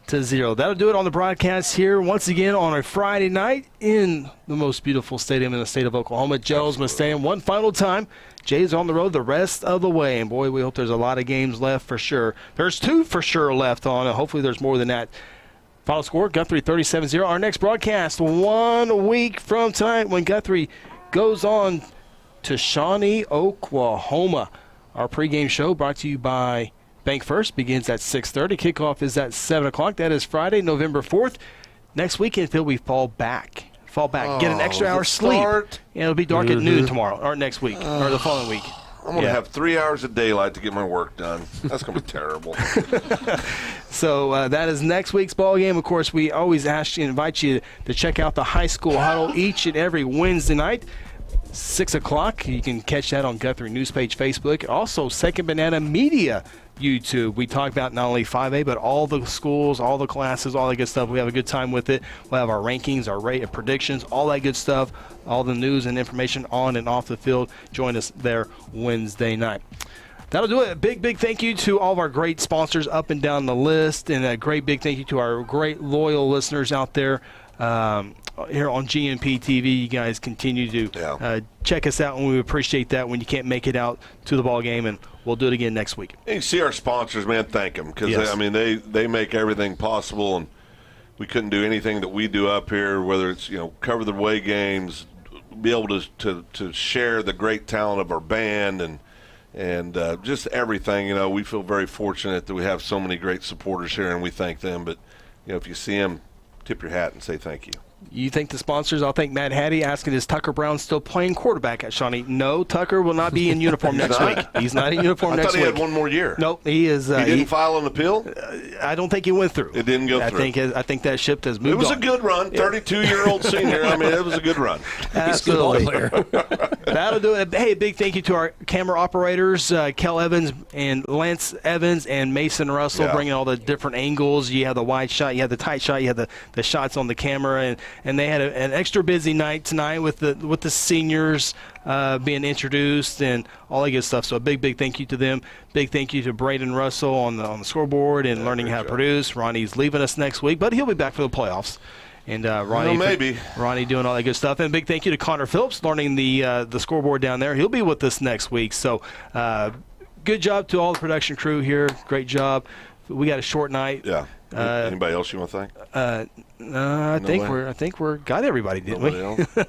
That'll do it on the broadcast here once again on a Friday night in the most beautiful stadium in the state of Oklahoma, Gels Mustang. One final time. Jay's on the road the rest of the way, and boy, we hope there's a lot of games left for sure. There's 2 for sure left on, and hopefully there's more than that. Final score, Guthrie 37-0. Our next broadcast 1 week from tonight when Guthrie goes on to Shawnee, Oklahoma. Our pregame show brought to you by Bank First begins at 6:30. Kickoff is at 7 o'clock. That is Friday, November 4th. Next weekend, Phil, we fall back. Get an extra hour sleep. Yeah, it'll be dark at noon tomorrow, or next week, or the following week. I'm going to have 3 hours of daylight to get my work done. That's going to be terrible. So that is next week's ball game. Of course, we always invite you to check out the high school huddle each and every Wednesday night, 6 o'clock. You can catch that on Guthrie News Page Facebook. Also, Second Banana Media YouTube. We talk about not only 5A, but all the schools, all the classes, all that good stuff. We have a good time with it. We'll have our rankings, our rate of predictions, all that good stuff, all the news and information on and off the field. Join us there Wednesday night. That'll do it. A big thank you to all of our great sponsors up and down the list, and a great big thank you to our great loyal listeners out there here on GNP TV. You guys continue to check us out, and we appreciate that when you can't make it out to the ball game, and we'll do it again next week. And you see our sponsors, man, thank them, because they make everything possible, and we couldn't do anything that we do up here, whether it's cover the away games, be able to share the great talent of our band, and just everything. We feel very fortunate that we have so many great supporters here, and we thank them. But if you see them, tip your hat and say thank you. You thank the sponsors. I'll thank Matt Hattie asking, is Tucker Brown still playing quarterback at Shawnee? No, Tucker will not be in uniform next week. He's not in uniform next week. I thought he had one more year. Nope, he is. He didn't file an appeal? I don't think he went through. It didn't go through. I think that ship has moved on. It was a good run. 32-year-old senior. I mean, it was a good run. Absolutely. That'll do it. Hey, big thank you to our camera operators, Kel Evans and Lance Evans and Mason Russell, bringing all the different angles. You have the wide shot, you have the tight shot, you have the shots on the camera, and they had an extra busy night tonight with the seniors being introduced and all that good stuff. So a big thank you to them. Big thank you to Braden Russell on the scoreboard and learning how to produce. Ronnie's leaving us next week, but he'll be back for the playoffs. And Ronnie doing all that good stuff. And a big thank you to Connor Phillips learning the scoreboard down there. He'll be with us next week. So good job to all the production crew here. Great job. We got a short night. Yeah. Anybody else you want to thank? I think we're got everybody, didn't we?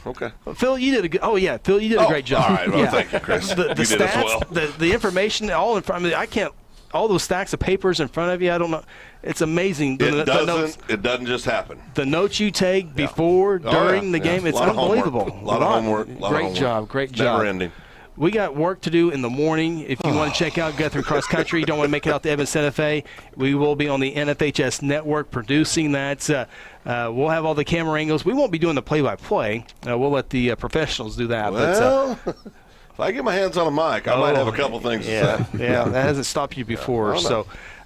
Okay. Phil, you did Phil, you did a great job. All right. Well, thank you, Chris. The you stats, did as well. The information all in front of me. I can't. All those stacks of papers in front of you. I don't know. It's amazing. It doesn't just happen. The notes you take before, during the game. It's unbelievable. A lot of homework. Great job. Never ending. We got work to do in the morning. If you want to check out Guthrie Cross Country, you don't want to make it out to Evans Santa Fe, we will be on the NFHS network producing that. We'll have all the camera angles. We won't be doing the play-by-play. We'll let the professionals do that. Well, if I get my hands on a mic, I might have a couple things to say. Yeah, that hasn't stopped you before.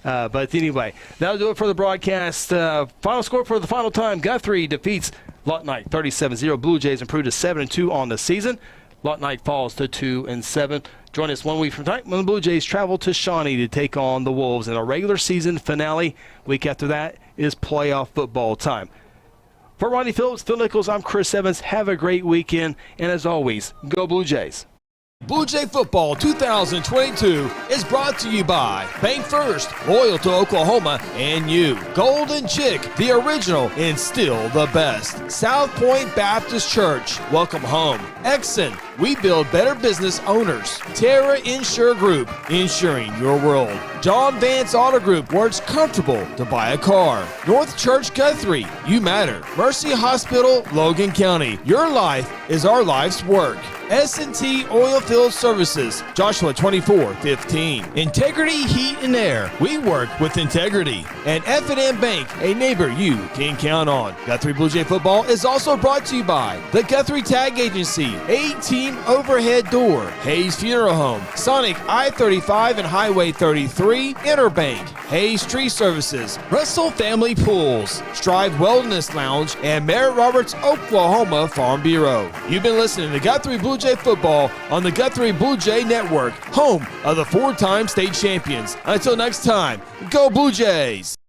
But anyway, that'll do it for the broadcast. Final score for the final time. Guthrie defeats Lawton 37-0. Blue Jays improved to 7-2 on the season. Lawton falls to 2-7. Join us 1 week from tonight when the Blue Jays travel to Shawnee to take on the Wolves in a regular season finale. Week after that is playoff football time. For Ronnie Phillips, Phil Nichols, I'm Chris Evans. Have a great weekend, and as always, go Blue Jays. Blue Jay Football 2022 is brought to you by Bank First, loyal to Oklahoma, and you. Golden Chick, the original and still the best. South Point Baptist Church, welcome home. Exxon, we build better business owners. Terra Insure Group, insuring your world. John Vance Auto Group, where it's comfortable to buy a car. North Church Guthrie, you matter. Mercy Hospital, Logan County, your life is our life's work. S&T Oilfield Services, Joshua 2415. Integrity Heat and Air, we work with integrity. And F&M Bank, a neighbor you can count on. Guthrie Blue Jay Football is also brought to you by the Guthrie Tag Agency, A-Team A-Team Overhead Door, Hayes Funeral Home, Sonic I-35 and Highway 33, Interbank, Hayes Tree Services, Russell Family Pools, Strive Wellness Lounge, and Merritt Roberts, Oklahoma Farm Bureau. You've been listening to Guthrie Bluejay Football on the Guthrie Bluejay Network, home of the 4-time state champions. Until next time, go Blue Jays!